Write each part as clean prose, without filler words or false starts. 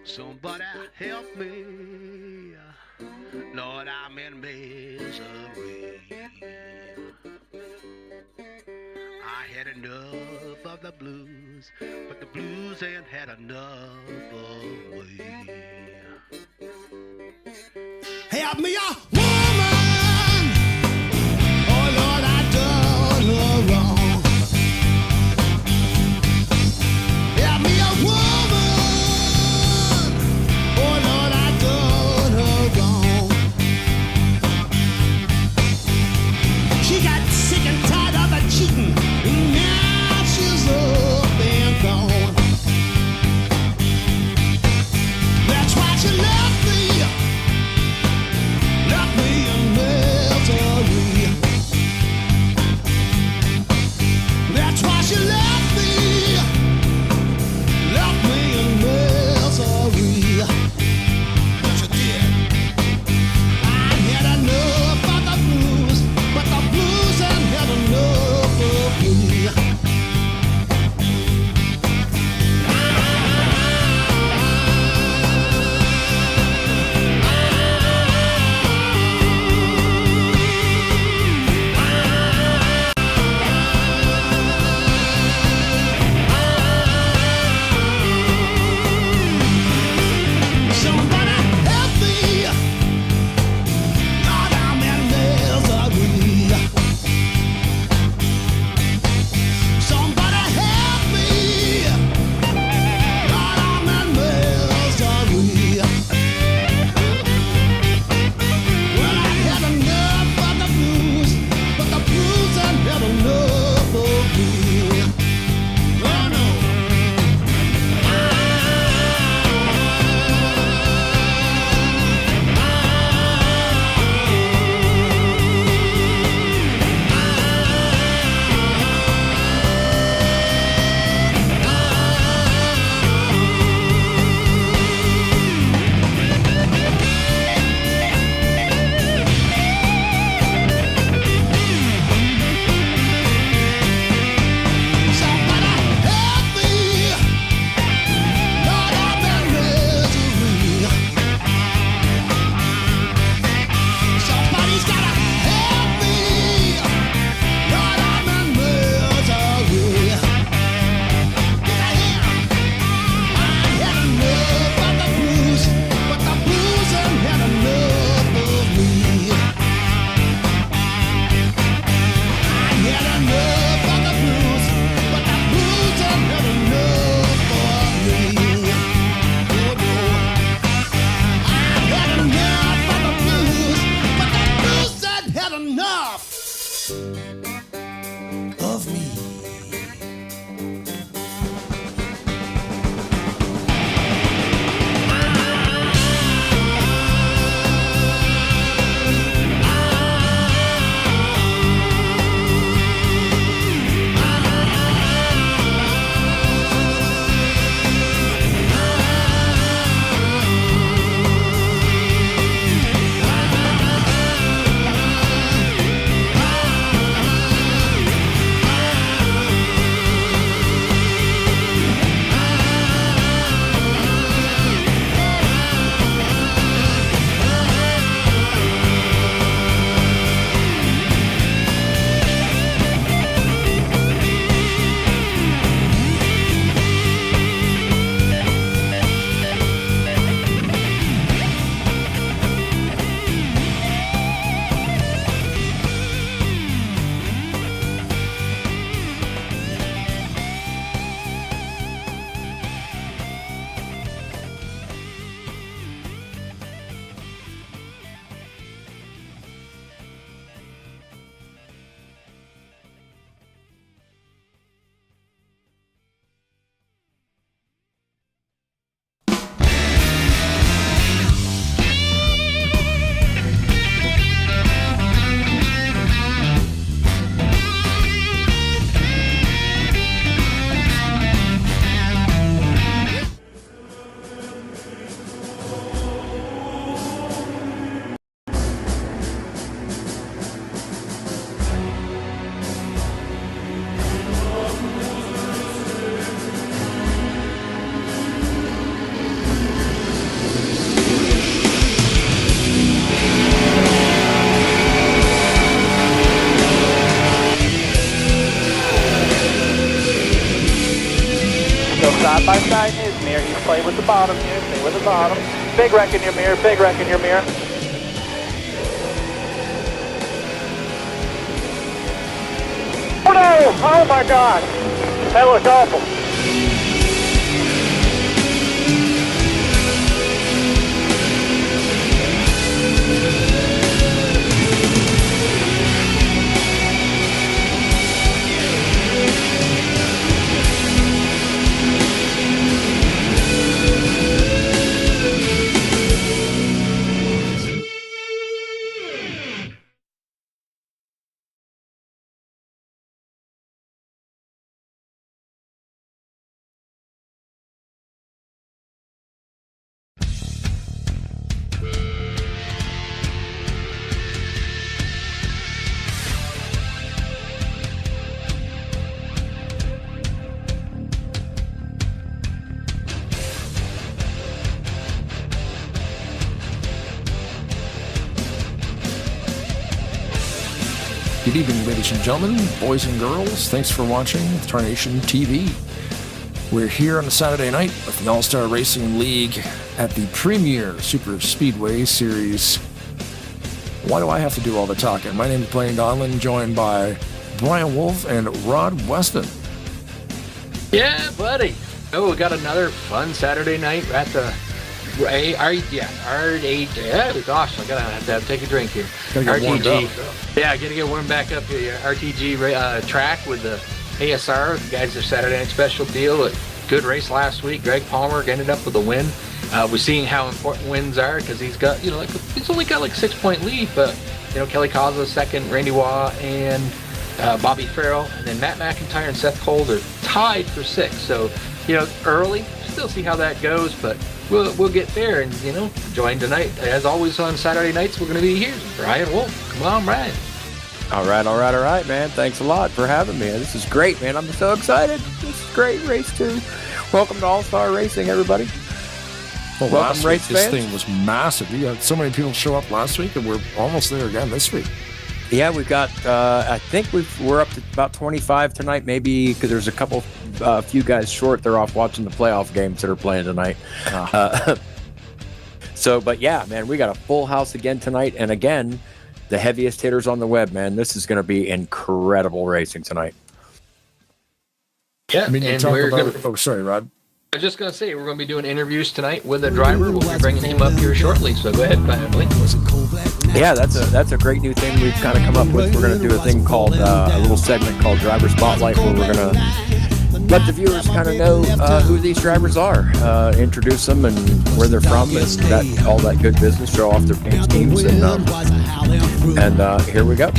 Somebody help me. Lord, I'm in misery. I had enough of the blues, but the blues ain't had enough of me. Help me a woman. Oh Lord, I done her wrong. Help me a woman. Oh Lord, I done her wrong. She got sick and tired of the cheating, and now she's up and gone. That's why she left me. Left Go side by side in his mirror. He's playing with the bottom here. Stay with the bottom. Big wreck in your mirror. Big wreck in your mirror. Oh no! Oh my God! That looks awful. Good evening, ladies and gentlemen, boys and girls. Thanks for watching Tarnation TV. We're here on a Saturday night with the All-Star Racing League at the premier Superspeedway Series. Why do I have to do all the talking? My name is Blaine Donlin, joined by Brian Wolf and Rod Weston. Yeah, buddy. Oh, we got another fun Saturday night at the gosh, I gotta have to take a drink here. Gotta get warmed up. Yeah, gotta get warmed back up here. RTG track with the ASR. The guys, their Saturday night special deal. A good race last week. Greg Palmer ended up with a win. We're seeing how important wins are because he's got, he's only got like 6-point lead, but Kelly Causa second, Randy Waugh and Bobby Farrell, and then Matt McIntyre and Seth Cole are tied for 6. So early, still see how that goes, but we'll get there. And join tonight as always on Saturday nights. We're going to be here. Brian Wolf, come on, Brian. All right, man. Thanks a lot for having me. This is great, man. I'm so excited. This is great race too. Welcome to All-Star Racing, everybody. Well, welcome, last race week, this fans. thing was massive. You had so many people show up last week, and we're almost there again this week. Yeah, we've got. I think we're up to about 25 tonight, maybe because there's a few guys short. They're off watching the playoff games that are playing tonight. But yeah, man, we got a full house again tonight, and again, the heaviest hitters on the web, man. This is going to be incredible racing tonight. Yeah, Oh, sorry, Rod. I was just going to say, we're going to be doing interviews tonight with a driver. We'll be bringing him up here shortly, so go ahead, Blake. Yeah, that's a great new thing we've kind of come up with. We're going to do a thing called a little segment called Driver Spotlight, where we're going to let the viewers kind of know who these drivers are, introduce them and where they're from, and all that good business. Show off their paint schemes, and here we go.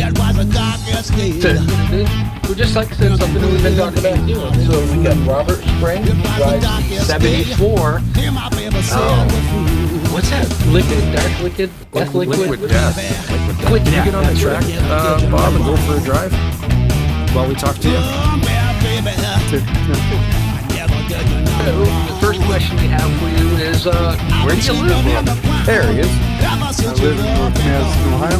We're just like I said, something that we've been talking about doing. So we got Robert Spring, who drives the 74. What's that? Dark liquid? Death liquid? Liquid death. Can you get on the track, Bob, and go for a drive while we talk to you? The first question we have for you is, where do you live, Bob? There he is. I live in North Madison, Ohio.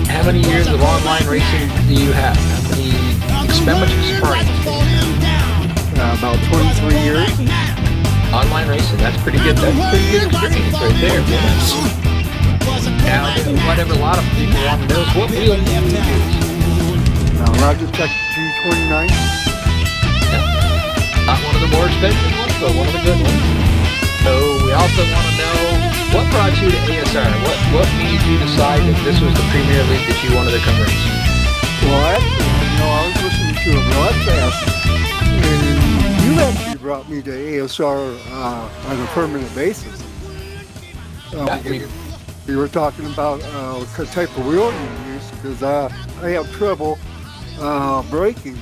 How many years of online racing do you have? How much experience? About 23 years. Online racing, that's pretty good. That's pretty good experience right there. Now, whatever a lot of people want to know is what wheel do you use? Logitech G29. Not one of the more expensive ones, but one of the good ones. So we also want to know what brought you to ASR. What made you decide that this was the Premier League that you wanted to come race? Well, actually, I was listening to a broadcast, and you actually brought me to ASR on a permanent basis. We were talking about what type of wheel you use, because I have trouble braking.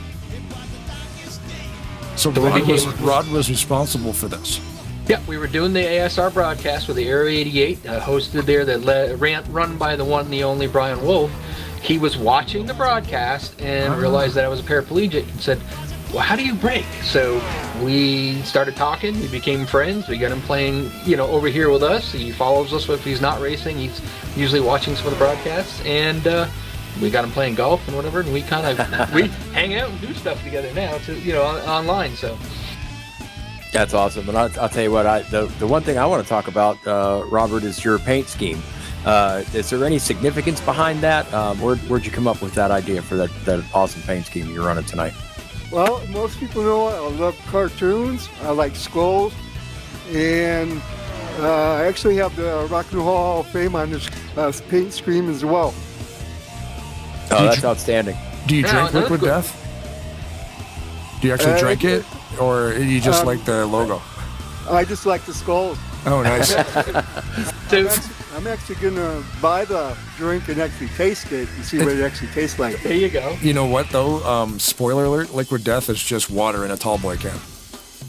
So Rod was responsible for this. Yeah, we were doing the ASR broadcast with the Area 88, hosted there, that run by the one and the only Brian Wolf. He was watching the broadcast and realized that I was a paraplegic and said, well, how do you brake? So we started talking, we became friends, we got him playing, over here with us. He follows us if he's not racing, he's usually watching some of the broadcasts, and we got him playing golf and whatever, and we kind of we hang out and do stuff together now, online. So that's awesome. And I'll tell you what, the one thing I want to talk about, Robert, is your paint scheme. Is there any significance behind that? Where'd you come up with that idea for that awesome paint scheme you're running tonight? Well, most people know I love cartoons. I like skulls. And I actually have the Rock and Roll Hall of Fame on this paint scheme as well. Oh, that's outstanding. Do you drink Liquid Death? Do you actually drink it? Or you just like the logo? I just like the skulls. Oh, nice. I'm actually going to buy the drink and actually taste it and see what it actually tastes like. There you go. You know what, though? Spoiler alert, Liquid Death is just water in a tall boy can.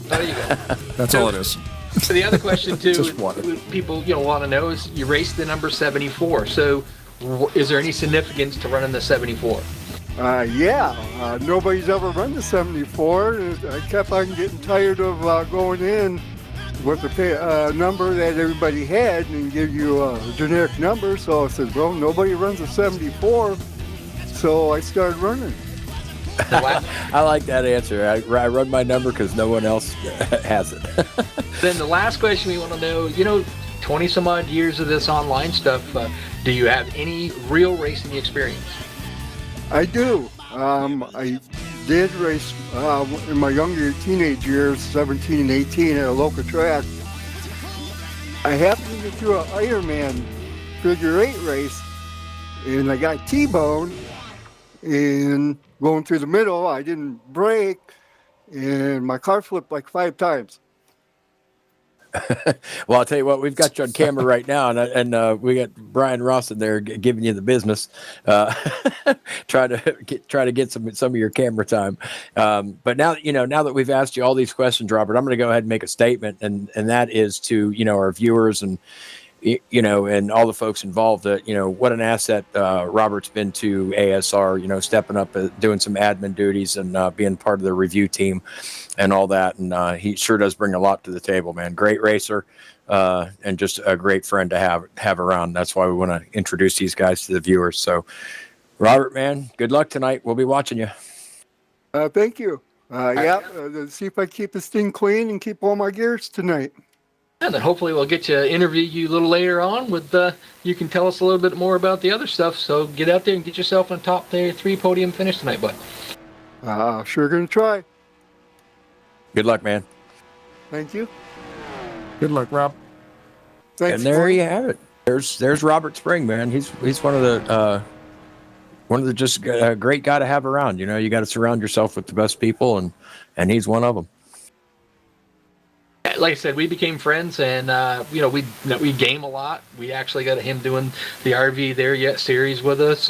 There you go. That's all it is. So the other question, too, Just water. people want to know is you raced the number 74. So is there any significance to running the 74? Nobody's ever run the 74. I kept on getting tired of going in with the number that everybody had and give you a generic number. So I said, well, nobody runs a 74. So I started running. I like that answer. I run my number because no one else has it. Then the last question we want to know, 20 some odd years of this online stuff, do you have any real racing experience? I do. I did race in my younger teenage years, 17 and 18, at a local track. I happened to get through an Ironman figure 8 race, and I got T-boned, and going through the middle, I didn't brake, and my car flipped like 5 times. Well, I'll tell you what, we've got you on camera right now, and we got Brian Ross in there giving you the business. Try to get some of your camera time. But now that we've asked you all these questions, Robert, I'm going to go ahead and make a statement, and that is to our viewers and and all the folks involved, what an asset Robert's been to ASR, stepping up, doing some admin duties and being part of the review team and all that. And he sure does bring a lot to the table, man. Great racer and just a great friend to have around. That's why we want to introduce these guys to the viewers. So, Robert, man, good luck tonight. We'll be watching you. Thank you. See if I keep this thing clean and keep all my gears tonight. And then hopefully we'll get to interview you a little later on with you can tell us a little bit more about the other stuff. So get out there and get yourself on top there, 3 podium finish tonight, bud. Sure gonna try. Good luck, man. Thank you. Good luck, Rob. Thanks. And there you have it. There's Robert Spring, man. He's one of the just a great guy to have around. You got to surround yourself with the best people, and he's one of them. Like I said, we became friends, and we game a lot. We actually got him doing the RV There Yet series with us.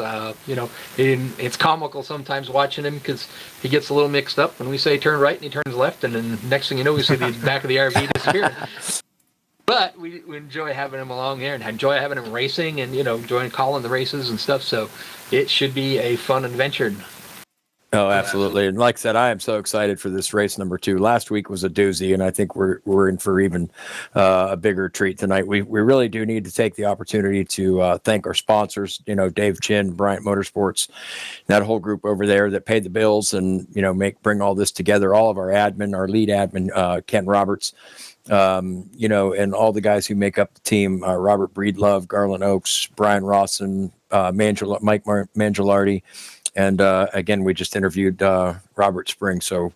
It's comical sometimes watching him because he gets a little mixed up when we say turn right and he turns left, and then next thing you know, we see the back of the RV disappearing. But we enjoy having him along there and enjoy having him racing and enjoying calling the races and stuff. So it should be a fun adventure. Oh, absolutely. And like I said, I am so excited for this race number 2. Last week was a doozy, and I think we're in for even a bigger treat tonight. We really do need to take the opportunity to thank our sponsors, Dave Chin, Bryant Motorsports, that whole group over there that paid the bills and, bring all this together. All of our lead admin, Ken Roberts, and all the guys who make up the team, Robert Breedlove, Garland Oaks, Brian Rawson, Mike Mangialardi. And again, we just interviewed Robert Spring. So,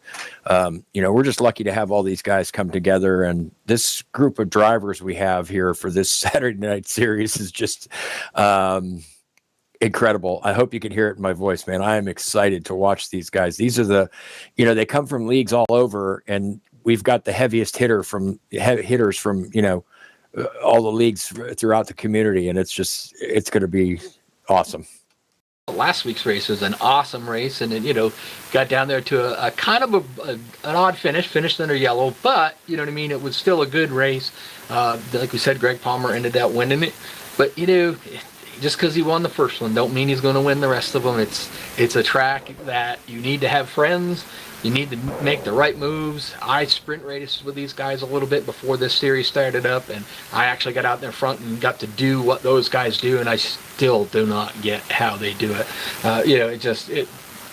we're just lucky to have all these guys come together. And this group of drivers we have here for this Saturday night series is just incredible. I hope you can hear it in my voice, man. I am excited to watch these guys. These are they come from leagues all over, and we've got the heaviest hitters from, all the leagues throughout the community. And it's going to be awesome. Last week's race was an awesome race, and it, got down there to a kind of an odd finished under yellow, but it was still a good race. Like we said, Greg Palmer ended up winning it, but just because he won the first one, don't mean he's going to win the rest of them. It's a track that you need to have friends. You need to make the right moves. I sprint races with these guys a little bit before this series started up, and I actually got out in their front and got to do what those guys do, and I still do not get how they do it.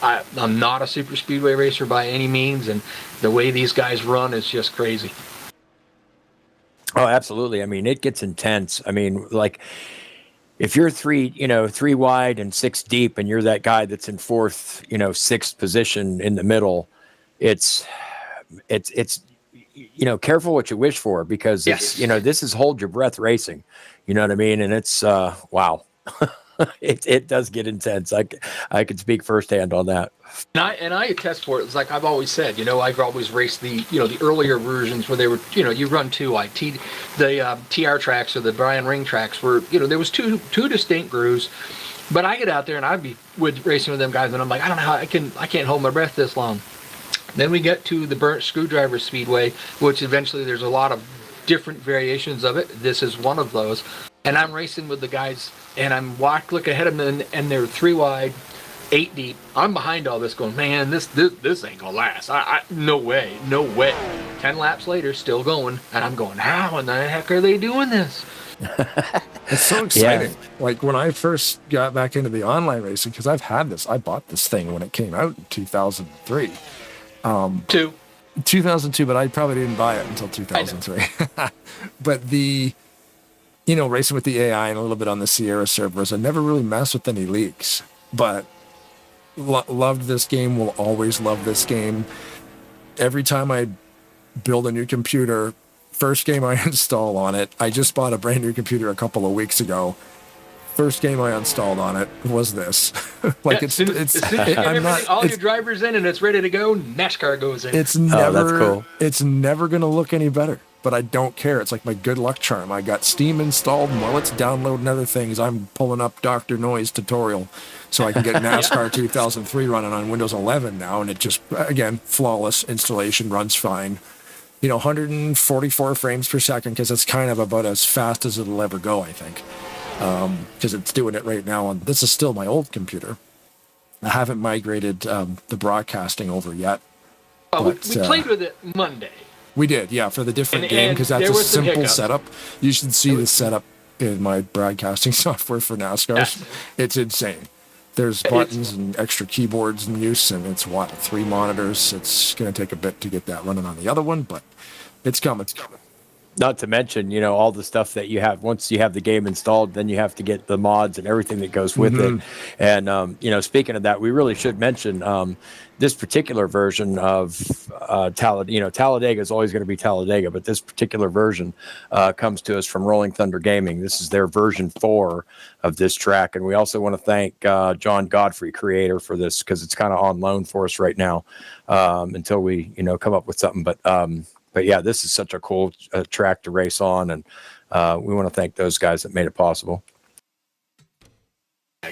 I'm not a super speedway racer by any means, and the way these guys run is just crazy. Oh, absolutely. I mean, it gets intense. I mean, like, if you're three wide and 6 deep, and you're that guy that's in 4th, 6th position in the middle, it's careful what you wish for, because it's, this is hold your breath racing. You know what I mean? And it's, wow. It does get intense. I can speak firsthand on that. And I attest for it. It's like I've always said, I've always raced the earlier versions where they were, you run 2 wide. The TR tracks or the Brian Ring tracks were, there was two distinct grooves. But I get out there and I'd be racing with them guys, and I'm like, I don't know how I can't hold my breath this long. Then we get to the Burnt Screwdriver Speedway, which eventually there's a lot of different variations of it. This is one of those. And I'm racing with the guys, and I'm look ahead of them, and they're 3 wide, 8 deep. I'm behind all this going, man, this ain't gonna last. No way. 10 laps later, still going, and I'm going, how in the heck are they doing this? It's so exciting. Yeah. Like when I first got back into the online racing, because I've had this, I bought this thing when it came out in 2003. 2002, but I probably didn't buy it until 2003. But racing with the AI and a little bit on the Sierra servers, I never really messed with any leaks, but loved this game, will always love this game. Every time I build a new computer, first game I install on it, I just bought a brand new computer a couple of weeks ago. First game I installed on it was this. All your drivers in and it's ready to go, NASCAR goes in. That's cool. It's never going to look any better, but I don't care. It's like my good luck charm. I got Steam installed, and while it's downloading other things, I'm pulling up Dr. Noise tutorial so I can get NASCAR 2003 running on Windows 11 now, and it just, again, flawless installation, runs fine. 144 frames per second, because it's kind of about as fast as it'll ever go, I think. Because it's doing it right now on, this is still my old computer. I haven't migrated the broadcasting over yet. Oh, we played with it Monday. We did, yeah, for the different game, because that's a simple setup. You should see the setup in my broadcasting software for NASCAR. Yes. It's insane. There's buttons and extra keyboards in use, and it's 3 monitors. It's going to take a bit to get that running on the other one, but it's coming. Not to mention, all the stuff that you have. Once you have the game installed, then you have to get the mods and everything that goes with it. And, speaking of that, we really should mention this particular version of Talladega. Talladega is always going to be Talladega, but this particular version comes to us from Rolling Thunder Gaming. This is their version 4 of this track. And we also want to thank John Godfrey, creator, for this, because it's kind of on loan for us right now until we, come up with something. But yeah, this is such a cool track to race on, and we want to thank those guys that made it possible.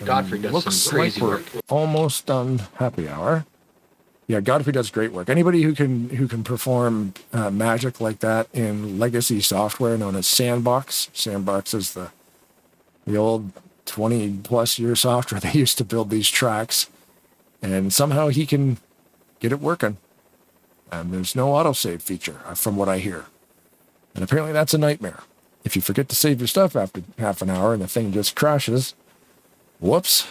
Godfrey does some crazy work. Almost done happy hour. Yeah, Godfrey does great work. Anybody who can perform magic like that in legacy software known as Sandbox. Sandbox is the old 20+ year software they used to build these tracks, and somehow he can get it working. And there's no autosave feature, from what I hear. And apparently that's a nightmare. If you forget to save your stuff after half an hour and the thing just crashes, whoops,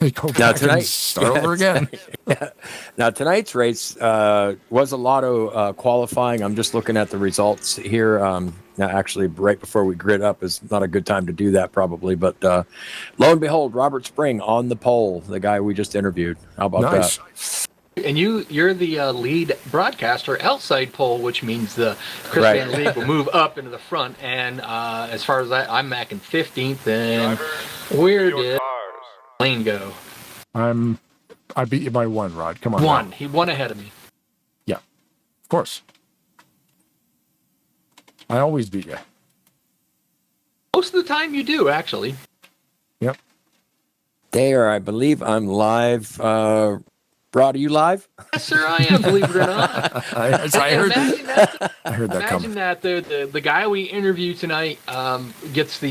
you go back and start over again. Yeah. Now, tonight's race was a lotto qualifying. I'm just looking at the results here. Now, actually, right before we grid up is not a good time to do that, probably. But lo and behold, Robert Spring on the pole, the guy we just interviewed. How about that? And you're the lead broadcaster outside pole, which means the Chris Van League will move up into the front. And as far as that, I'm back in 15th. And where did Lane go? I beat you by 1, Rod. Come on. 1. He won ahead of me. Yeah, of course. I always beat you. Most of the time you do, actually. Yep. There, I believe I'm live Rod, are you live? Yes, sir, I am, believe it or not. I heard Imagine that. that coming. Imagine that the guy we interview tonight gets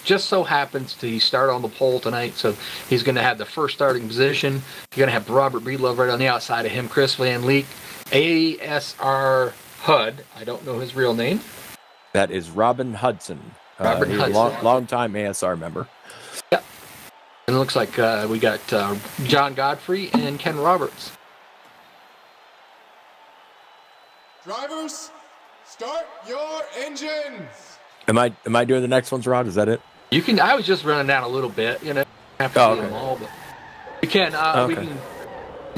just so happens to start on the pole tonight, so he's going to have the first starting position. You're going to have Robert Breedlove right on the outside of him, Chris Van Leek, ASR HUD. I don't know his real name. That is Robin Hudson. Robert he's Hudson. a long-time ASR member. Yep. And it looks like we got John Godfrey and Ken Roberts. Drivers, start your engines. Am I doing the next ones, Rod? Is that it? You can. I was just running down a little bit, have to see them all, but we can. We can.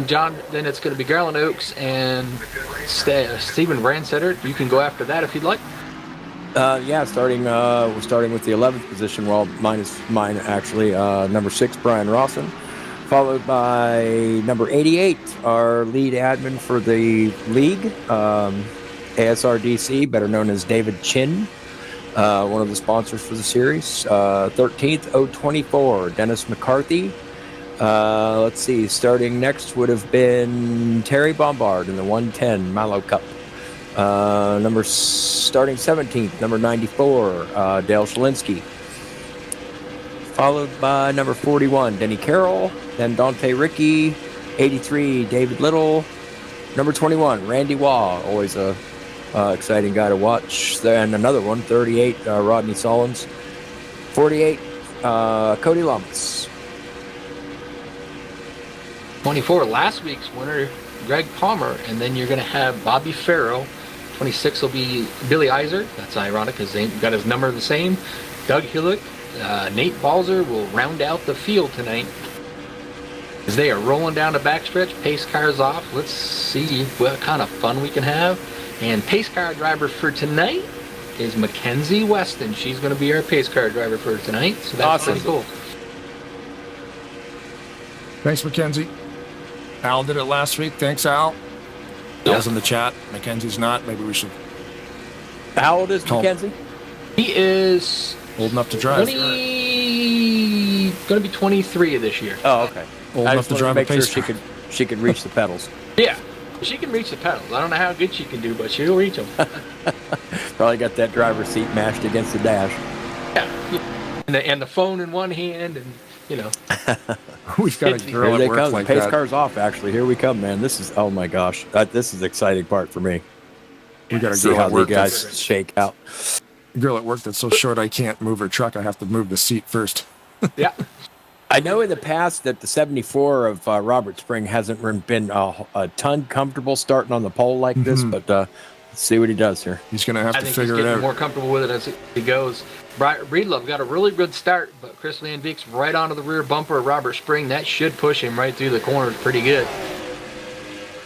John. Then it's going to be Garland Oaks and Stephen Brandsetter. You can go after that if you'd like. We're starting with the 11th position. Well, minus mine actually. Number 6, Brian Rawson, followed by number 88, our lead admin for the league, ASR DC, better known as David Chin, one of the sponsors for the series. 13th, 024, Dennis McCarthy. Let's see, starting next would have been Terry Bombard in the 110 Mallow Cup. Starting 17th, number 94, Dale Shalinsky. Followed by number 41, Denny Carroll. Then Dante Ricky. 83, David Little. Number 21, Randy Waugh. Always a exciting guy to watch. Then another one, 38, Rodney Solons. 48, Cody Lumps. 24, last week's winner, Greg Palmer, and then you're going to have Bobby Farrow. 26 will be Billy Iser. That's ironic because they got his number the same. Doug Hillick, Nate Balzer will round out the field tonight. As they are rolling down the backstretch, pace cars off. Let's see what kind of fun we can have. And pace car driver for tonight is Mackenzie Weston. She's going to be our pace car driver for tonight. So that's awesome. pretty cool. Thanks, Mackenzie. Al did it last week. Thanks, Al. Al's in the chat. Mackenzie's not. Maybe we should. How old is Mackenzie? He is old enough to drive. Going to be 23 this year. Oh, okay. Old enough to drive a pace car. She could reach the pedals. Yeah, she can reach the pedals. I don't know how good she can do, but she'll reach them. Probably got that driver's seat mashed against the dash. Yeah, and the phone in one hand, and We've got a girl at work like pace that. car's off, actually. Here we come, man. This is, oh my gosh. This is the exciting part for me. We got a See girl how at the work guys shake out. A girl at work that's so short I can't move her truck. I have to move the seat first. Yeah. I know in the past that the 74 of Robert Spring hasn't been a ton comfortable starting on the pole like this, but let's see what he does here. He's going to have to figure it out. I think he's getting more comfortable with it as he goes. Breedlove got a really good start, but Chris Van Beek's right onto the rear bumper of Robert Spring. That should push him right through the corners pretty good.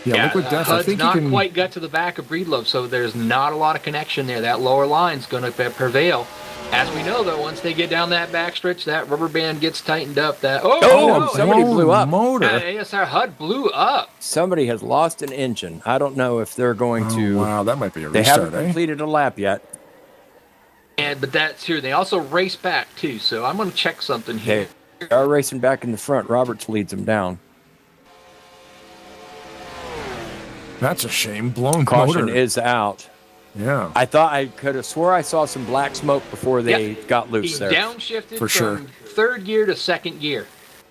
Yeah, Liquid Death, I think not he can quite got to the back of Breedlove, so there's not a lot of connection there. That lower line's going to prevail. As we know, though, once they get down that backstretch, that rubber band gets tightened up. Somebody blew up. Motor. ASR HUD blew up. Somebody has lost an engine. I don't know if they're going to. Wow, that might be a They restart, haven't completed a lap yet. But that's true. They also race back, too, so I'm going to check something here. They are racing back in the front. Roberts leads them down. That's a shame. Blown Caution motor. is out. Yeah. I thought I could have swore I saw some black smoke before they got loose there. He downshifted For sure. from third gear to second gear.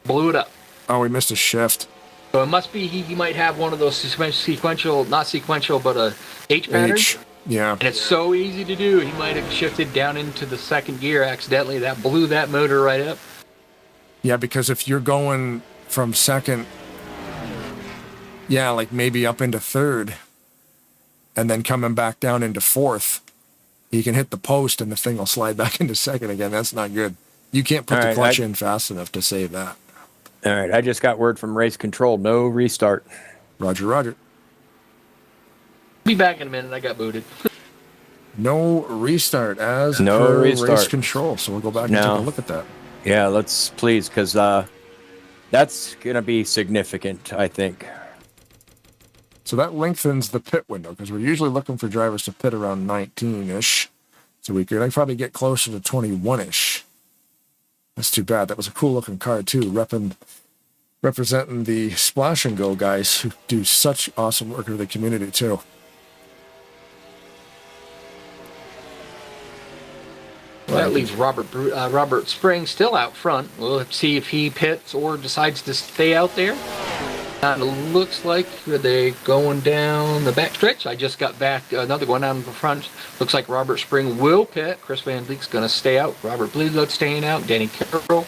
Blew it up. Oh, we missed a shift. So it must be he might have one of those sequential, not sequential, but a H pattern. Yeah. And it's so easy to do. He might have shifted down into the second gear accidentally. That blew that motor right up. Yeah, because if you're going from second, like maybe up into third, and then coming back down into fourth, you can hit the post and the thing will slide back into second again. That's not good. You can't put the clutch in fast enough to save that. All right, I just got word from race control. No restart. Roger. Be back in a minute. I got booted. No restart as no per restart. Race control. So we'll go back and take a look at that. Yeah, let's please, because that's going to be significant, I think. So that lengthens the pit window because we're usually looking for drivers to pit around 19-ish. So we could probably get closer to 21-ish. That's too bad. That was a cool looking car too, repping representing the Splash and Go guys who do such awesome work for the community too. Well, that leaves Robert Spring still out front. We'll see if he pits or decides to stay out there. It looks like they're going down the back stretch. I just got back another one out in the front. Looks like Robert Spring will pit. Chris Van Vliet's going to stay out. Robert Blueload staying out. Danny Carroll.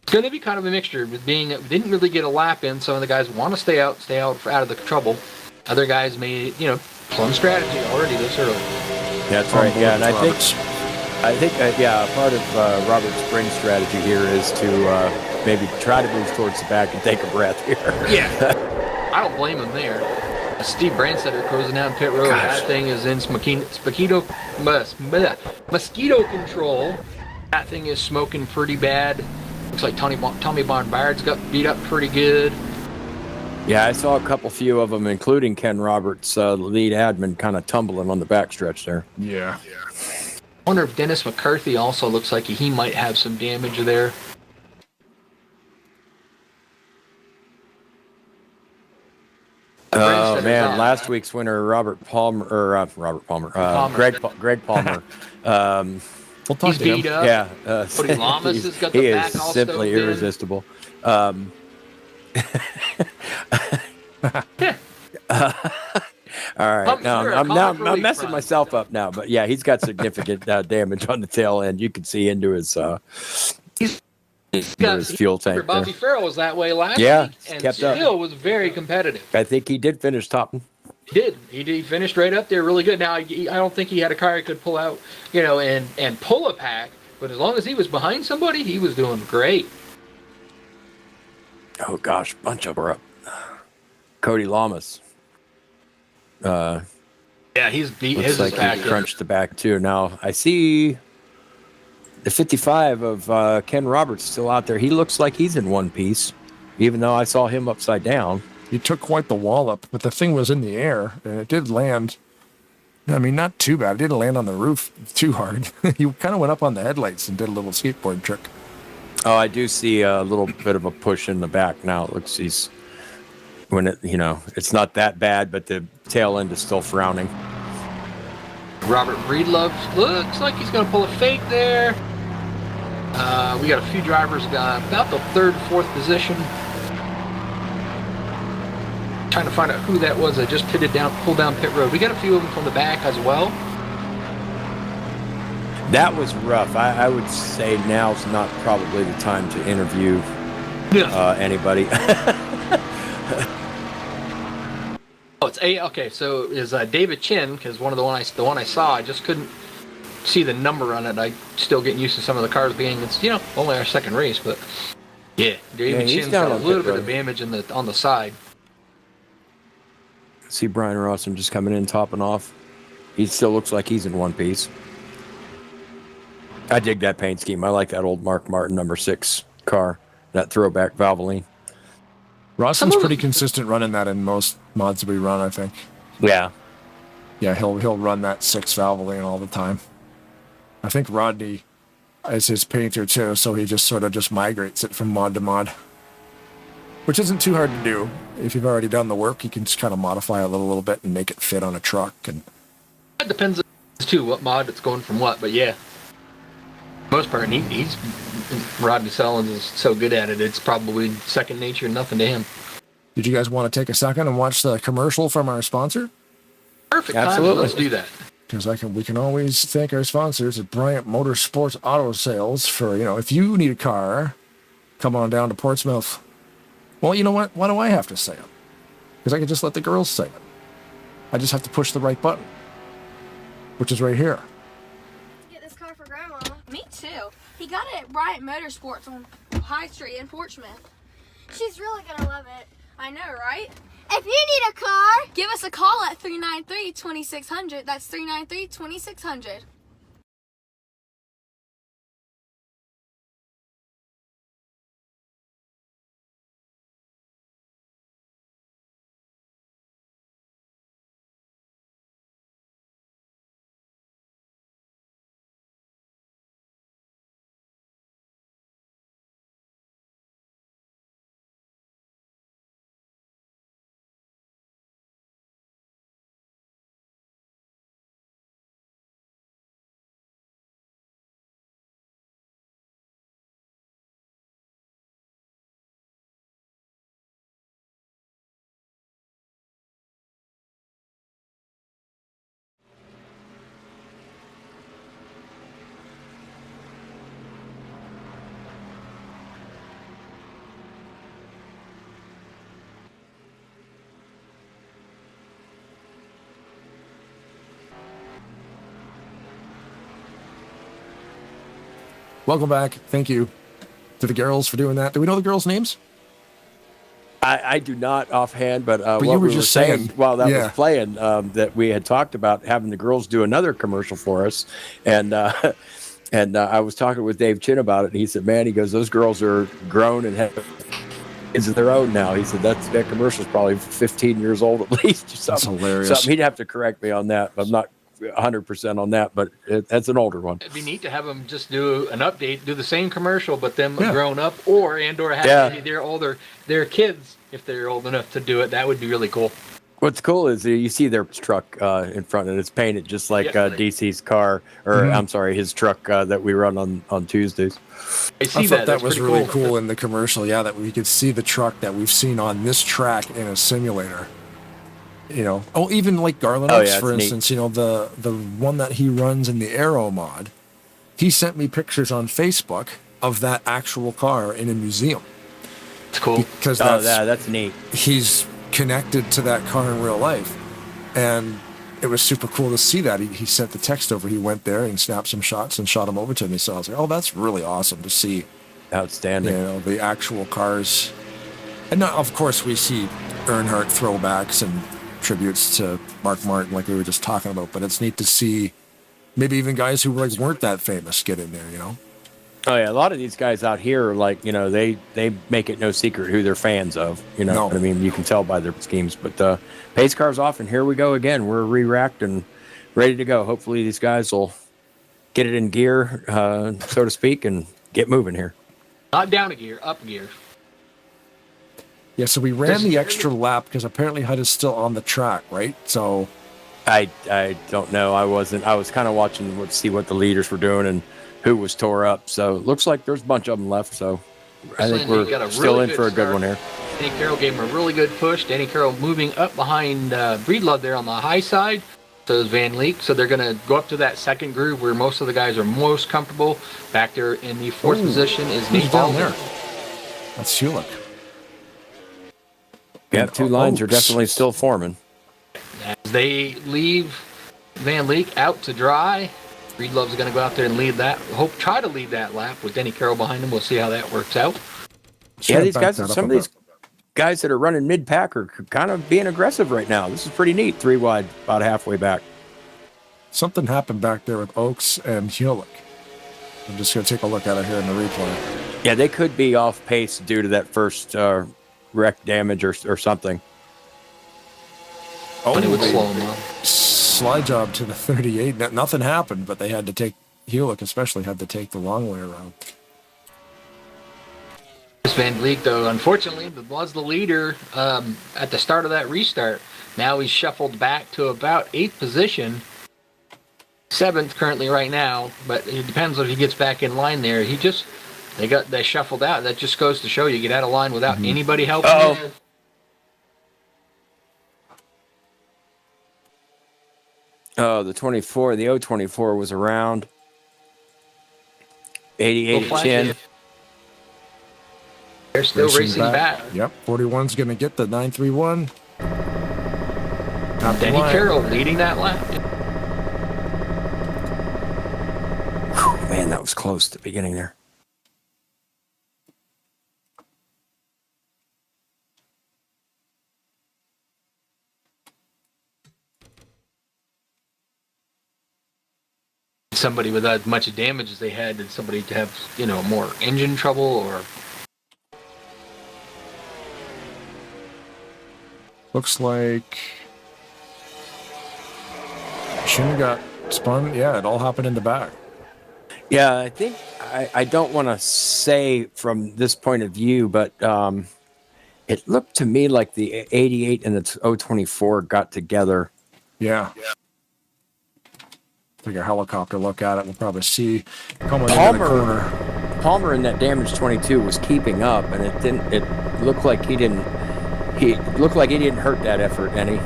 It's going to be kind of a mixture. With being didn't really get a lap in. Some of the guys want to stay out of the trouble. Other guys may, plumb strategy already this early. That's right. Yeah, and I think part of Robert Spring's strategy here is to maybe try to move towards the back and take a breath here. Yeah, I don't blame him there. Steve Brandsetter cruising down pit road. Gosh. That thing is in mosquito control. That thing is smoking pretty bad. Looks like Tommy Bombard's got beat up pretty good. Yeah, I saw a few of them, including Ken Roberts, the lead admin, kind of tumbling on the backstretch there. Yeah. I wonder if Dennis McCarthy also looks like he might have some damage there. Oh man, last week's winner, Greg Palmer. We'll talk he's to beat him. Up. Yeah, Cody Lamas has got the back all simply irresistible. All right, I'm messing myself up now, but yeah, he's got significant damage on the tail end. You can see into his his fuel tank. Bobby Farrell was that way last week, and kept still up. Was very competitive. I think he did finish top. He did. He finished right up there, really good. Now I don't think he had a car he could pull out, and pull a pack. But as long as he was behind somebody, he was doing great. Oh gosh, bunch of her up. Cody Lamas. Yeah, he's beat. Looks like he crunched the back too. Now I see the 55 of Ken Roberts still out there. He looks like he's in one piece, even though I saw him upside down. He took quite the wallop, but the thing was in the air, and it did land. I mean, not too bad. It didn't land on the roof too hard. He kind of went up on the headlights and did a little skateboard trick. Oh, I do see a little bit of a push in the back now. It looks it's not that bad, but the tail end is still frowning. Robert Breedlove looks like he's going to pull a fake there. We got a few drivers about the third, fourth position. Trying to find out who that was that just pulled down pit road. We got a few of them from the back as well. That was rough. I would say now's not probably the time to interview anybody. Okay. So is David Chin, because the one I saw, I just couldn't see the number on it. I still getting used to some of the cars being it's only our second race, but yeah, David Chin's got a little bit of damage on the side. See Brian Rawson just coming in, topping off. He still looks like he's in one piece. I dig that paint scheme. I like that old Mark Martin number 6 car, that throwback Valvoline. Rawson's pretty consistent running that in most mods we run, I think. Yeah. Yeah, he'll run that 6 Valvoline all the time. I think Rodney is his painter too, so he just sort of migrates it from mod to mod. Which isn't too hard to do. If you've already done the work, you can just kind of modify a little bit and make it fit on a truck. And it depends too what mod it's going from what, but yeah. For the most part, Rodney Sellens is so good at it, it's probably second nature, nothing to him. Did you guys want to take a second and watch the commercial from our sponsor? Perfect. Absolutely. Let's do that. Because we can always thank our sponsors at Bryant Motorsports Auto Sales for, if you need a car, come on down to Portsmouth. Well, you know what? Why do I have to say it? Because I can just let the girls say it. I just have to push the right button, which is right here. Get this car for Grandma. Me too. He got it at Bryant Motorsports on High Street in Portsmouth. She's really gonna love it. I know, right? If you need a car, give us a call at 393-2600. That's 393-2600. welcome back. Thank you to the girls for doing that. Do we know the girls' names? I do not offhand, but But what you were we just were saying saying, while that yeah. was playing, that we had talked about having the girls do another commercial for us, and I was talking with Dave Chin about it, and he said, "Man," he goes, "those girls are grown and have kids of their own now." He said that commercial is probably 15 years old at least. That's hilarious. He'd have to correct me on that. I'm not 100% on that, but that's an older one. It'd be neat to have them just do an update, do the same commercial, but them Yeah. grown up, or have maybe their kids if they're old enough to do it. That would be really cool. What's cool is you see their truck in front, and it's painted just like DC's car, or I'm sorry, his truck that we run on Tuesdays. I see thought that That's was pretty really cool in the commercial. Yeah, that we could see the truck that we've seen on this track in a simulator. You know, even like Garland X, for instance. Neat. You know, the one that he runs in the Aero mod. He sent me pictures on Facebook of that actual car in a museum. It's cool. Because that's neat. He's connected to that car in real life, and it was super cool to see that. He sent the text over. He went there and snapped some shots and shot them over to me. So I was like, "Oh, that's really awesome to see." Outstanding. You know, the actual cars, and now, of course, we see Earnhardt throwbacks and tributes to Mark Martin, like we were just talking about. But it's neat to see maybe even guys who weren't that famous get in there. You know. Oh yeah, a lot of these guys out here, like, you know, they make it no secret who they're fans of. You know, I mean, you can tell by their schemes. But pace car's off, and here we go again. We're re-racked and ready to go. Hopefully, these guys will get it in gear, so to speak, and get moving here. Not down a gear, up a gear. Yeah, so we ran the extra lap because apparently HUD is still on the track, right? So I don't know. I was kind of watching to see what the leaders were doing and who was tore up. So it looks like there's a bunch of them left. So I think we're still in for a good one here. Danny Carroll gave him a really good push. Danny Carroll moving up behind Breedlove there on the high side. So is Van Leek. So they're going to go up to that second groove where most of the guys are most comfortable. Back there in the fourth position is Nate down there. That's Hewlett. Yeah, two lines are definitely still forming. As they leave Van Leek out to dry, Breedlove's going to go out there and lead that. Try to lead that lap with Denny Carroll behind him. We'll see how that works out. Yeah, these guys, some of these guys that are running mid-pack are kind of being aggressive right now. This is pretty neat. 3 wide, about halfway back. Something happened back there with Oaks and Hewlett. I'm just going to take a look at it here in the replay. Yeah, they could be off pace due to that first wreck damage or something. But it would slow them up. Slide job to the 38. Nothing happened, but they had to take, Hewlett especially had to take the long way around. Van Vliet, though, unfortunately, was the leader at the start of that restart. Now he's shuffled back to about 8th position. 7th currently right now, but it depends if he gets back in line there. They shuffled out. That just goes to show you get out of line without anybody helping you. Oh, the 24, the 024 was around. 88 at Chin. They're still racing back. Yep, 41's going to get the 931. Denny Carroll leading that lap. Whew, man, that was close at the beginning there. Somebody with as much damage as they had, did somebody to have, more engine trouble or? Looks like Shin got spun. Yeah, it all happened in the back. Yeah, I think I don't want to say from this point of view, but it looked to me like the 88 and the 024 got together. Yeah. Take a helicopter look at it. We'll probably see coming into the corner. Palmer in that damage 22 was keeping up, and it looked like he didn't hurt that effort any.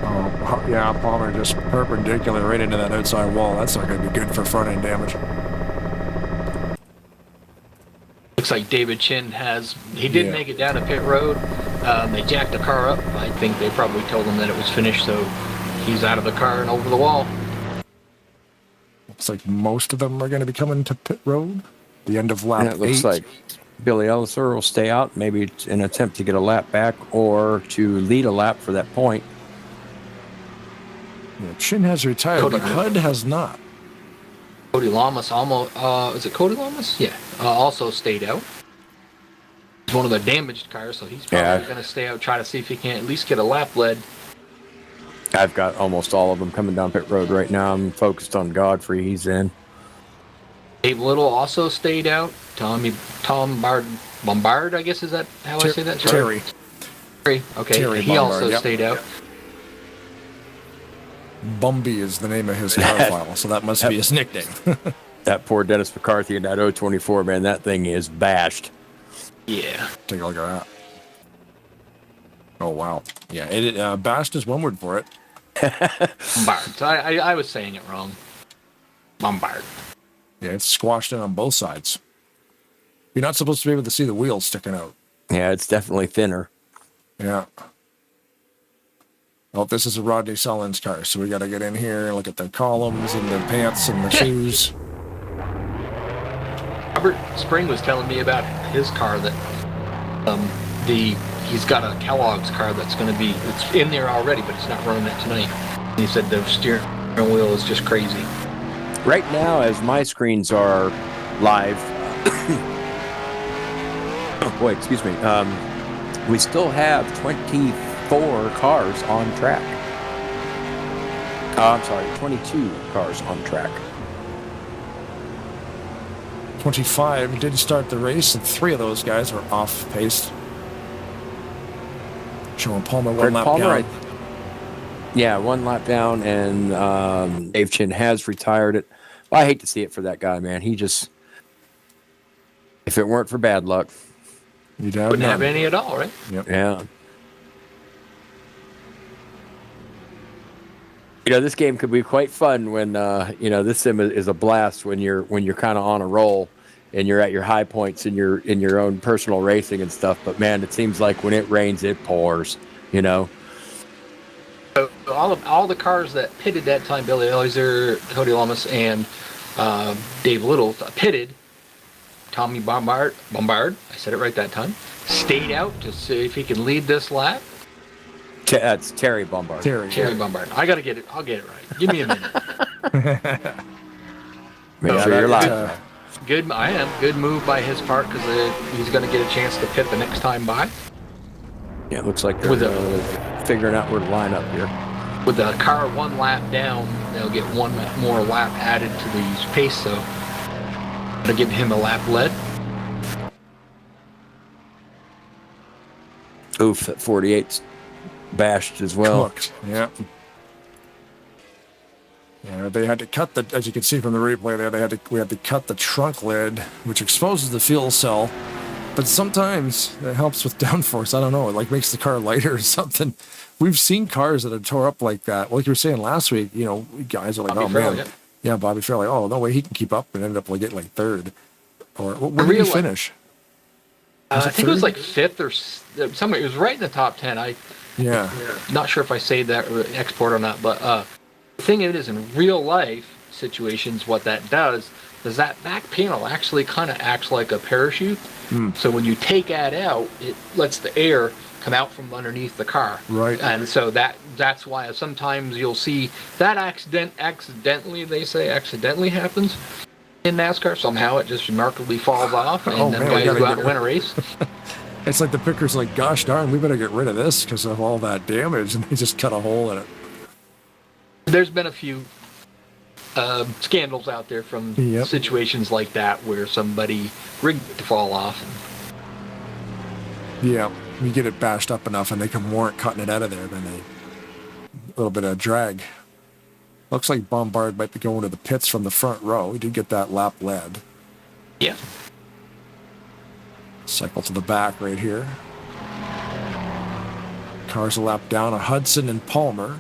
Oh yeah, Palmer just perpendicular right into that outside wall. That's not going to be good for front end damage. Looks like David Chin did make it down to pit road. They jacked the car up. I think they probably told him that it was finished, so he's out of the car and over the wall. Looks like most of them are going to be coming to pit road. The end of lap And it looks 8. like Billy Elliser will stay out, maybe in an attempt to get a lap back or to lead a lap for that point. Yeah, Chin has retired, Cody but HUD has not. Cody Lamas almost, is it Cody Lamas? Yeah, also stayed out. He's one of the damaged cars, so he's probably going to stay out, try to see if he can at least get a lap led. I've got almost all of them coming down pit road right now. I'm focused on Godfrey. He's in. Dave Little also stayed out. Tom Bombard, I guess, is that how I say that? Terry. Okay, Terry he Bombard, also yep. stayed out. Bumby is the name of his car file, so that must be his nickname. That poor Dennis McCarthy in that 024, man, that thing is bashed. Yeah. Take a look at that. Oh, wow. Yeah, bashed is one word for it. Bombard. So I was saying it wrong. Bombard. Yeah, it's squashed in on both sides. You're not supposed to be able to see the wheels sticking out. Yeah, it's definitely thinner. Yeah. Oh, this is a Rodney Sullins car, so we got to get in here and look at the columns and the pants and the shoes. Robert Spring was telling me about his car that he's got a Kellogg's car that's going to be, it's in there already, but it's not running it tonight. And he said the steering wheel is just crazy. Right now, as my screens are live, oh boy, excuse me, we still have 24 cars on track. I'm sorry, 22 cars on track. 25 did start the race, and 3 of those guys were off pace. Showing Palmer one lap down. Yeah, 1 lap down, and Dave Chin has retired it. Well, I hate to see it for that guy, man. He just, if it weren't for bad luck, Wouldn't have any at all, right? Yep. Yeah. You know, this game could be quite fun when this sim is a blast when you're kind of on a roll and you're at your high points in your own personal racing and stuff. But man, it seems like when it rains, it pours. You know. So all the cars that pitted that time, Billy Elliser, Cody Lamas, and Dave Little pitted. Tommy Bombard, I said it right that time, stayed out to see if he can lead this lap. That's Terry Bombard. Terry Bombard. I got to get it. I'll get it right. Give me a minute. Make sure you're live. Good. I am. Good move by his part because he's going to get a chance to pit the next time by. Yeah, it looks like they're figuring out where to line up here. With the car 1 lap down, they'll get 1 more lap added to the pace, so to give him a lap led. Oof, at 48's bashed as well. Cooked. Yeah. Yeah, they had to cut the, as you can see from the replay there, we had to cut the trunk lid, which exposes the fuel cell. But sometimes it helps with downforce. I don't know. It like makes the car lighter or something. We've seen cars that are tore up like that. Like you were saying last week, you know, guys are like, Bobby oh Farrell, man. Yeah, Bobby Farrell, like, oh, no way he can keep up, and ended up like getting like 3rd. Or where did he finish? I think it was like 5th or somewhere. It was right in the top 10. Yeah. Not sure if I saved that or export or not, but the thing is, in real life situations, what that does is that back panel actually kind of acts like a parachute. So when you take that out, it lets the air come out from underneath the car. Right. And so that's why sometimes you'll see that accidentally happens in NASCAR. Somehow it just remarkably falls off, and then guys go out and win a race. It's like the picker's like, gosh darn, we better get rid of this because of all that damage, and they just cut a hole in it. There's been a few scandals out there from situations like that where somebody rigged it to fall off. Yeah, you get it bashed up enough and they can warrant cutting it out of there, then a little bit of drag. Looks like Bombard might be going to the pits from the front row. He did get that lap led. Yeah. Cycle to the back right here. Cars a lap down on Hudson and Palmer.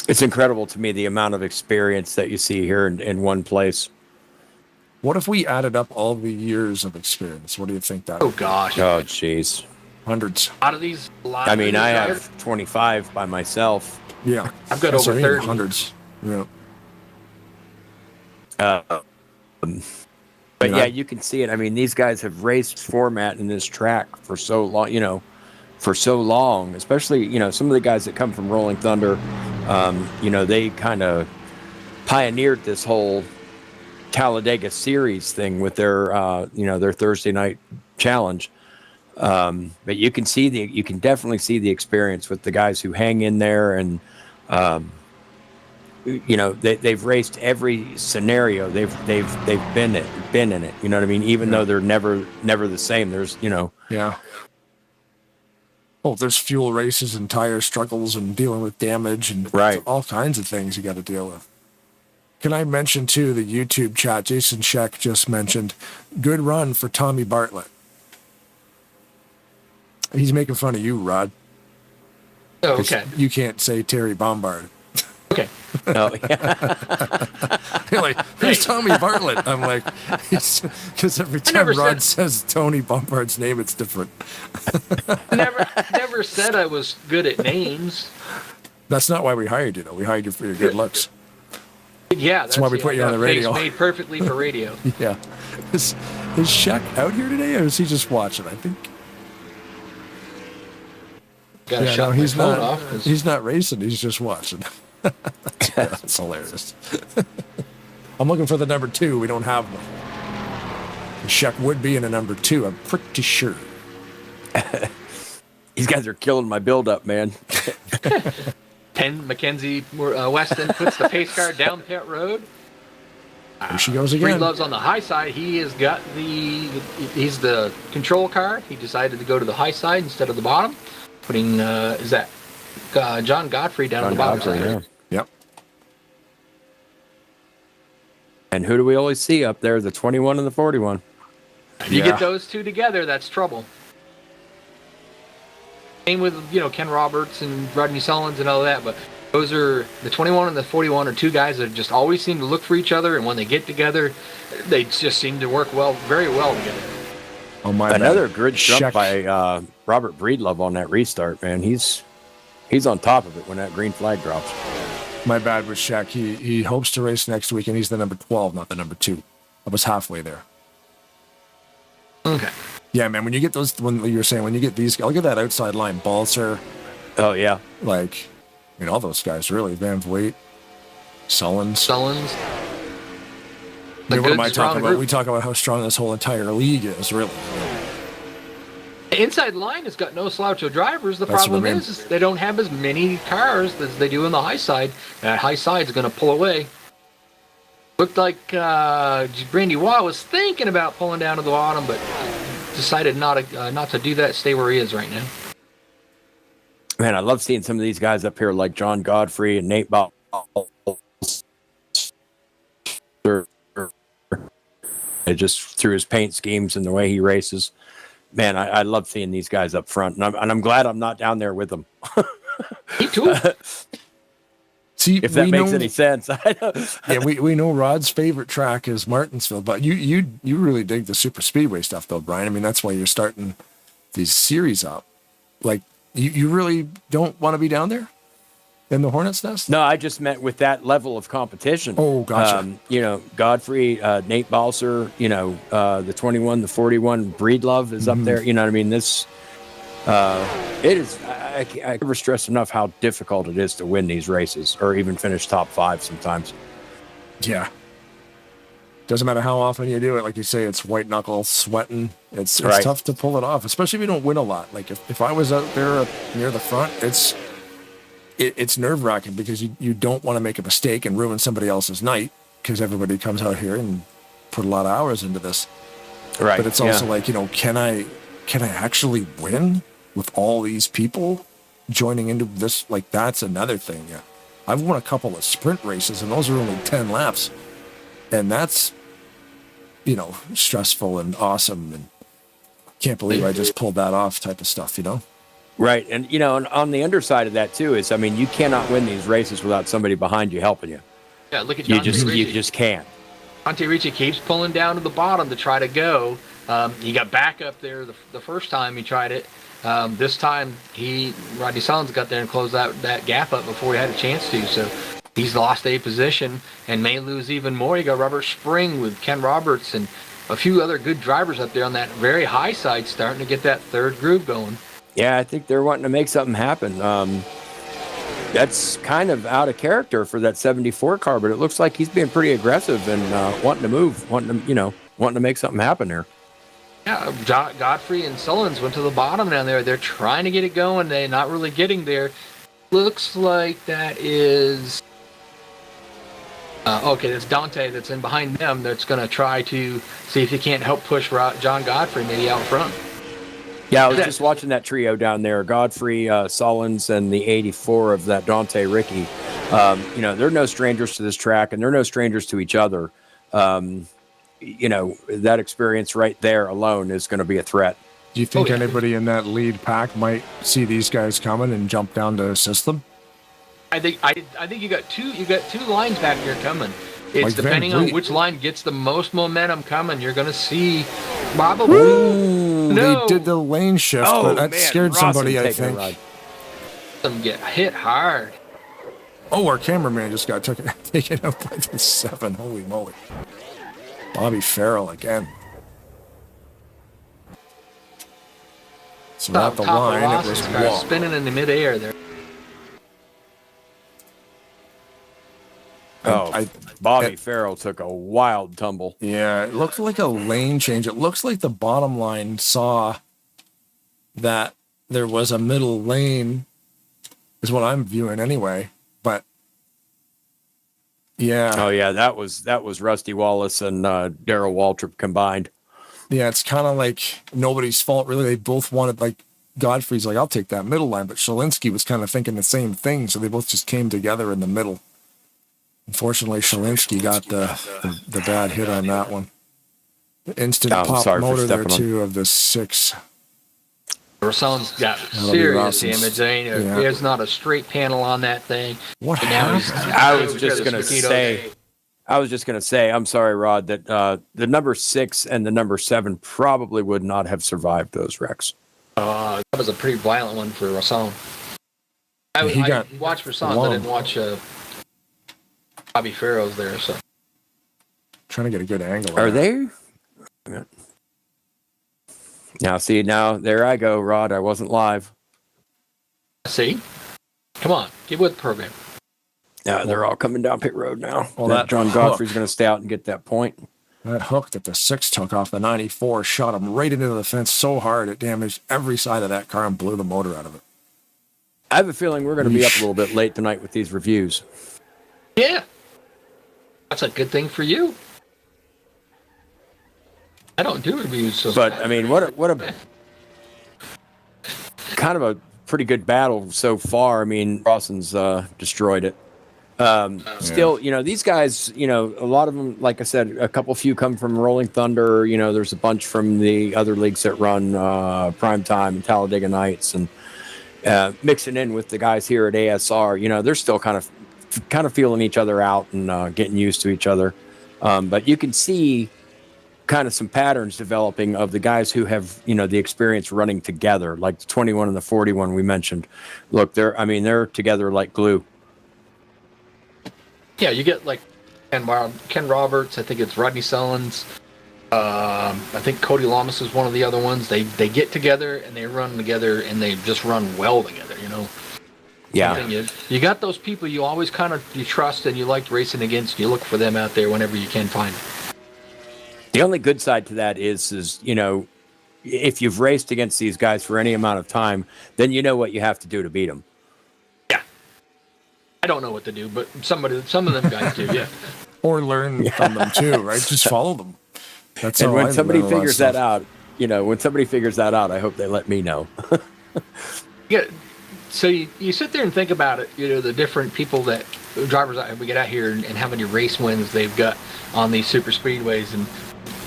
It's incredible to me the amount of experience that you see here in one place. What if we added up all the years of experience? What do you think that Oh, would be? gosh. Oh, jeez. hundreds. A lot of these. I mean, I have 25 by myself. Yeah, I've got over 30. Hundreds. Yeah. But yeah, you can see it. I mean, these guys have raced format in this track for so long, for so long, especially, some of the guys that come from Rolling Thunder, they kind of pioneered this whole Talladega series thing with their, their Thursday night challenge. But you can definitely see the experience with the guys who hang in there, and, they've raced every scenario. They've been in it. You know what I mean? Even though they're never the same. There's, Yeah. Oh, there's fuel races and tire struggles and dealing with damage and all kinds of things you got to deal with. Can I mention, too, the YouTube chat? Jason Scheck just mentioned, good run for Tommy Bartlett. He's making fun of you, Rod. Oh, okay. You can't say Terry Bombard. Okay. Oh, yeah. You're like, who's Tommy Bartlett? I'm like, because every time Rod says Tony Bombard's name, it's different. never said I was good at names. That's not why we hired you, though. We hired you for your good looks. Yeah, that's why we put you on the radio. It's made perfectly for radio. Yeah. Is Shaq out here today, or is he just watching? I think. He's not racing. He's just watching. That's hilarious. I'm looking for the number 2. We don't have one. Shaq would be in a number 2. I'm pretty sure. These guys are killing my build-up, man. 10 Mackenzie Weston puts the pace car down pit road. Here she goes again. Breedlove's on the high side. He's the control car. He decided to go to the high side instead of the bottom. Putting, John Godfrey down on the bottom side. Yeah. Yep. And who do we always see up there? The 21 and the 41. If you get those two together, that's trouble. Same with, Ken Roberts and Rodney Sullins and all that, but those are, the 21 and the 41 are two guys that just always seem to look for each other, and when they get together, they just seem to work very well together. Oh my! Another good jump by Robert Breedlove on that restart, man. He's on top of it when that green flag drops. My bad with Shaq. He hopes to race next week, and he's the number 12, not the number 2. I was halfway there. Okay. Yeah, man. When you get those, when you were saying, when you get these, look at that outside line, Balser. Oh yeah. Like, all those guys really. Van Vliet, Sullins. What am I talking about? We talk about how strong this whole entire league is, really. The inside line has got no slouch of drivers. The problem is they don't have as many cars as they do on the high side. That high side is going to pull away. Looked like Brandy Waugh was thinking about pulling down to the bottom, but decided not to do that. Stay where he is right now. Man, I love seeing some of these guys up here like John Godfrey and Nate Ball. Just through his paint schemes and the way he races. Man, I love seeing these guys up front, and I'm glad I'm not down there with them. Me too. See, if that makes any sense. Yeah, we know Rod's favorite track is Martinsville, but you really dig the Superspeedway stuff, though, Brian. I mean, that's why you're starting these series up. Like, you really don't want to be down there in the Hornet's Nest? No, I just meant with that level of competition. Oh, gotcha. Godfrey, Nate Balser, the 21, the 41, Breedlove is up there. You know what I mean? This, it is, I never stress enough how difficult it is to win these races or even finish top 5 sometimes. Yeah. Doesn't matter how often you do it. Like you say, it's white knuckle sweating. It's tough to pull it off, especially if you don't win a lot. Like if I was out there near the front, it's nerve-wracking because you don't want to make a mistake and ruin somebody else's night because everybody comes out here and put a lot of hours into this. Right. But it's also like, can I actually win with all these people joining into this? Like, that's another thing. Yeah. I've won a couple of sprint races, and those are only 10 laps. And that's, stressful and awesome. And can't believe I just pulled that off type of stuff, Right. And, and on the underside of that, too, is, you cannot win these races without somebody behind you helping you. Yeah, look at you just can't. Monte Ricci keeps pulling down to the bottom to try to go. He got back up there the first time he tried it. This time, Rodney Sullins got there and closed that gap up before he had a chance to. So he's lost a position and may lose even more. You got Robert Spring with Ken Roberts and a few other good drivers up there on that very high side starting to get that third groove going. Yeah, I think they're wanting to make something happen. That's kind of out of character for that 74 car, but it looks like he's being pretty aggressive and wanting to move, wanting to make something happen here. Yeah, Godfrey and Sullins went to the bottom down there. They're trying to get it going. They're not really getting there. Looks like that is... okay, that's Dante that's in behind them that's going to try to see if he can't help push John Godfrey maybe out front. Yeah, I was just watching that trio down there, Godfrey, Sullins, and the 84 of that Dante Ricky. They're no strangers to this track, and they're no strangers to each other. That experience right there alone is going to be a threat. Do you think anybody in that lead pack might see these guys coming and jump down to assist them? I think you got two lines back here coming. It's like depending on which line gets the most momentum coming. You're going to see probably. Ooh, they did the lane shift, but that scared somebody, I think. Them get hit hard. Oh, our cameraman just got taken out by the 7. Holy moly! Bobby Farrell again. So at the line, it was spinning in the midair there. Bobby Farrell took a wild tumble. Yeah, it looked like a lane change. It looks like the bottom line saw that there was a middle lane, is what I'm viewing anyway. But yeah. Oh yeah, that was Rusty Wallace and Darrell Waltrip combined. Yeah, it's kind of like nobody's fault really. They both wanted, like, Godfrey's like, I'll take that middle line, but Shalinsky was kind of thinking the same thing, so they both just came together in the middle. Unfortunately, Shalinsky got the bad hit on that one. The instant pop motor there, too, of the 6. Rasson's got serious damage. There's not a straight panel on that thing. What happened? I was just going to say, I'm sorry, Rod, that the number 6 and the number 7 probably would not have survived those wrecks. That was a pretty violent one for Rasson. I watched Rasson, but I didn't watch Bobby Farrell's there. So trying to get a good angle. Are they? Now, there I go, Rod. I wasn't live. See? Come on, get with the program. Yeah, they're all coming down pit road now. Well, that John Godfrey's going to stay out and get that point. That hook that the 6 took off the 94 shot him right into the fence so hard it damaged every side of that car and blew the motor out of it. I have a feeling we're going to be up a little bit late tonight with these reviews. Yeah. That's a good thing for you. I don't do reviews. But, I mean, what a kind of a pretty good battle so far. I mean, Rawson's destroyed it. Still, these guys, a lot of them, like I said, a few come from Rolling Thunder. There's a bunch from the other leagues that run Primetime and Talladega Nights, and mixing in with the guys here at ASR. They're still kind of feeling each other out and getting used to each other. But you can see kind of some patterns developing of the guys who have, the experience running together, like the 21 and the 41 we mentioned. Look, they're together like glue. Yeah, you get like Ken Roberts. I think it's Rodney Sullins. I think Cody Lamas is one of the other ones. They get together and they run together and they just run well together. Yeah. You got those people you always you trust and you like racing against. You look for them out there whenever you can find them. The only good side to that is if you've raced against these guys for any amount of time, then you know what you have to do to beat them. I don't know what to do, but some of them guys do, yeah. Or learn from them too, right? Just follow them. That's and when somebody figures that out, I hope they let me know. Yeah. So you sit there and think about it, the different people that drivers we get out here and how many race wins they've got on these super speedways, and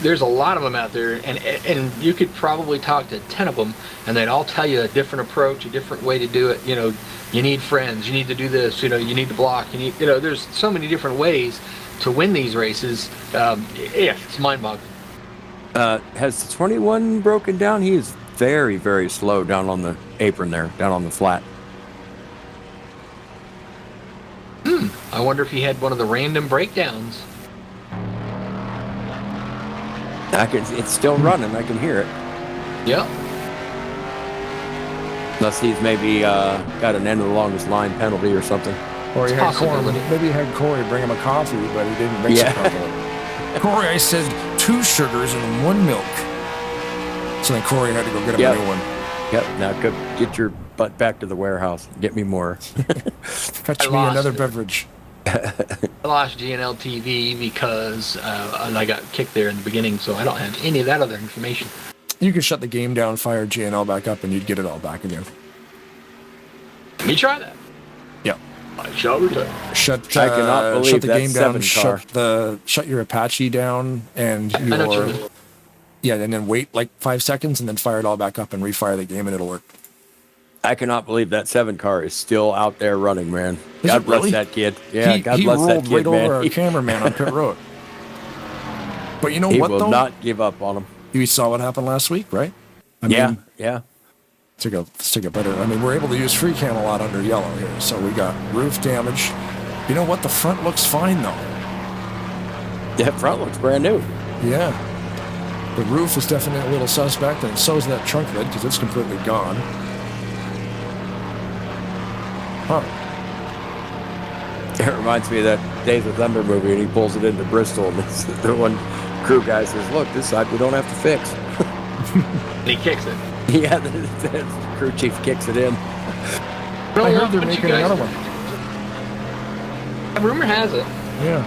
there's a lot of them out there, and you could probably talk to 10 of them, and they'd all tell you a different approach, a different way to do it. You need friends, you need to do this, you need to block, there's so many different ways to win these races. It's mind-boggling. Has the 21 broken down? He is very, very slow down on the apron there, down on the flat. I wonder if he had one of the random breakdowns. It's still running. I can hear it. Yep. Unless he's maybe got an end of the longest line penalty or something. Or he It's had Corey, possibility. maybe he had Corey bring him a coffee, but he didn't mix it properly. Corey, I said 2 sugars and 1 milk. So then Corey had to go get him a new one. Yep. Now go get your butt back to the warehouse. Get me more. Fetch me another beverage. I lost GNL TV because I got kicked there in the beginning, so I don't have any of that other information. You could shut the game down, fire GNL back up, and you'd get it all back again. Let me try that. Yeah. I shall return. I cannot believe shut the that game down, 7 car. shut your Apache down, and I know what you mean. and then wait like 5 seconds, and then fire it all back up and refire the game, and it'll work. I cannot believe that 7 car is still out there running, man. Is God it bless really? that kid. Yeah, God he bless that rolled kid, right man. over our cameraman on pit road. But you know He what, will though? not give up on him. You saw what happened last week, right? I mean, Yeah. let's take a better. I mean, we're able to use free cam a lot under yellow here, so we got roof damage. You know what? The front looks fine though. That front looks brand new. Yeah. The roof is definitely a little suspect, and so is that trunk lid because it's completely gone. Huh. It reminds me of that Days of Thunder movie, and he pulls it into Bristol, and the one crew guy says, "Look, this side we don't have to fix." And he kicks it. Yeah, the crew chief kicks it in. I heard they're making another one. Rumor has it. Yeah.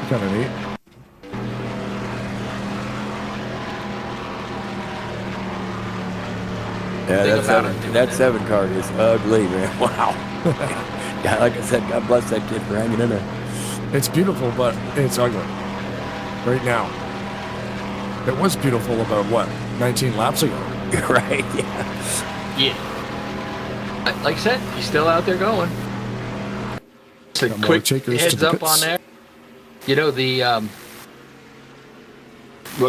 Kind of neat. Yeah, that 7 car is ugly, man. Wow. Yeah, like I said, God bless that kid for hanging in there. It's beautiful, but it's ugly. Right now. It was beautiful about, 19 laps ago? Right, yeah. Yeah. Like I said, he's still out there going. It's a Got more quick takers to heads the up pits. on there. You know, the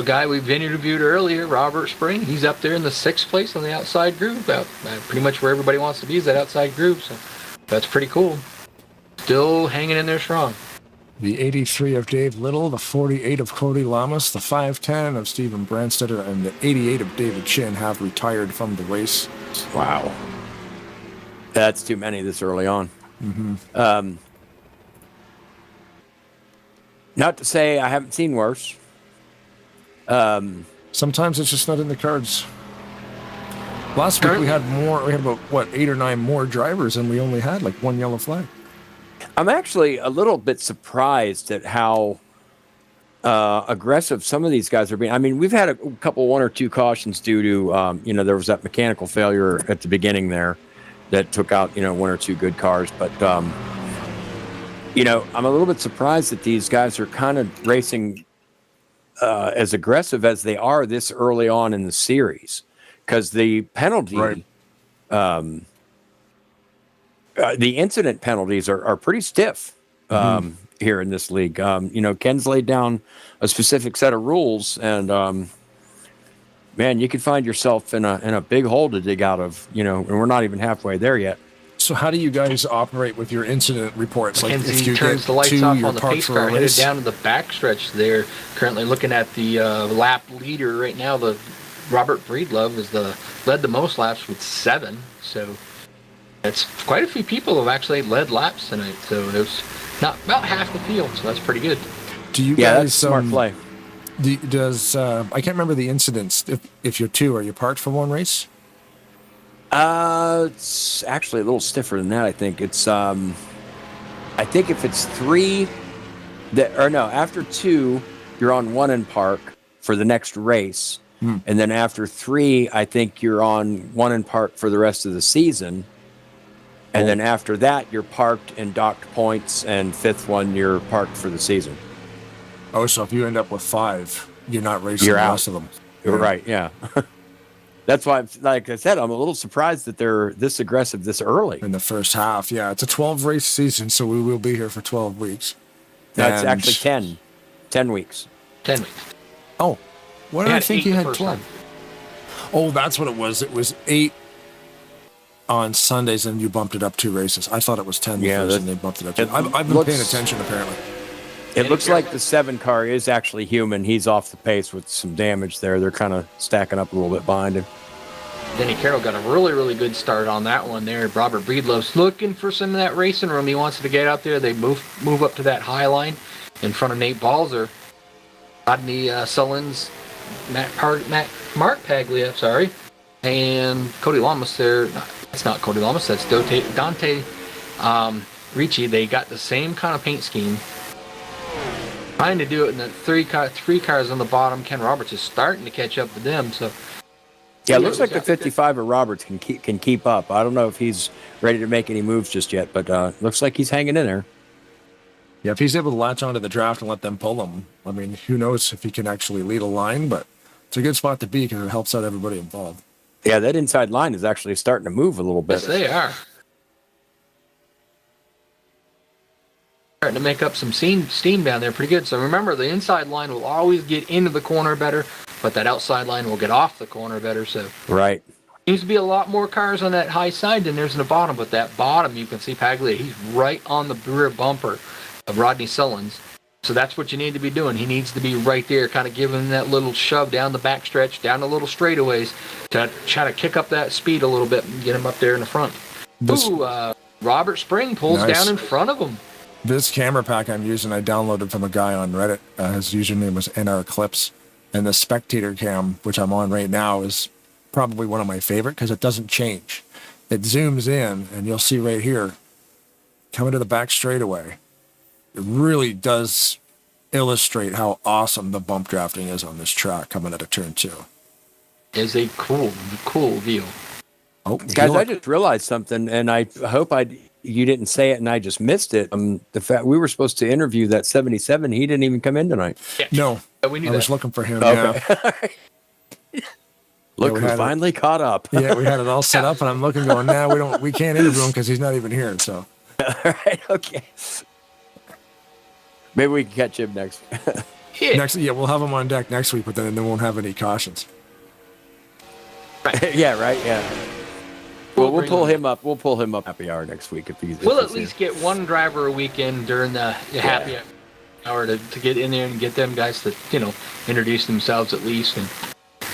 guy we've interviewed earlier, Robert Spring, he's up there in the 6th place on the outside groove. Pretty much where everybody wants to be is that outside groove. So that's pretty cool. Still hanging in there strong. The 83 of Dave Little, the 48 of Cody Lamas, the 510 of Stephen Branstetter, and the 88 of David Chin have retired from the race. Wow. That's too many this early on. Mm-hmm. Not to say I haven't seen worse. Sometimes it's just not in the cards. Last week we had about 8 or 9 more drivers, and we only had like 1 yellow flag. I'm actually a little bit surprised at how aggressive some of these guys are being. I mean, we've had a couple 1 or 2 cautions due to, there was that mechanical failure at the beginning there that took out, 1 or 2 good cars. But, I'm a little bit surprised that these guys are kind of racing as aggressive as they are this early on in the series. Because the penalty, right. The incident penalties are pretty stiff here in this league. Ken's laid down a specific set of rules, and man, you could find yourself in a big hole to dig out of. And we're not even halfway there yet. So how do you guys operate with your incident reports? Like Mackenzie if you turns get the lights 2, off you're on the parked pace for car, a headed race? down to the backstretch there. Currently looking at the lap leader right now. The Robert Breedlove led the most laps with 7. So it's quite a few people have actually led laps tonight. So it was not about half the field. So that's pretty good. Do you Yeah, guys that's smart play. I can't remember the incidents. If you're 2, are you parked for 1 race? It's actually a little stiffer than that. I think it's I think if it's 3 after 2 you're on 1 in park for the next race, and then after 3 I think you're on 1 in park for the rest of the season, and then after that you're parked and docked points, and 5th one you're parked for the season. Oh, so if you end up with 5, you're not racing You're the out. rest of them. You're right, yeah. That's why, like I said, I'm a little surprised that they're this aggressive this early. In the first half, yeah. It's a 12-race season, so we will be here for 12 weeks. That's And- actually 10 weeks. 10 weeks. Oh, what did I think you had 12? Oh, that's what it was. It was 8 on Sundays, and you bumped it up 2 races. I thought it was 10 first, and they bumped it up 2. I've been paying attention, apparently. It looks like the 7 car is actually human. He's off the pace with some damage there. They're kind of stacking up a little bit behind him. Denny Carroll got a really, really good start on that one there. Robert Breedlove's looking for some of that racing room. He wants to get out there. They move up to that high line in front of Nate Balzer. Rodney Sullins, Mark Paglia, sorry, and Cody Lamas there. That's not Cody Lamas, that's Dante Ricci. They got the same kind of paint scheme. Trying to do it in the three cars on the bottom. Ken Roberts is starting to catch up with them. So yeah, it looks like the 55 of Roberts can keep up. I don't know if he's ready to make any moves just yet, but looks like he's hanging in there. Yeah, if he's able to latch onto the draft and let them pull him, I mean, who knows if he can actually lead a line, but it's a good spot to be because it helps out everybody involved. Yeah, that inside line is actually starting to move a little bit. Yes, they are. Starting to make up some steam down there pretty good. So remember, the inside line will always get into the corner better, but that outside line will get off the corner better. So right. Seems to be a lot more cars on that high side than there's in the bottom, but that bottom, you can see Paglia, he's right on the rear bumper of Rodney Sullins. So that's what you need to be doing. He needs to be right there, kind of giving that little shove down the backstretch, down the little straightaways to try to kick up that speed a little bit and get him up there in the front. Robert Spring pulls down in front of him. This camera pack I'm using, I downloaded from a guy on Reddit. His username was NR Clips. And the spectator cam, which I'm on right now, is probably one of my favorite because it doesn't change. It zooms in, and you'll see right here, coming to the back straightaway. It really does illustrate how awesome the bump drafting is on this track coming out of turn 2. It's a cool view. Oh, guys, I just realized something, and I hope you didn't say it and I just missed it. The fact we were supposed to interview that 77, he didn't even come in tonight. Yeah. No, we knew I was looking for him. Okay. Yeah. Look, we finally caught up. Yeah, we had it all set up, and I'm looking, going, we can't interview him because he's not even here. So, all right, okay. Maybe we can catch him next. We'll have him on deck next week, but then they won't have any cautions. Right. Yeah, right. Yeah. Well, we'll pull him up. We'll pull him up happy hour next week if he's. We'll at least get one driver a weekend during the happy hour to get in there and get them guys to introduce themselves at least. And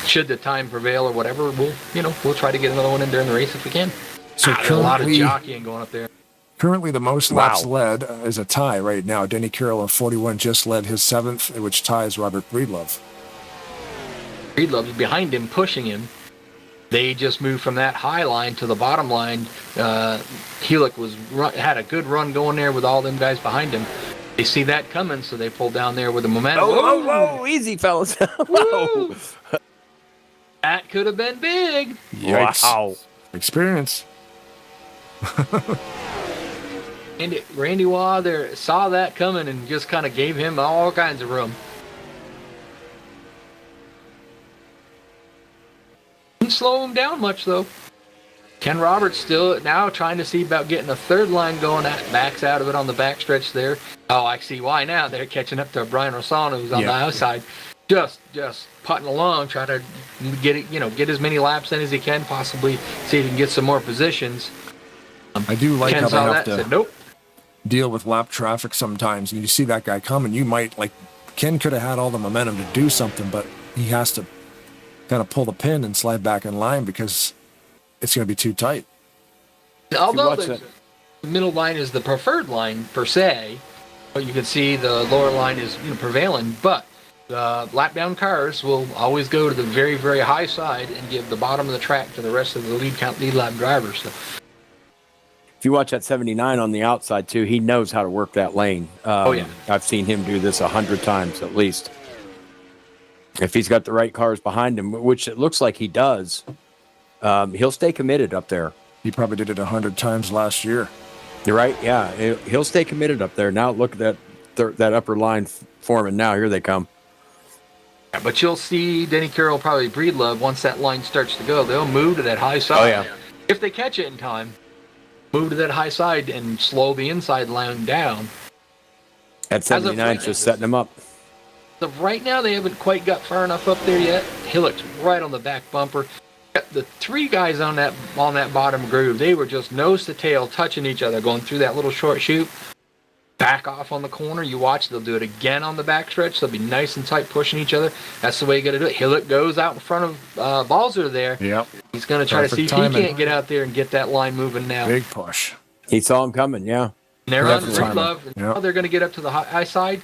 should the time prevail or whatever, we'll try to get another one in during the race if we can. So there's a lot of jockeying going up there. Currently, the most laps led is a tie right now. Denny Carroll of 41 just led his 7th, which ties Robert Breedlove. Breedlove is behind him, pushing him. They just moved from that high line to the bottom line. Helic had a good run going there with all them guys behind him. They see that coming, so they pull down there with the momentum. Whoa, easy, fellas. Whoa. That could have been big. Yikes. Wow. Experience. And Randy Waugh there saw that coming and just kind of gave him all kinds of room. Didn't slow him down much, though. Ken Roberts still now trying to see about getting a third line going. Backs out of it on the backstretch there. Oh, I see why now. They're catching up to Brian Rossano, who's on the outside. Just putting along, trying to get as many laps in as he can, possibly see if he can get some more positions. I do like Ken how they have said, to nope. deal with lap traffic sometimes, and you see that guy coming, you might, Ken could have had all the momentum to do something, but he has to kind of pull the pin and slide back in line because it's going to be too tight. Although the middle line is the preferred line, per se, but you can see the lower line is prevailing, but lap down cars will always go to the very, very high side and give the bottom of the track to the rest of the lead lap drivers. So. If you watch that 79 on the outside, too, he knows how to work that lane. I've seen him do this 100 times at least. If he's got the right cars behind him, which it looks like he does, he'll stay committed up there. He probably did it 100 times last year. You're right, yeah. He'll stay committed up there. Now look at that upper line forming. Now here they come. Yeah, but you'll see Denny Carroll, probably Breedlove, once that line starts to go, they'll move to that high side. Oh, yeah. If they catch it in time, move to that high side and slow the inside line down. At 79, just setting them up. So right now, they haven't quite got far enough up there yet. Hillock's right on the back bumper. The three guys on that bottom groove, they were just nose to tail touching each other, going through that little short chute. Back off on the corner. You watch, they'll do it again on the backstretch. They'll be nice and tight, pushing each other. That's the way you got to do it. Hillock goes out in front of Balzer there. Yep. He's going to try to see if he can't get out there and get that line moving now. Big push. He saw him coming, yeah. And they're on free timing. love. And now they're going to get up to the high side.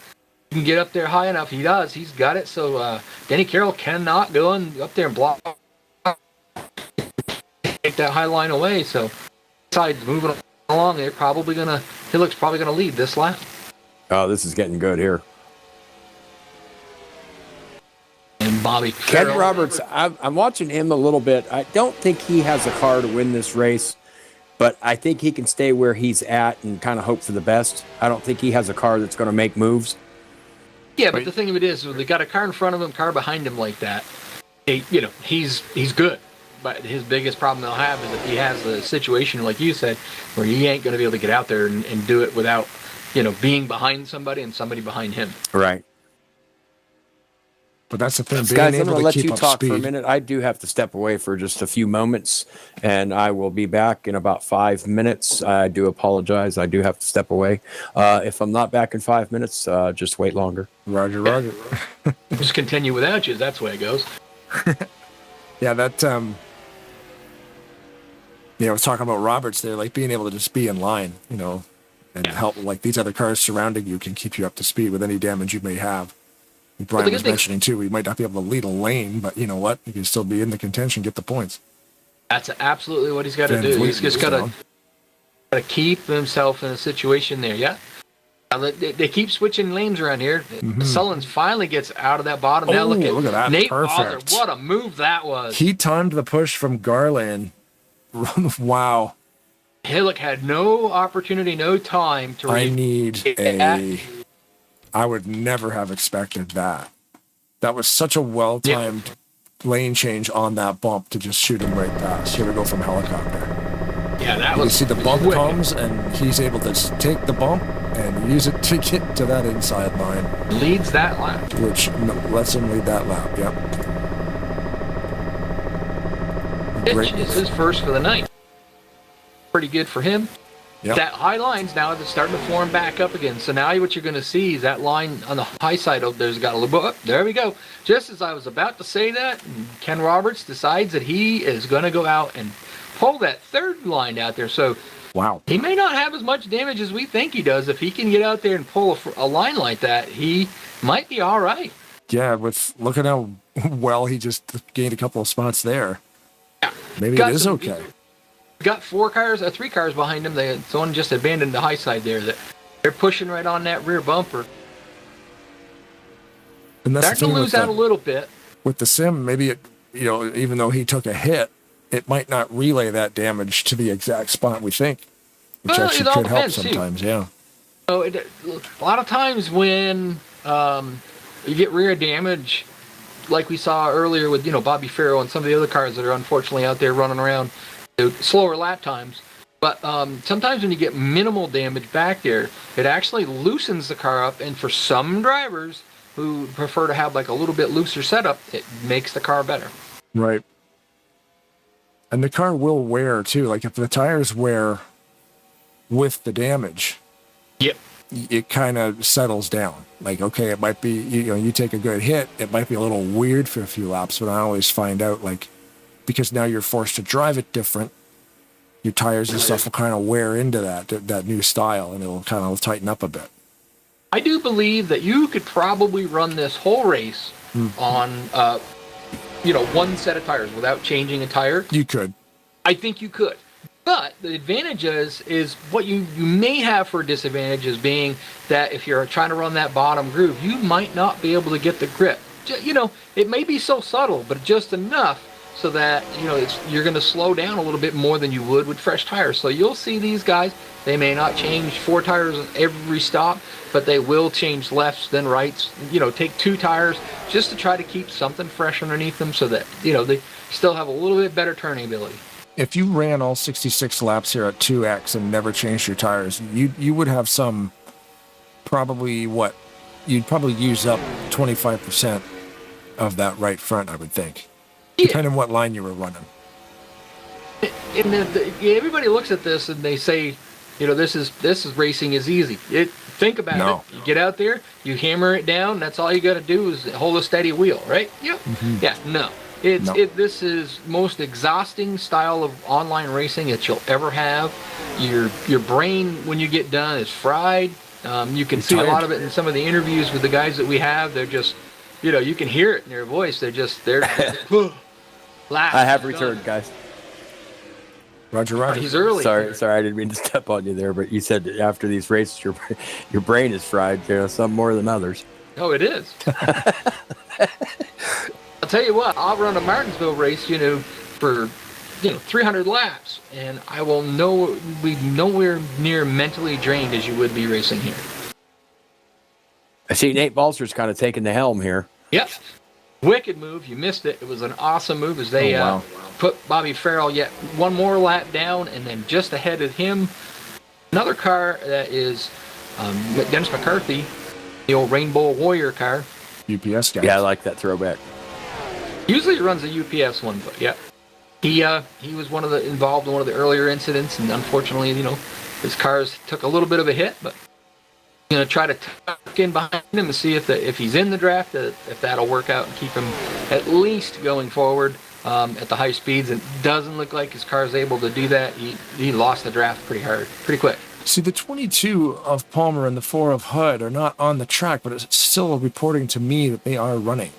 He can get up there high enough. He does. He's got it. So Denny Carroll cannot go up there and block. Take that high line away. So side's moving along. They're probably going to, Hillock's probably going to lead this lap. Oh, this is getting good here. And Bobby Ken Farrell. Roberts, I'm watching him a little bit. I don't think he has a car to win this race, but I think he can stay where he's at and kind of hope for the best. I don't think he has a car that's going to make moves. Yeah, but the thing of it is, they got a car in front of him, car behind him like that. He's good. But his biggest problem they'll have is if he has a situation, like you said, where he ain't going to be able to get out there and do it without, being behind somebody and somebody behind him. Right. But that's the thing. Guys, I'm going able to to let keep you up talk speed. for a minute. I do have to step away for just a few moments, and I will be back in about 5 minutes. I do apologize. I do have to step away. If I'm not back in 5 minutes, just wait longer. Roger. Just continue without you. That's the way it goes. Yeah, that. I was talking about Roberts there, like being able to just be in line, and help. Like these other cars surrounding you can keep you up to speed with any damage you may have. Brian was mentioning too, we might not be able to lead a lane, but you know what? You can still be in the contention, get the points. That's absolutely what he's got to do. He's just got to keep himself in a situation there. Yeah. They keep switching lanes around here. Mm-hmm. Sullins finally gets out of that bottom. Now look at that. Nate Perfect. Balzer. What a move that was. He timed the push from Garland. Wow. Hillock had no opportunity, no time to I would never have expected that. That was such a well-timed lane change on that bump to just shoot him right past. Here we go from helicopter. Yeah, that was. You see the bump comes, and he's able to take the bump and use it to get to that inside line. Leads that lap. Which lets him lead that lap, yep. Pitch is his first for the night. Pretty good for him. Yep. That high line's now starting to form back up again. So now what you're going to see is that line on the high side there's got a little bit. There we go. Just as I was about to say that, Ken Roberts decides that he is going to go out and pull that third line out there. So wow, he may not have as much damage as we think he does. If he can get out there and pull a line like that, he might be all right. Yeah, look at how well he just gained a couple of spots there. Yeah. Maybe it is okay. Got 3 cars behind him. Someone just abandoned the high side there. That they're pushing right on that rear bumper. And that's starting to lose out a little bit. With the sim, maybe it, even though he took a hit, it might not relay that damage to the exact spot we think, which actually could help sometimes. Yeah. So a lot of times when you get rear damage, like we saw earlier with Bobby Farrell and some of the other cars that are unfortunately out there running around. Slower lap times, but sometimes when you get minimal damage back there, it actually loosens the car up, and for some drivers who prefer to have like a little bit looser setup, it makes the car better. Right. And the car will wear too. Like if the tires wear with the damage, yep, it kind of settles down. Like, okay, it might be, you take a good hit, it might be a little weird for a few laps, but I always find out because now you're forced to drive it different, your tires and stuff will kind of wear into that new style, and it'll kind of tighten up a bit. I do believe that you could probably run this whole race on, one set of tires without changing a tire. You could. I think you could. But the advantage is what you may have for a disadvantage is being that if you're trying to run that bottom groove, you might not be able to get the grip. It may be so subtle, but just enough so that, you're going to slow down a little bit more than you would with fresh tires. So you'll see these guys, they may not change 4 tires every stop, but they will change lefts, then rights, take 2 tires just to try to keep something fresh underneath them so that, they still have a little bit better turning ability. If you ran all 66 laps here at 2X and never changed your tires, you would have some, you'd probably use up 25% of that right front, I would think. Yeah. Depending on what line you were running. and everybody looks at this and they say, you know, this is racing is easy. Think about it. You get out there, you hammer it down. That's all you got to do is hold a steady wheel, right? Yep. Mm-hmm. Yeah. No. This is most exhausting style of online racing that you'll ever have. Your brain when you get done is fried. You can see a lot of it in some of the interviews with the guys that we have. They're just, you know, you can hear it in their voice. They're I have returned, guys. Roger. He's early. Sorry, I didn't mean to step on you there, but you said after these races, your brain is fried. You know, some more than others. Oh, it is. I'll tell you what. I'll run a Martinsville race, you know, for 300 laps, and I will be nowhere near mentally drained as you would be racing here. I see Nate Balser's kind of taking the helm here. Yep. Wicked move. You missed it. It was an awesome move as they put Bobby Farrell yet one more lap down, and then just ahead of him, another car that is Dennis McCarthy, the old Rainbow Warrior car. UPS guy. Yeah, I like that throwback. Usually he runs a UPS one, but yeah. He was involved in one of the earlier incidents, and unfortunately, you know, his cars took a little bit of a hit, but I'm going to try to tuck in behind him and see if he's in the draft, if that'll work out and keep him at least going forward at the high speeds. It doesn't look like his car's able to do that. He lost the draft pretty quick. See, the 22 of Palmer and the 4 of Hudd are not on the track, but it's still reporting to me that they are running.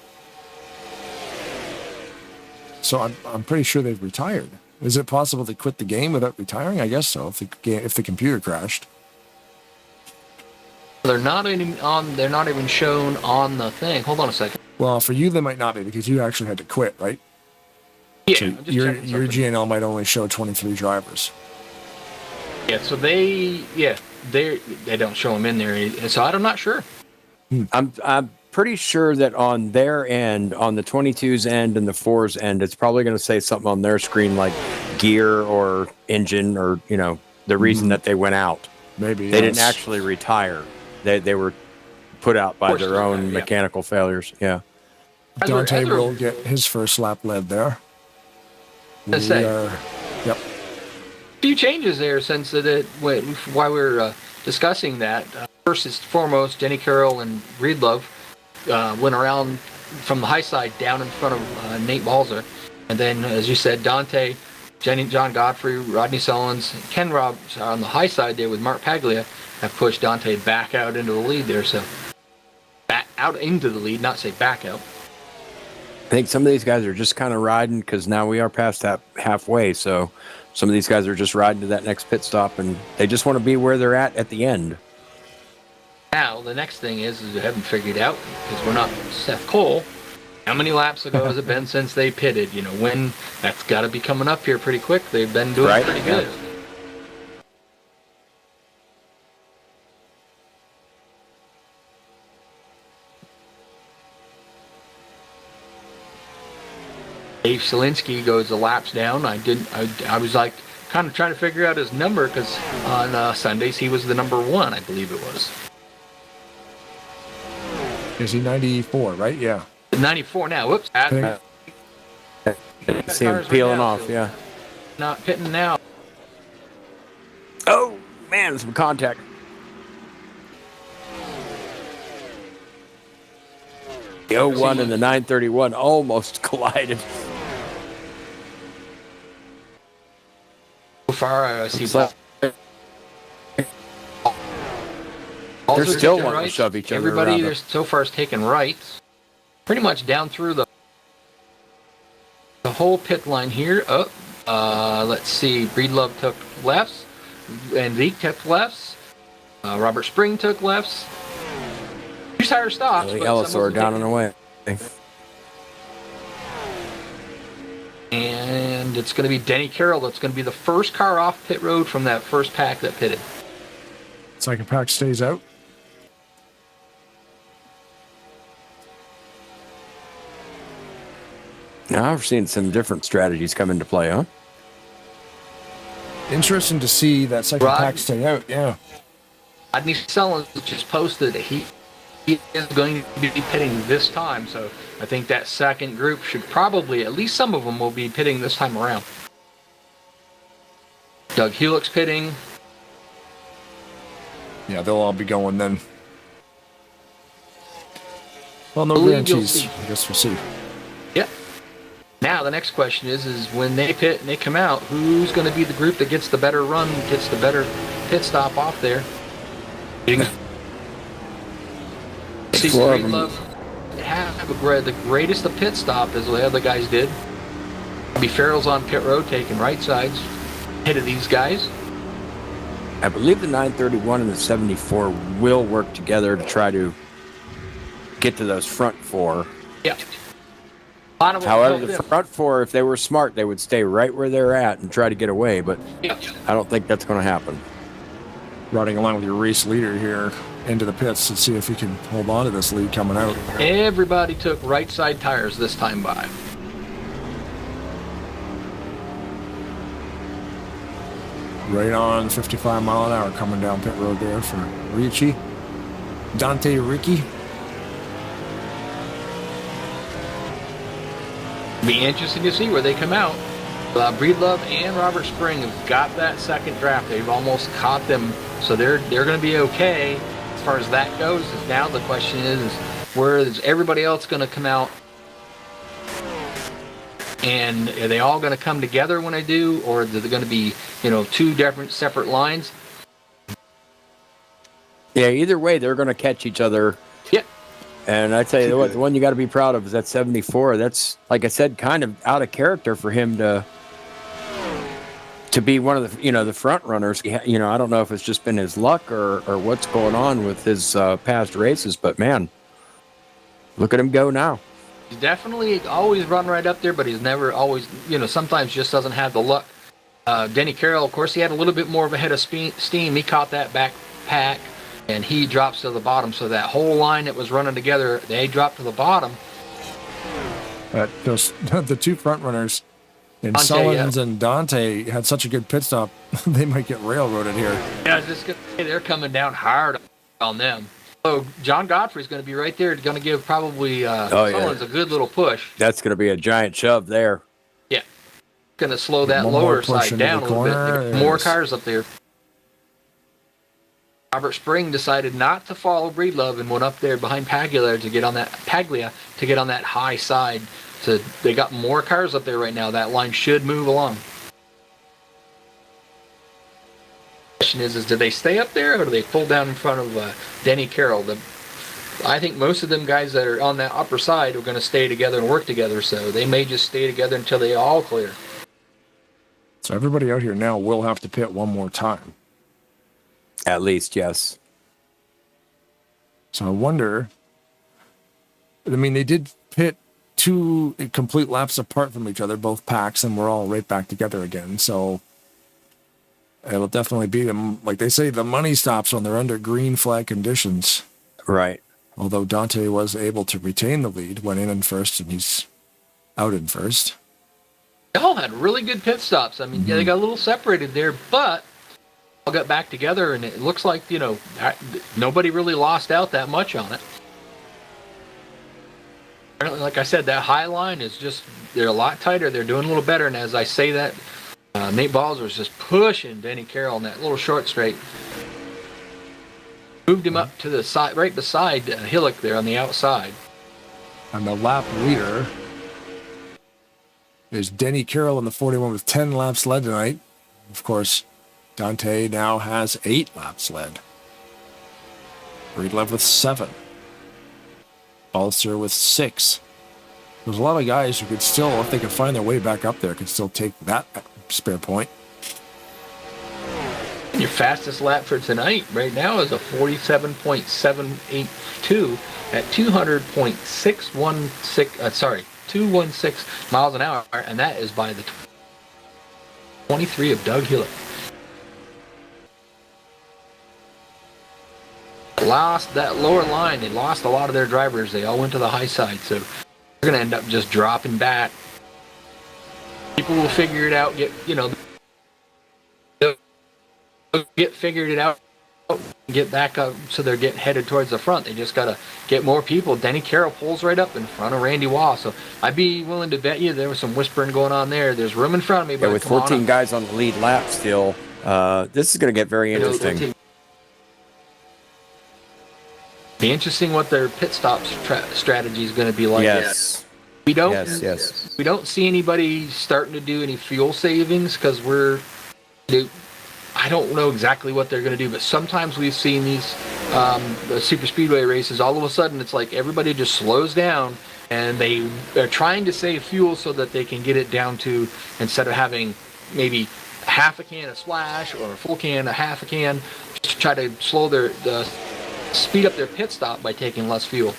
So I'm pretty sure they've retired. Is it possible they quit the game without retiring? I guess so. If the computer crashed. They're not even shown on the thing. Hold on a second. Well, for you they might not be because you actually had to quit, right? Yeah. So your GNL might only show 23 drivers. Yeah. So they don't show them in there. So I'm not sure. I'm pretty sure that on their end, on the 22's end and the 4's end, it's probably going to say something on their screen like gear or engine or, you know, the reason that they went out. Maybe they didn't actually retire. They were put out by their own mechanical failures. Yeah. Dante will get his first lap led there. Yep. A few changes there since while we're discussing that. First and foremost, Jenny Carroll and Breedlove went around from the high side down in front of Nate Balzer. And then, as you said, Dante, John Godfrey, Rodney Sullins, Ken Robbs are on the high side there with Mark Paglia have pushed Dante back out into the lead there. So back out into the lead, not say back out. I think some of these guys are just kind of riding because now we are past that halfway. So some of these guys are just riding to that next pit stop and they just want to be where they're at the end. Now, the next thing is we haven't figured out, because we're not Seth Cole, how many laps ago has it been since they pitted? You know, when that's got to be coming up here pretty quick. They've been doing pretty good. Dave Selinsky goes the laps down. I was like kind of trying to figure out his number because on Sundays he was the number 1, I believe it was. Is he 94, right? Yeah. 94 now. Whoops. See him peeling off, yeah. Not pitting now. Oh, man, some contact. The 01 and the 931 almost collided. So far, I see they're still wanting to shove each other Everybody around. so far is taking rights. Pretty much down through the whole pit line here. Let's see. Breedlove took lefts. And Zeke took lefts. Robert Spring took lefts. 2 tire stops. Ellisor down and away. And it's going to be Denny Carroll. That's going to be the first car off pit road from that first pack that pitted. Second pack stays out. Now I've seen some different strategies come into play, huh? Interesting to see that second pack stay out, yeah. Rodney Sullins just posted that he is going to be pitting this time, so I think that second group should probably, at least some of them will be pitting this time around. Doug Helix pitting. Yeah, they'll all be going then. Well, no Believe you'll guarantees. see. I guess we'll see. Yep. Now the next question is when they pit and they come out, who's going to be the group that gets the better run, gets the better pit stop off there? See, Breedlove have the greatest of pit stop as the other guys did. Bobby Farrell's on pit road taking right sides ahead of these guys. I believe the 931 and the 74 will work together to try to get to those front four. Yeah. However, the front four, if they were smart, they would stay right where they're at and try to get away, but I don't think that's going to happen. Riding along with your race leader here into the pits to see if he can hold on to this lead coming out. Everybody took right side tires this time by. Right on 55 mile an hour coming down pit road there for Ricci. Dante Ricci. Be interesting to see where they come out. Breedlove and Robert Spring have got that second draft. They've almost caught them, so they're going to be okay as far as that goes. Now the question is where is everybody else going to come out? And are they all going to come together when I do, or are they going to be, two different separate lines? Yeah, either way, they're going to catch each other. Yeah. And I tell you what, the one you got to be proud of is that 74. That's, like I said, kind of out of character for him to be one of the, the front runners. I don't know if it's just been his luck or what's going on with his past races, but man, look at him go now. He's definitely always run right up there, but he's never always, sometimes just doesn't have the luck. Denny Carroll, of course, he had a little bit more of a head of steam. He caught that back pack, and he drops to the bottom. So that whole line that was running together, they dropped to the bottom. The two front runners, and Dante, Sullins and Dante, had such a good pit stop, they might get railroaded here. Yeah, I was just gonna say, they're coming down hard on them. So John Godfrey's going to be right there, going to give probably Sullins a good little push. That's going to be a giant shove there. Yeah. Going to slow that lower side down a little bit. More cars up there. Robert Spring decided not to follow Breedlove and went up there behind Paglia to get on that high side. So they got more cars up there right now. That line should move along. Question is do they stay up there or do they pull down in front of Denny Carroll? I think most of them guys that are on that upper side are going to stay together and work together, so they may just stay together until they all clear. So everybody out here now will have to pit one more time. At least, yes. So I wonder, they did pit 2 complete laps apart from each other, both packs, and we're all right back together again, so it'll definitely be them. Like they say, the money stops when they're under green flag conditions. Right. Although Dante was able to retain the lead, went in first, and he's out in first. They all had really good pit stops. Yeah, they got a little separated there, but all got back together, and it looks like, nobody really lost out that much on it. Apparently, like I said, that high line is they're a lot tighter. They're doing a little better, and as I say that, Nate Balzer's just pushing Denny Carroll in that little short straight. Moved him up to the side, right beside Hillock there on the outside. And the lap leader is Denny Carroll in the 41 with 10 laps led tonight. Of course, Dante now has 8 laps led. Breedlove with 7. Balser with 6. There's a lot of guys who could still, if they could find their way back up there, could still take that spare point. Your fastest lap for tonight right now is a 47.782 at 216 miles an hour, and that is by the 23 of Doug Hillock. Lost that lower line. They lost a lot of their drivers. They all went to the high side, so they're going to end up just dropping back. People will figure it out, get figured it out, get back up, so they're getting headed towards the front. They just got to get more people. Denny Carroll pulls right up in front of Randy Waugh, so I'd be willing to bet you there was some whispering going on there. There's room in front of me, but with 14 guys on the lead lap still, this is going to get very interesting. Be interesting what their pit stop strategy is going to be like. Yes. We don't see anybody starting to do any fuel savings because I don't know exactly what they're going to do, but sometimes we've seen these the super speedway races. All of a sudden, it's like everybody just slows down and they're trying to save fuel so that they can get it down to, instead of having maybe half a can of splash or a full can, a half a can, to try to speed up their pit stop by taking less fuel.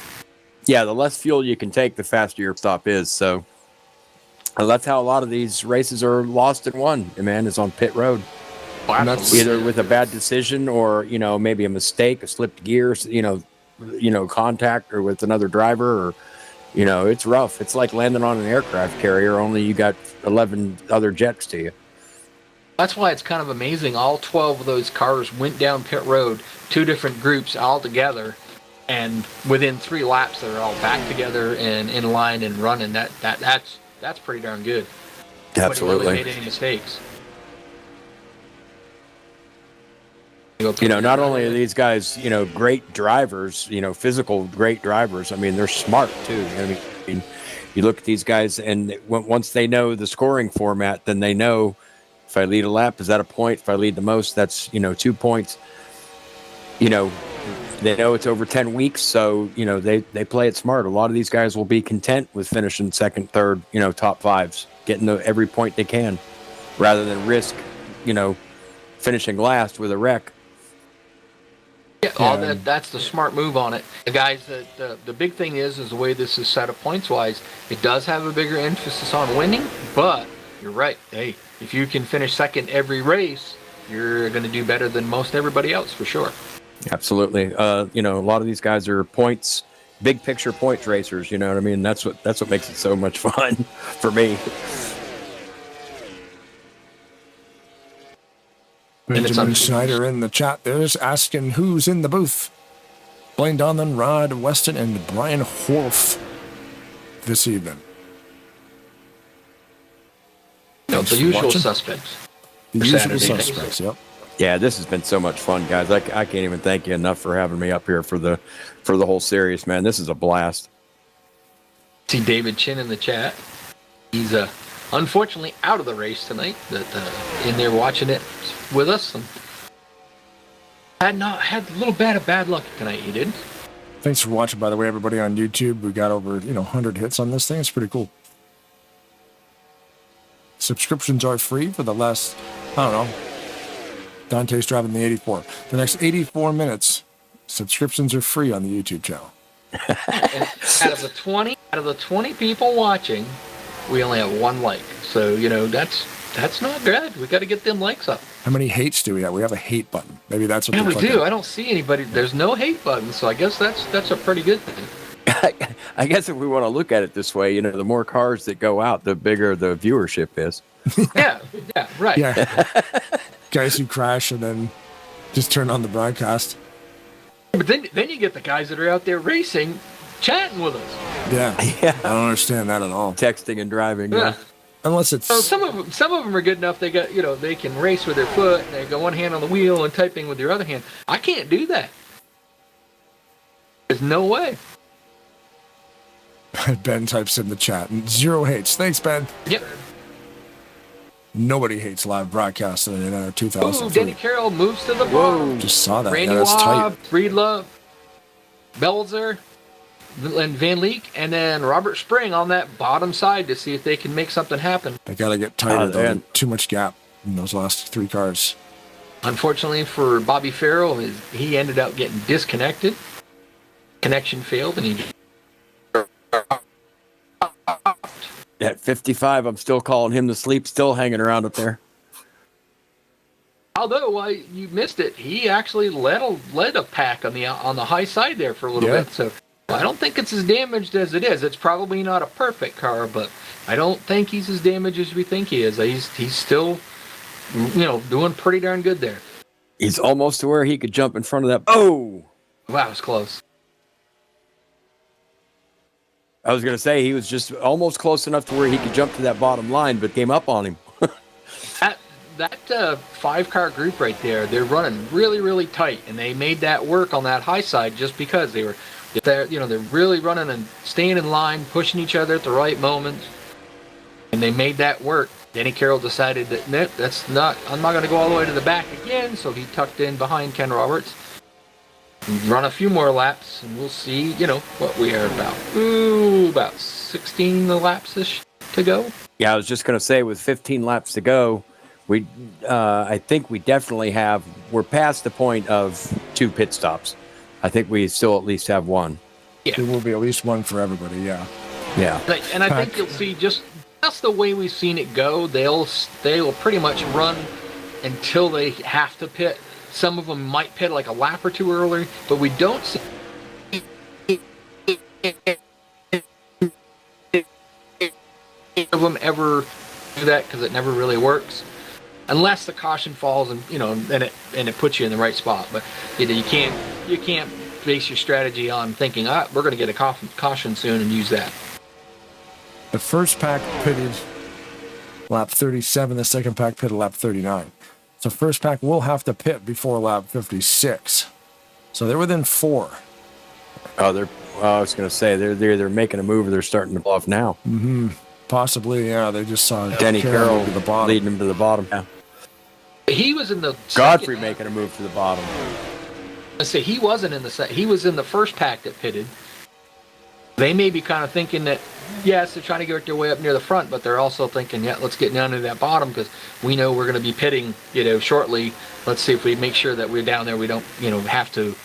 Yeah, the less fuel you can take, the faster your stop is. So that's how a lot of these races are lost and won, man, is on pit road. And that's either with a bad decision or, maybe a mistake, a slipped gear, contact or with another driver, or, it's rough. It's like landing on an aircraft carrier, only you got 11 other jets to you. That's why it's kind of amazing. All 12 of those cars went down pit road, 2 different groups all together, and within 3 laps they're all back together and in line and running. That's pretty darn good. Absolutely. Nobody made any mistakes. Not only are these guys, great drivers, physical great drivers. I mean, they're smart too. I mean, you look at these guys, and once they know the scoring format, then they know, if I lead a lap, is that a point? If I lead the most, that's 2 points. They know it's over 10 weeks, so they play it smart. A lot of these guys will be content with finishing second, third, top 5s, getting every point they can, rather than risk, finishing last with a wreck. Yeah, that's the smart move on it. The guys, the big thing is the way this is set up points wise. It does have a bigger emphasis on winning, but you're right. Hey, if you can finish second every race, you're going to do better than most everybody else for sure. Absolutely. A lot of these guys are points, big picture points racers. You know what I mean? That's what makes it so much fun for me. Benjamin Schneider in the chat there is asking who's in the booth. Blaine Donlan, Rod Weston, and Brian Horf this evening. The usual suspects. The usual suspects, yep. Yeah, this has been so much fun, guys. I can't even thank you enough for having me up here for the whole series, man. This is a blast. See David Chin in the chat. He's unfortunately out of the race tonight, but in there watching it with us. And had a little bit of bad luck tonight. He did. Thanks for watching, by the way, everybody on YouTube. We got over 100 hits on this thing. It's pretty cool. Subscriptions are free for the last, Dante's driving the 84. The next 84 minutes, subscriptions are free on the YouTube channel. Out of the 20 people watching, we only have 1 like. So, that's not good. We got to get them likes up. How many hates do we have? We have a hate button. Maybe that's what we do. I don't see anybody. There's no hate button, so I guess that's a pretty good thing. I guess if we want to look at it this way, the more cars that go out, the bigger the viewership is. Yeah, right. Yeah. Guys who crash and then just turn on the broadcast. But then you get the guys that are out there racing, chatting with us. Yeah. I don't understand that at all. Texting and driving. Yeah. Unless it's some of them are good enough. They got they can race with their foot and they got one hand on the wheel and typing with their other hand. I can't do that. There's no way. Ben types in the chat. 0 hates. Thanks, Ben. Yep. Nobody hates live broadcasting in 2003. Ooh, Denny Carroll moves to the bottom. Just saw that. Randy that's Waugh, tight. Breedlove, Belzer, and Van Leek, and then Robert Spring on that bottom side to see if they can make something happen. They got to get tighter, though. Too much gap in those last 3 cars. Unfortunately for Bobby Farrell, he ended up getting disconnected. Connection failed, and he... At 55, I'm still calling him to sleep, still hanging around up there. Although you missed it, he actually led a pack on the high side there for a little bit. So I don't think it's as damaged as it is. It's probably not a perfect car, but I don't think he's as damaged as we think he is. He's still, doing pretty darn good there. He's almost to where he could jump in front of that. Oh! Wow, it was close. I was going to say he was just almost close enough to where he could jump to that bottom line, but came up on him. That 5-car group right there, they're running really, really tight, and they made that work on that high side just because they're really running and staying in line, pushing each other at the right moment, and they made that work. Denny Carroll decided that, nope, I'm not going to go all the way to the back again, so he tucked in behind Ken Roberts. Run a few more laps, and we'll see, what we are about 16 laps-ish to go. Yeah, I was just going to say, with 15 laps to go, I think we definitely we're past the point of 2 pit stops. I think we still at least have 1. Yeah. There will be at least 1 for everybody, yeah. Yeah. And I think you'll see just the way we've seen it go, they will pretty much run until they have to pit. Some of them might pit like a lap or 2 early, but we don't see of them ever do that because it never really works, unless the caution falls and it puts you in the right spot. But you can't base your strategy on thinking we're going to get a caution soon and use that. The first pack pitted lap 37, the second pack pitted lap 39. So first pack will have to pit before lap 56. So they're within 4. Oh, I was going to say, they're either making a move or they're starting to blow off now. Mm-hmm. Possibly, yeah. They just saw Denny Carroll to the bottom. leading him to the bottom. Yeah. He was in the Godfrey making a move to the bottom. I say he wasn't in the set. He was in the first pack that pitted. They may be kind of thinking that, yes, they're trying to get their way up near the front, but they're also thinking, yeah, let's get down to that bottom because we know we're going to be pitting, shortly. Let's see if we make sure that we're down there. We don't, have to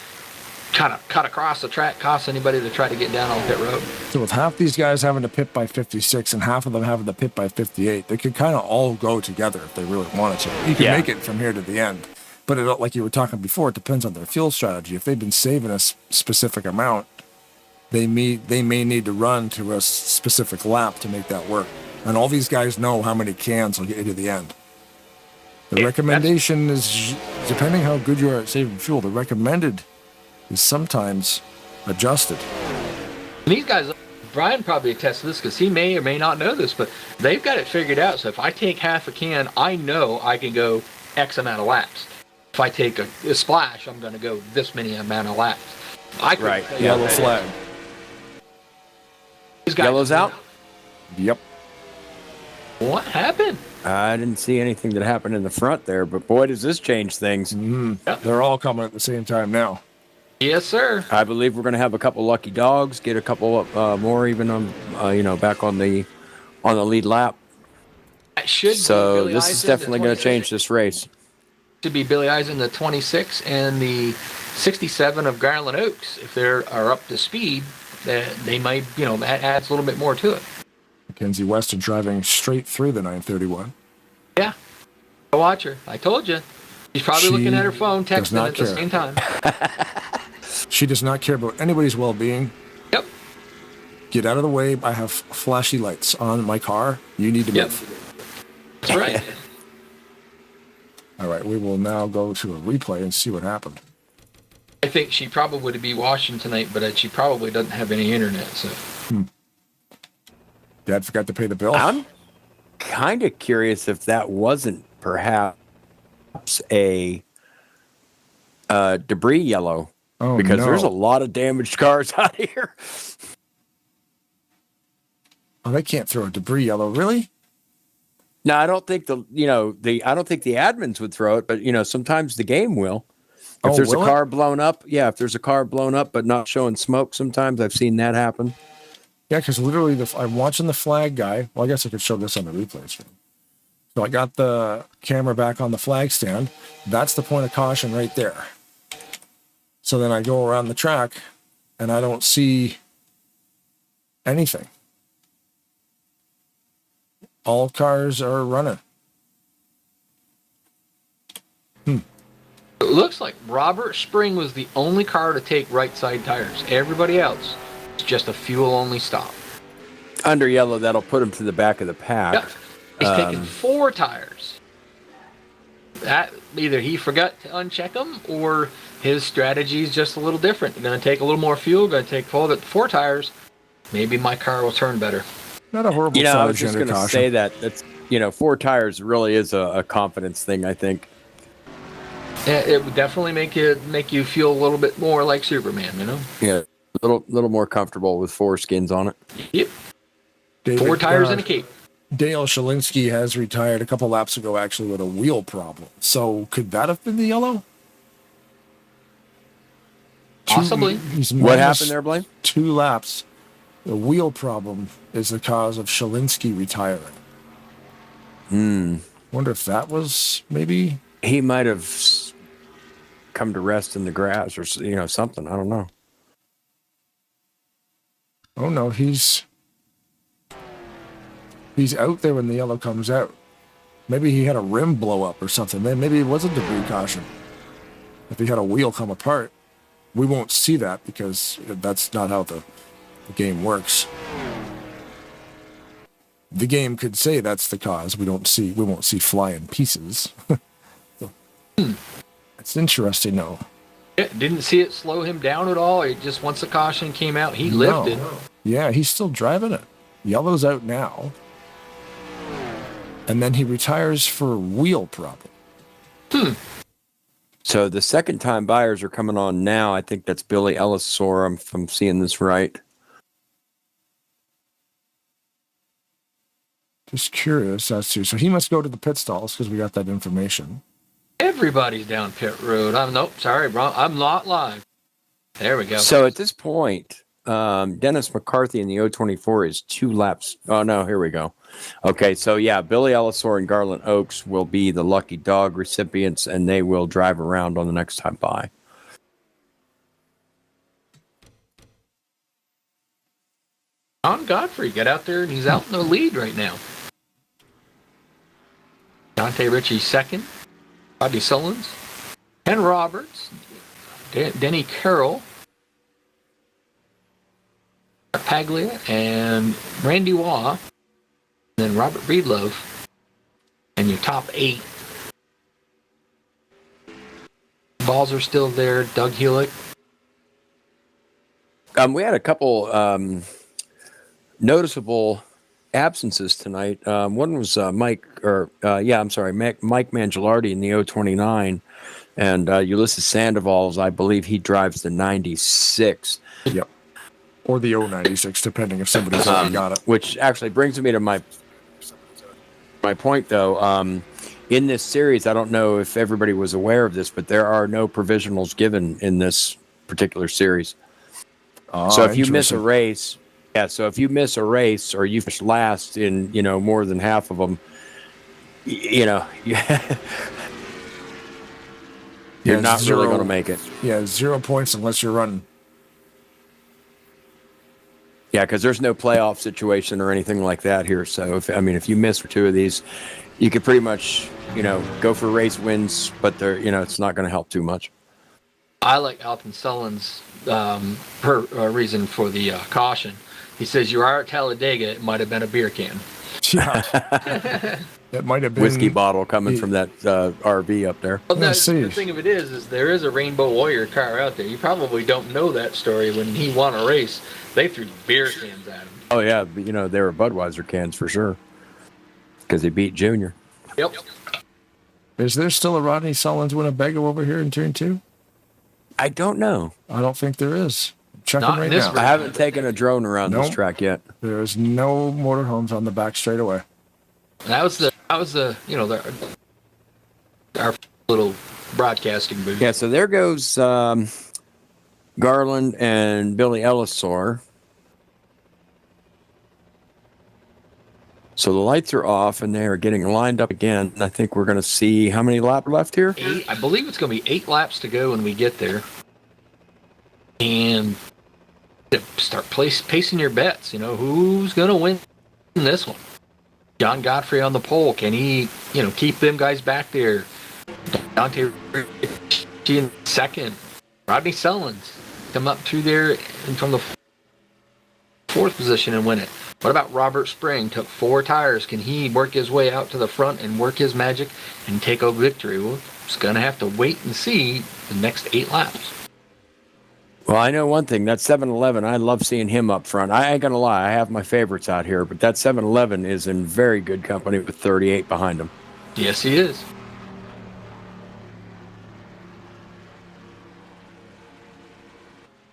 kind of cut across the track, cost anybody to try to get down on pit road. So with half these guys having to pit by 56 and half of them having to pit by 58, they could kind of all go together if they really wanted to. You can make it from here to the end. But like you were talking before, it depends on their fuel strategy. If they've been saving a specific amount, they may need to run to a specific lap to make that work. And all these guys know how many cans will get you to the end. The recommendation is, depending how good you are at saving fuel, the recommended is sometimes adjusted. And these guys, Brian probably attests to this because he may or may not know this, but they've got it figured out. So if I take half a can, I know I can go X amount of laps. If I take a splash, I'm going to go this many amount of laps. Right. Yellow flag. Yellow's out? Yep. What happened? I didn't see anything that happened in the front there, but boy, does this change things. Mm-hmm. Yep. They're all coming at the same time now. Yes, sir. I believe we're going to have a couple lucky dogs, get a couple more even on, back on the lead lap. That should so be this is definitely going to change this race. Should be Billy Eisen, the 26, and the 67 of Garland Oaks. If they are up to speed, they might, that adds a little bit more to it. Mackenzie Weston driving straight through the 931. Yeah. Watch her. I told you. She's probably looking at her phone, texting at the same time. She does not care about anybody's well-being. Yep. Get out of the way. I have flashy lights on my car. You need to move. That's right. All right, we will now go to a replay and see what happened. I think she probably would be watching tonight, but she probably doesn't have any internet. So. Dad forgot to pay the bill. I'm kind of curious if that wasn't perhaps a debris yellow, because there's a lot of damaged cars out here. Oh, they can't throw a debris yellow, really? No, I don't think I don't think the admins would throw it, but sometimes the game will. If there's a car blown up, if there's a car blown up but not showing smoke, sometimes I've seen that happen. Yeah, because literally I'm watching the flag guy. Well, I guess I could show this on the replay stream. So I got the camera back on the flag stand. That's the point of caution right there. So then I go around the track and I don't see anything. All cars are running. It looks like Robert Spring was the only car to take right side tires. Everybody else is just a fuel only stop. Under yellow, that'll put him to the back of the pack. Yep. He's taking 4 tires. that either he forgot to uncheck them or his strategy is just a little different. They're going to take a little more fuel, going to take four tires. Maybe my car will turn better. Not a horrible I was strategy just under going to caution. say that. That's, 4 tires really is a confidence thing, I think. Yeah, it would definitely make you feel a little bit more like Superman, you know? Yeah, a little more comfortable with 4 skins on it. Yep. David, 4 tires and a cape. Dale Shalinsky has retired a couple laps ago, actually, with a wheel problem. So could that have been the yellow? Possibly. What happened there, Blaine? 2 laps. The wheel problem is the cause of Shalinsky retiring. Wonder if that was maybe... He might have come to rest in the grass or, something. I don't know. Oh, no, he's out there when the yellow comes out. Maybe he had a rim blow up or something. Maybe it was a debris caution. If he had a wheel come apart, we won't see that because that's not how the game works. The game could say that's the cause. We won't see flying pieces. It's interesting, though. Yeah, didn't see it slow him down at all. It just once the caution came out, he lifted. Yeah, he's still driving it. Yellow's out now. And then he retires for a wheel problem. So the second time buyers are coming on now. I think that's Billy Ellisor, if I'm seeing this right. Just curious as to. So he must go to the pit stalls because we got that information. Everybody's down pit road. Sorry, bro. I'm not live. There we go. So at this point, Dennis McCarthy in the 024 is 2 laps. Oh, no, here we go. Okay, so yeah, Billy Ellisor and Garland Oaks will be the lucky dog recipients, and they will drive around on the next time by. John Godfrey got out there, and he's out in the lead right now. Dante Ritchie second. Rodney Sullins. Ken Roberts. Denny Carroll. Paglia and Randy Waugh. And then Robert Breedlove. And your top 8. Balls are still there. Doug Hewlett. We had a couple noticeable absences tonight. One was Mike Mangialardi in the 029, and Ulysses Sandoval's, I believe he drives the 96. Yep. Or the 096, depending if somebody's already got it. Which actually brings me to my point, though. In this series, I don't know if everybody was aware of this, but there are no provisionals given in this particular series. So if you miss a race... Yeah, so if you miss a race or you finish last in, more than half of them, you're not really going to make it. Yeah, 0 points unless you're running. Yeah, because there's no playoff situation or anything like that here. So, if you miss 2 of these, you could pretty much, go for race wins, but it's not going to help too much. I like Alton Sullen's reason for the caution. He says, you are at Talladega, it might have been a beer can. Yeah. It might have been... Whiskey bottle coming from that RV up there. Well, the thing of it is there is a Rainbow Warrior car out there. You probably don't know that story. When he won a race, they threw beer cans at him. Oh, yeah. But, they were Budweiser cans for sure. Because he beat Junior. Yep. Is there still a Rodney Sullins Winnebago over here in Turn 2? I don't know. I don't think there is. Checking Not right this now. race. I haven't taken a drone around this track yet. There's no motorhomes on the back straightaway. That was our little broadcasting booth. Yeah, so there goes Garland and Billy Ellisor. So the lights are off, and they are getting lined up again. I think we're going to see how many laps left here? 8, I believe it's going to be 8 laps to go when we get there. And start pacing your bets. Who's going to win this one? John Godfrey on the pole. Can he, keep them guys back there? Dante Ritchie in second. Rodney Sullins come up through there and from the 4th position and win it. What about Robert Spring? Took 4 tires. Can he work his way out to the front and work his magic and take a victory? We're just going to have to wait and see the next 8 laps. Well, I know one thing. That 7-Eleven, I love seeing him up front. I ain't going to lie. I have my favorites out here, but that 7-Eleven is in very good company with 38 behind him. Yes, he is.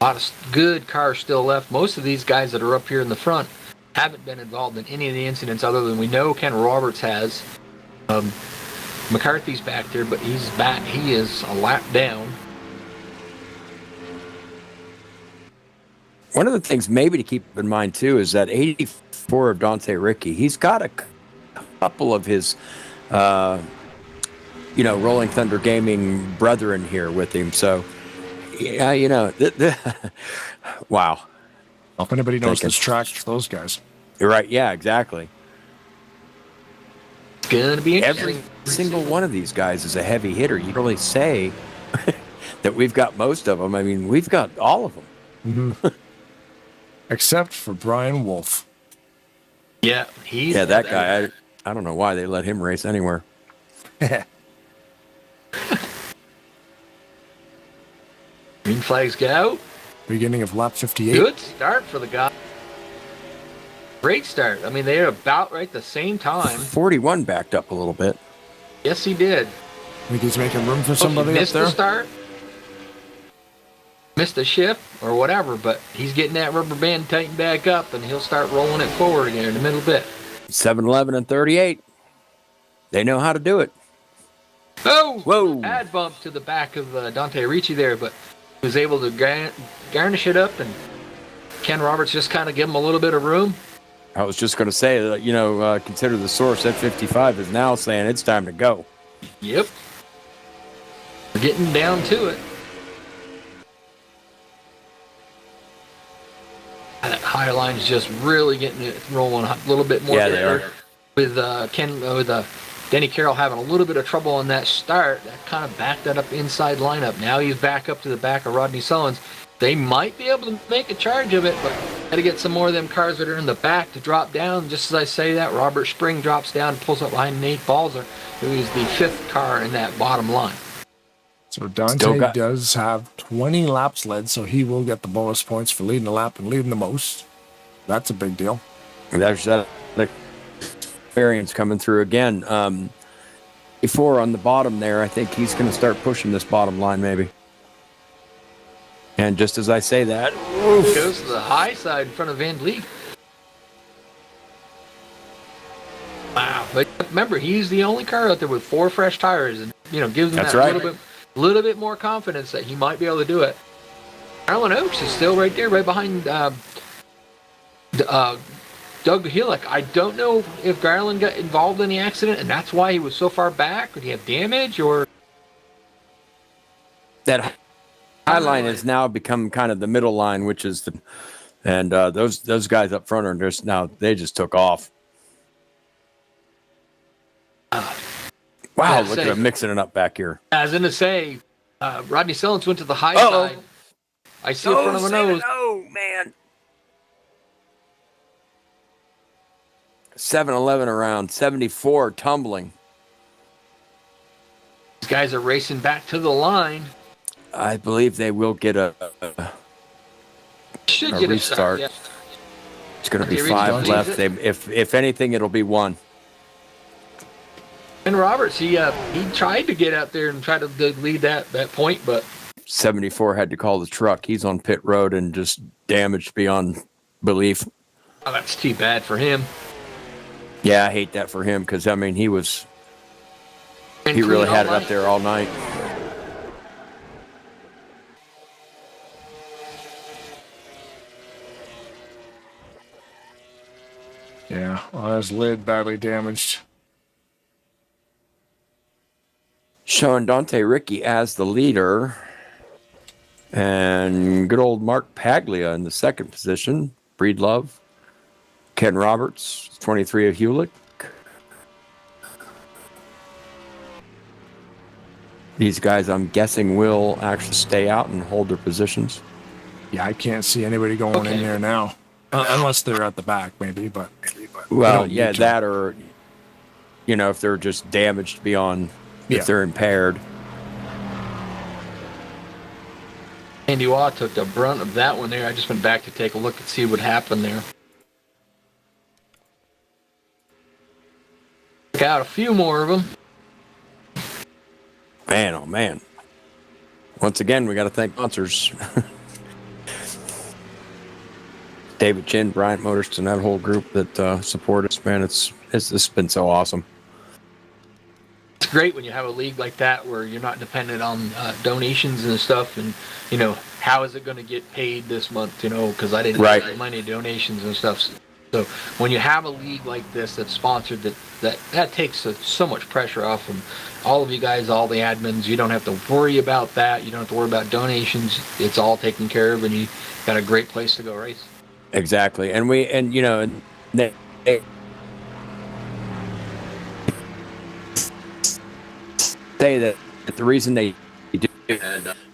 A lot of good cars still left. Most of these guys that are up here in the front haven't been involved in any of the incidents other than we know Ken Roberts has. McCarthy's back there, but he's back. He is a lap down. One of the things maybe to keep in mind, too, is that 84 of Dante Ricky, he's got a couple of his, Rolling Thunder Gaming brethren here with him. So, yeah, wow. Well, if anybody knows this track, it's those guys. You're right. Yeah, exactly. It's going to be interesting. Every single one of these guys is a heavy hitter. You can really say that we've got most of them. I mean, we've got all of them. Mm-hmm. Except for Brian Wolf. Yeah, that guy. I don't know why they let him race anywhere. Green flags get out. Beginning of lap 58. Good start for the guy. Great start. I mean, they're about right the same time. 41 backed up a little bit. Yes, he did. Think he's making room for somebody he up missed there? The start. Missed a shift or whatever, but he's getting that rubber band tightened back up, and he'll start rolling it forward again in the middle bit. 7-11 and 38. They know how to do it. Oh! Whoa! Bad bump to the back of Dante Ricci there, but he was able to garnish it up, and Ken Roberts just kind of give him a little bit of room. I was just going to say that, consider the source at 55 is now saying it's time to go. Yep. We're getting down to it. That high line's just really getting it rolling a little bit more. Yeah, they are. With Denny Carroll having a little bit of trouble on that start, that kind of backed that up inside lineup. Now he's back up to the back of Rodney Sullins. They might be able to make a charge of it, but got to get some more of them cars that are in the back to drop down. Just as I say that, Robert Spring drops down and pulls up behind Nate Balzer, who is the 5th car in that bottom line. So Dante does have 20 laps led, so he will get the bonus points for leading the lap and leading the most. That's a big deal. There's that variance coming through again. Before on the bottom there, I think he's going to start pushing this bottom line maybe. And just as I say that, goes to the high side in front of Van Vliet. Wow! But remember, he's the only car out there with 4 fresh tires, and gives him that little bit more confidence that he might be able to do it. Garland Oaks is still right there, right behind Doug Hillick. I don't know if Garland got involved in the accident, and that's why he was so far back. Did he have damage, or that high line has now become kind of the middle line, which is those guys up front are just now, they just took off. Wow, look at them mixing it up back here. I was going to say, Rodney Sullins went to the high side. I see it in front of my nose. Oh, man. 7-11 around, 74 tumbling. These guys are racing back to the line. I believe they will get a restart. Yeah. It's going to be 5 left. If anything, it'll be 1. And Roberts, he tried to get out there and try to lead that point, but 74 had to call the truck. He's on pit road and just damaged beyond belief. Oh, that's too bad for him. Yeah, I hate that for him because, I mean, he really had it up there all night. Yeah, well, his lid badly damaged. Showing Dante Ricky as the leader. And good old Mark Paglia in the 2nd position. Breedlove. Ken Roberts, 23 of Hewlett. These guys, I'm guessing, will actually stay out and hold their positions. Yeah, I can't see anybody going in there now. Unless they're at the back, maybe. But well, yeah, that or if they're just damaged beyond, if they're impaired. Andy Waugh took the brunt of that one there. I just went back to take a look and see what happened there. Took out a few more of them. Man, oh man. Once again, we got to thank sponsors. David Chin, Bryant Motorsports, and that whole group that support us, man. It's been so awesome. It's great when you have a league like that where you're not dependent on donations and stuff, and how is it going to get paid this month? Because I didn't have money donations and stuff. So when you have a league like this that's sponsored, that takes so much pressure off from all of you guys, all the admins. You don't have to worry about that. You don't have to worry about donations. It's all taken care of, and you got a great place to go race. Exactly, and they say that the reason they do,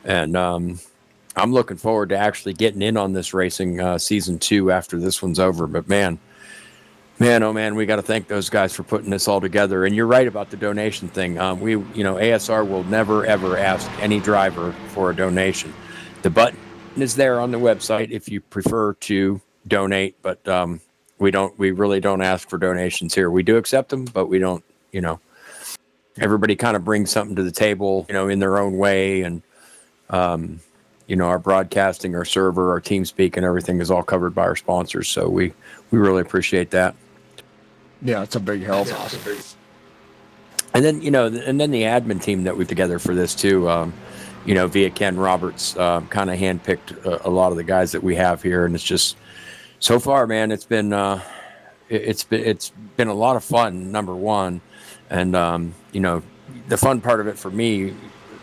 and I'm looking forward to actually getting in on this racing season 2 after this one's over. But man, oh man, we got to thank those guys for putting this all together. And you're right about the donation thing. ASR will never ever ask any driver for a donation. The button is there on the website if you prefer to donate, but we really don't ask for donations here. We do accept them, but we don't. Everybody kind of brings something to the table, in their own way, and our broadcasting, our server, our team speak, and everything is all covered by our sponsors. So we really appreciate that. Yeah, it's a big help. That's awesome. And then the admin team that we've together for this too. Via Ken Roberts, kind of handpicked a lot of the guys that we have here, and it's just so far, man. It's been a lot of fun. Number one. And, the fun part of it for me,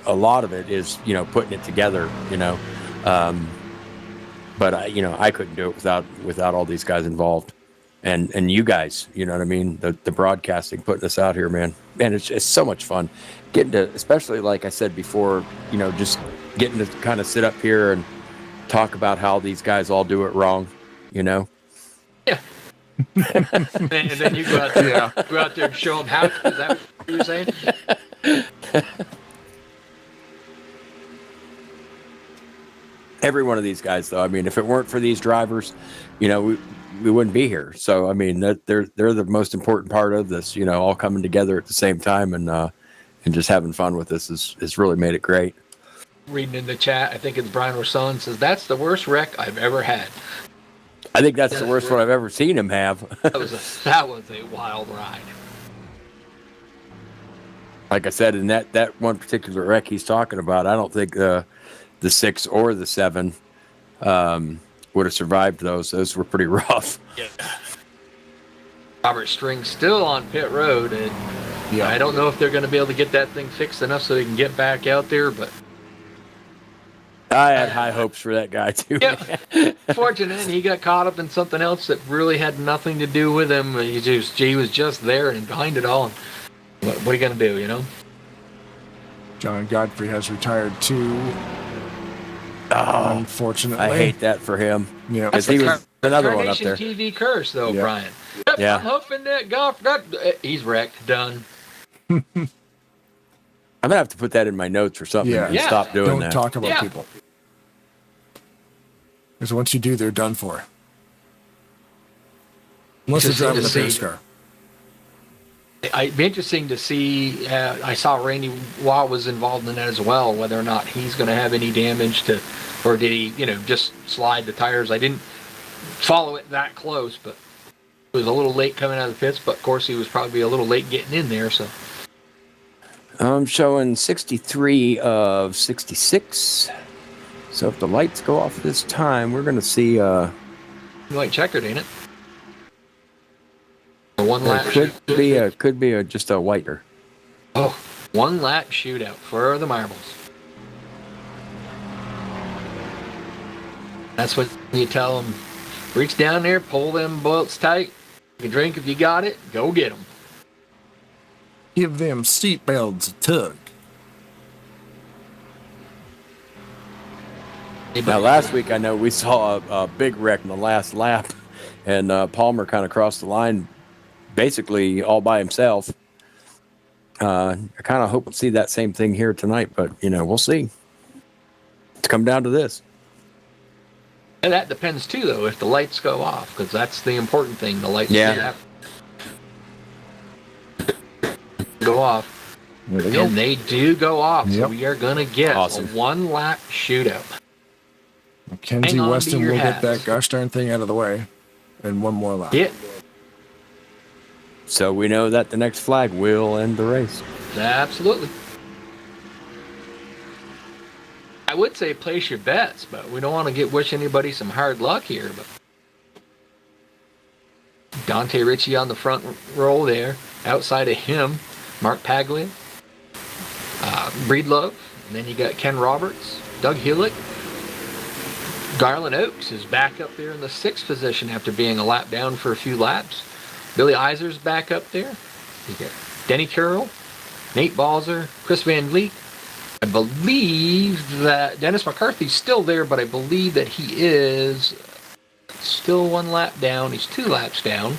a lot of it is, putting it together, but I couldn't do it without all these guys involved and you guys, you know what I mean? The broadcasting, putting this out here, man, it's so much fun getting to, especially like I said before, just getting to kind of sit up here and talk about how these guys all do it wrong, Yeah. and then you go out there and show them how. Is that what you're saying? Every one of these guys, though. I mean, if it weren't for these drivers, we wouldn't be here. So, I mean, they're the most important part of this. All coming together at the same time and just having fun with this has really made it great. Reading in the chat, I think it's Brian Rosson says that's the worst wreck I've ever had. I think that's the worst one I've ever seen him have. that was a wild ride. Like I said, in that one particular wreck he's talking about, I don't think the 6 or the 7 would have survived those. Those were pretty rough. Yeah. Robert String's still on pit road, and I don't know if they're going to be able to get that thing fixed enough so they can get back out there, but I had high hopes for that guy too. Yeah. Fortunately, he got caught up in something else that really had nothing to do with him. He was just there and behind it all. What are you going to do, John Godfrey has retired too. Unfortunately. I hate that for him. Yeah. Because he was another one up Tarnation there. TV curse, though, Yeah. Brian. Yeah. I'm huffing that golf. He's wrecked. Done. I'm going to have to put that in my notes or something and stop doing Don't that. talk about people. Because once you do, they're done for. Unless they're driving a pace car. It'd be interesting to see. I saw Randy Waugh was involved in that as well. Whether or not he's going to have any damage to, or did he, just slide the tires? I didn't follow it that close, but it was a little late coming out of the pits. But of course, he was probably a little late getting in there. So I'm showing 63 of 66. So if the lights go off this time, we're going to see. Like checkered, ain't it? One lap could be just a whiter. Oh, one lap shootout for the marbles. That's what you tell them. Reach down there, pull them bolts tight. You can drink if you got it. Go get them. Give them seatbelts a tug. Now, last week I know we saw a big wreck in the last lap. and Palmer kind of crossed the line basically all by himself. I kind of hope to see that same thing here tonight, but we'll see. It's come down to this. And that depends too, though, if the lights go off, because that's the important thing. The lights go off. And they do go off, so we are going to get a one-lap shootout. Mackenzie Weston will get that gosh darn thing out of the way in one more lap. Yeah. So we know that the next flag will end the race. Absolutely. I would say place your bets, but we don't want to wish anybody some hard luck here. But Dante Ritchie on the front row there. Outside of him, Mark Paglia, Breedlove, and then you got Ken Roberts, Doug Hillick. Garland Oaks is back up there in the 6th position after being a lap down for a few laps. Billy Eiser's back up there. You got Denny Carroll, Nate Balzer, Chris Van Vliet. I believe that Dennis McCarthy's still there, but I believe that he is still 1 lap down. He's 2 laps down.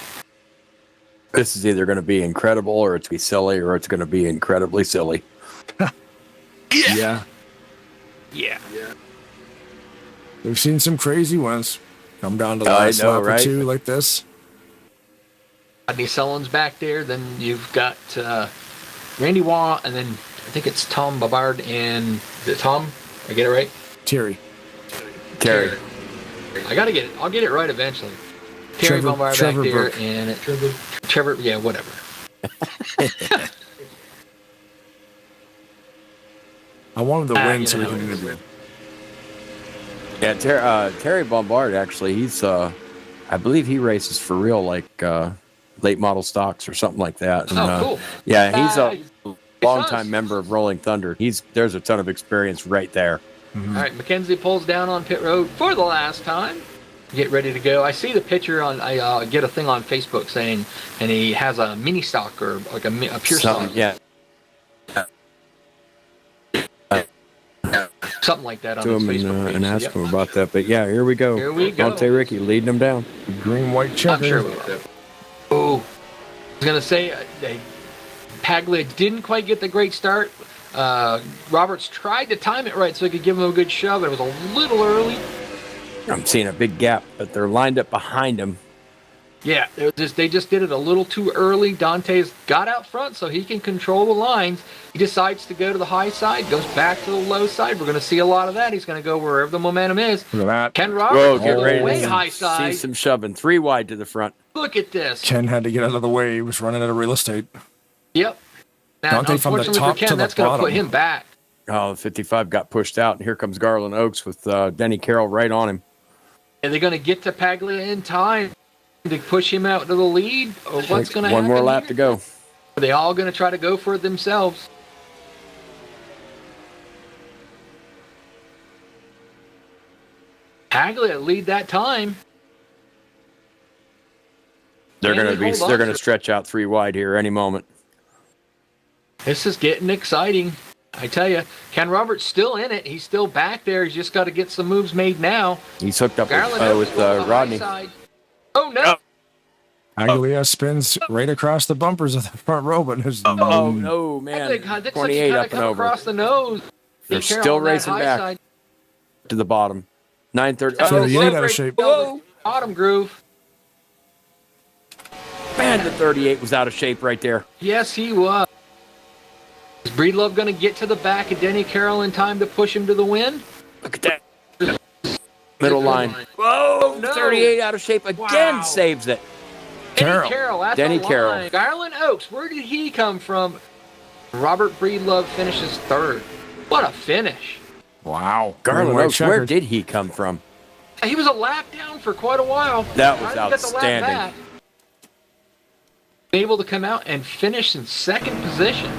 This is either going to be incredible, or it's going to be silly, or it's going to be incredibly silly. Yeah. We've seen some crazy ones come down to the last lap or two like this. Rodney Sullen's back there. Then you've got Randy Waugh, and then I think it's Tom Babard and Tom. I get it right? Terry. I gotta get it. I'll get it right eventually. Terry Bombard back there, and Trevor. Yeah, whatever. I wanted to win so we can interview. Yeah, Terry Bombard, actually, he's, I believe he races for real, like late model stocks or something like that. And, cool. Yeah, he's a longtime member of Rolling Thunder. There's a ton of experience right there. Mm-hmm. All right, Mackenzie pulls down on pit road for the last time. Get ready to go. I see the picture on. I get a thing on Facebook saying, and he has a mini stock or like a pure stock. Yeah. Something like that on To his him Facebook page. and ask him about that. But yeah, here we go. Here we go. Dante Ricky leading them down. Green, white checker. I'm sure we will. Oh, I was gonna say Paglia didn't quite get the great start. Roberts tried to time it right so he could give him a good shove. It was a little early. I'm seeing a big gap, but they're lined up behind him. Yeah, they just did it a little too early. Dante's got out front so he can control the lines. He decides to go to the high side, goes back to the low side. We're going to see a lot of that. He's going to go wherever the momentum is. Look at that. Ken Roberts get ready way to high side. See some shoving. 3 wide to the front. Look at this. Ken had to get out of the way. He was running out of real estate. Yep. Now, Dante from the unfortunately top for Ken, to the that's going to bottom. put him back. Oh, the 55 got pushed out, and here comes Garland Oaks with Denny Carroll right on him. Are they going to get to Paglia in time to push him out to the lead? Or what's going to happen? One more lap here? to go. Are they all going to try to go for it themselves? Paglia lead that time. They're going to stretch out 3 wide here any moment. This is getting exciting. I tell you, Ken Roberts still in it. He's still back there. He's just got to get some moves made now. He's hooked up Garland with goes to the Rodney. high side. Oh, no. Aguilera spins right across the bumpers of the front row, but there's Oh, no, man. 28 up and over. Across the nose. They're still racing back to the bottom. 930. 38 out of shape. Whoa. Bottom groove. Man, the 38 was out of shape right there. Yes, he was. Is Breedlove going to get to the back of Denny Carroll in time to push him to the win? Look at that. Middle line. Whoa, no. 38 out of shape again. Wow. Saves it. Denny Carroll, that's Denny a line. Carroll. Garland Oaks, where did he come from? Robert Breedlove finishes 3rd. What a finish. Wow. Garland White Oaks, checkered. where did he come from? He was a lap down for quite a while. That was Finally got the lap outstanding. back. Able to come out and finish in 2nd position.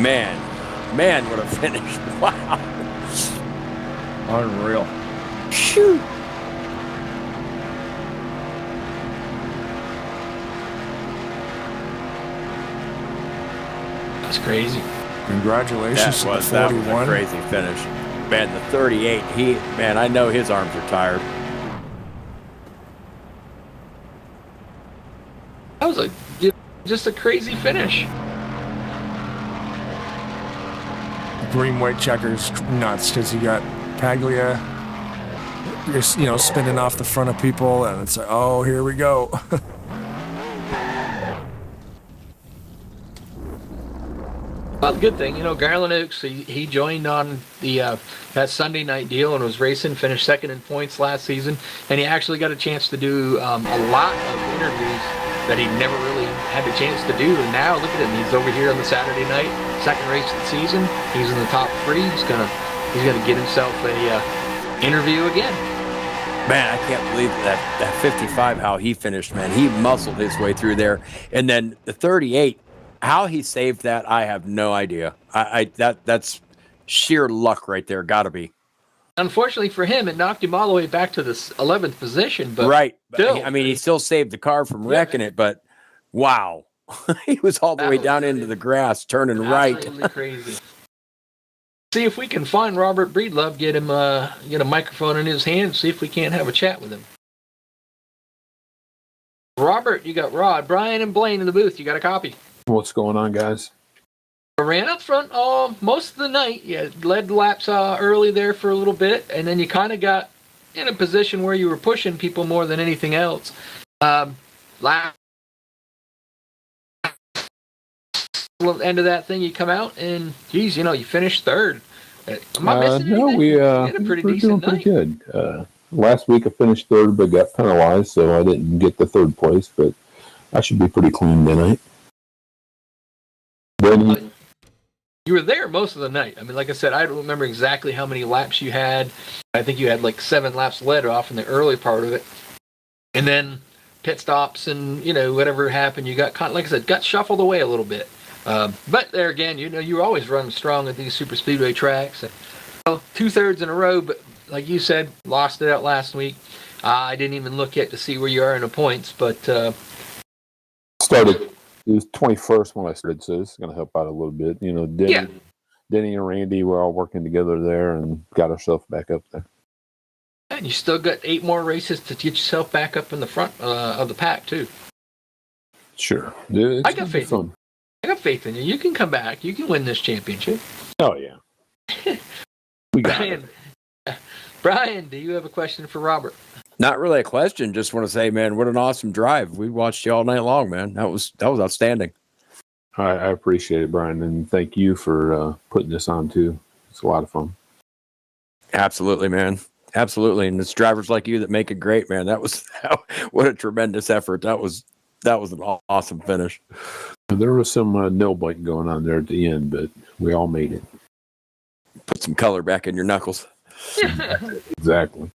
Man, what a finish. Wow. Unreal. Shoot. That's crazy. Congratulations That to was the a 41. crazy finish. Man, the 38, I know his arms are tired. was just a crazy finish. Green white checkers nuts because you got Paglia, spinning off the front of people, and it's like, oh, here we go. Well, the good thing, Garland Oaks, he joined on the that Sunday night deal and was racing, finished second in points last season, and he actually got a chance to do a lot of interviews that he never really had the chance to do. And now look at him, he's over here on the Saturday night, second race of the season. He's in the top 3. He's gonna get himself a interview again. Man, I can't believe that 55 how he finished, man. He muscled his way through there, and then the 38. How he saved that, I have no idea. That's sheer luck right there. Got to be. Unfortunately for him, it knocked him all the way back to the 11th position. But right. Still, I mean, he still saved the car from wrecking it, but wow. He was all the way down into the grass, turning right. Absolutely crazy. See if we can find Robert Breedlove, get a microphone in his hand, see if we can't have a chat with him. Robert, you got Rod, Brian, and Blaine in the booth. You got a copy. What's going on, guys? I ran up front most of the night. You led the laps early there for a little bit, and then you kind of got in a position where you were pushing people more than anything else. Last end of that thing, you come out, and geez, you finished third. Am I missing anything? No, you had a pretty decent doing night. pretty good. Last week I finished third, but got penalized, so I didn't get the third place, but I should be pretty clean tonight. You were there most of the night. I mean, like I said, I don't remember exactly how many laps you had. I think you had like 7 laps led off in the early part of it. And then pit stops and, whatever happened, you got, like I said, got shuffled away a little bit. But there again, you always run strong at these Superspeedway tracks. 2/3 in a row, but like you said, lost it out last week. I didn't even look yet to see where you are in the points, but... It was 21st when I started, so this is going to help out a little bit. Denny and Randy were all working together there and got ourselves back up there. And you still got 8 more races to get yourself back up in the front of the pack, too. Sure. I got faith in you. I got faith in you. You can come back. You can win this championship. Oh, yeah. We got it. Brian, do you have a question for Robert? Not really a question. Just want to say, man, what an awesome drive. We watched you all night long, man. That was outstanding. I appreciate it, Brian, and thank you for putting this on too. It's a lot of fun. Absolutely, man. Absolutely, and it's drivers like you that make it great, man. What a tremendous effort. That was an awesome finish. There was some nail biting going on there at the end, but we all made it. Put some color back in your knuckles. Exactly.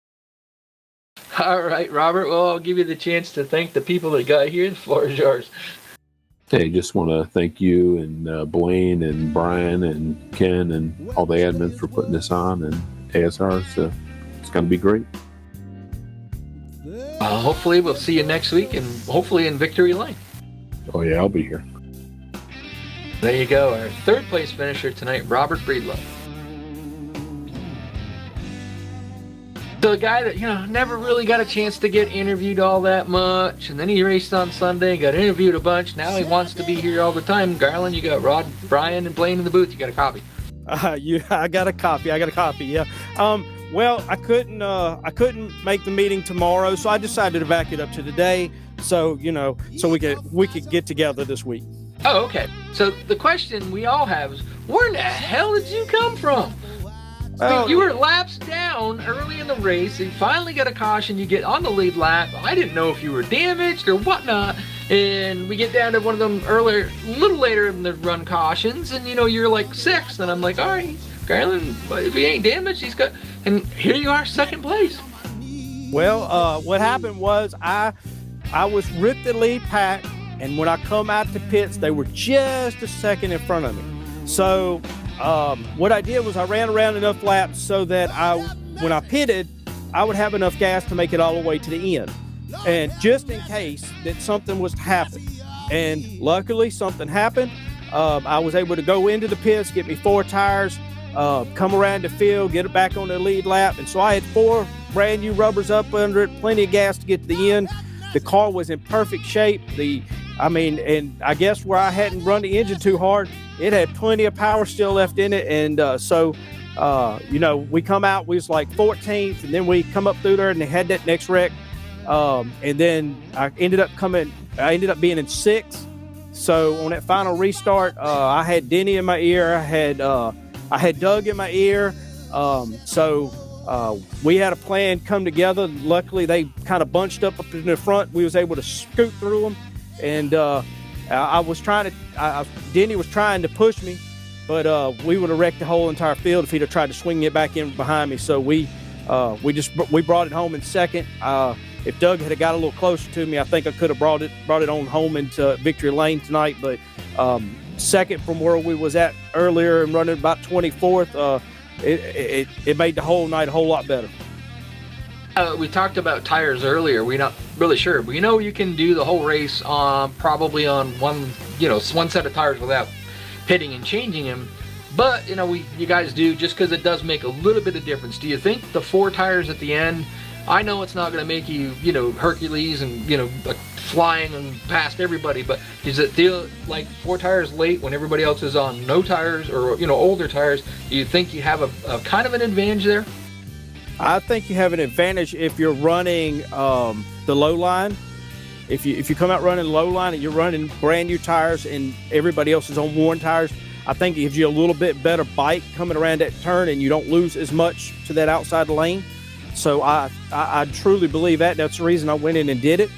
All right, Robert. Well, I'll give you the chance to thank the people that got here. The floor is yours. Hey, just want to thank you and Blaine and Brian and Ken and all the admins for putting this on, and ASR. So it's going to be great. Hopefully, we'll see you next week, and hopefully in Victory Lane. Oh yeah, I'll be here. There you go. Our 3rd place finisher tonight, Robert Breedlove. So the guy that, never really got a chance to get interviewed all that much, and then he raced on Sunday, got interviewed a bunch. Now he wants to be here all the time. Garland, you got Rod, Brian, and Blaine in the booth. You got a copy. I got a copy. Yeah. Well, I couldn't make the meeting tomorrow, so I decided to back it up to today. So so we could get together this week. Oh, okay. So the question we all have is, where in the hell did you come from? You were laps down early in the race. You finally got a caution. You get on the lead lap. I didn't know if you were damaged or whatnot. And we get down to one of them a little later in the run cautions. And, you're like 6th. And I'm like, all right, Garland, if he ain't damaged, he's got... And here you are, 2nd place. Well, what happened was I was with the lead pack. And when I come out to pits, they were just a second in front of me. So... what I did was I ran around enough laps so that when I pitted, I would have enough gas to make it all the way to the end. And just in case that something was to happen. And luckily something happened. I was able to go into the pits, get me 4 tires, come around the field, get it back on the lead lap. And so I had 4 brand new rubbers up under it, plenty of gas to get to the end. The car was in perfect shape. The I mean, and I guess where I hadn't run the engine too hard, it had plenty of power still left in it. And we come out, we was like 14th, and then we come up through there and they had that next wreck. And then I ended up being in 6th. So on that final restart, I had Denny in my ear. I had Doug in my ear. We had a plan come together. Luckily, they kind of bunched up in the front. We was able to scoot through them. And Denny was trying to push me, but we would have wrecked the whole entire field if he'd have tried to swing it back in behind me. So we brought it home in 2nd. If Doug had got a little closer to me, I think I could have brought it on home into victory lane tonight. But 2nd from where we was at earlier and running about 24th, it made the whole night a whole lot better. We talked about tires earlier. We're not really sure, but you can do the whole race probably on one set of tires without pitting and changing them. But you guys do, just because it does make a little bit of difference. Do you think the 4 tires at the end? I know it's not going to make you Hercules and flying and past everybody, but does it feel like 4 tires late when everybody else is on no tires or older tires? Do you think you have a kind of an advantage there? I think you have an advantage if you're running the low line. If you come out running low line and you're running brand new tires and everybody else is on worn tires, I think it gives you a little bit better bite coming around that turn and you don't lose as much to that outside lane. So I truly believe that. That's the reason I went in and did it,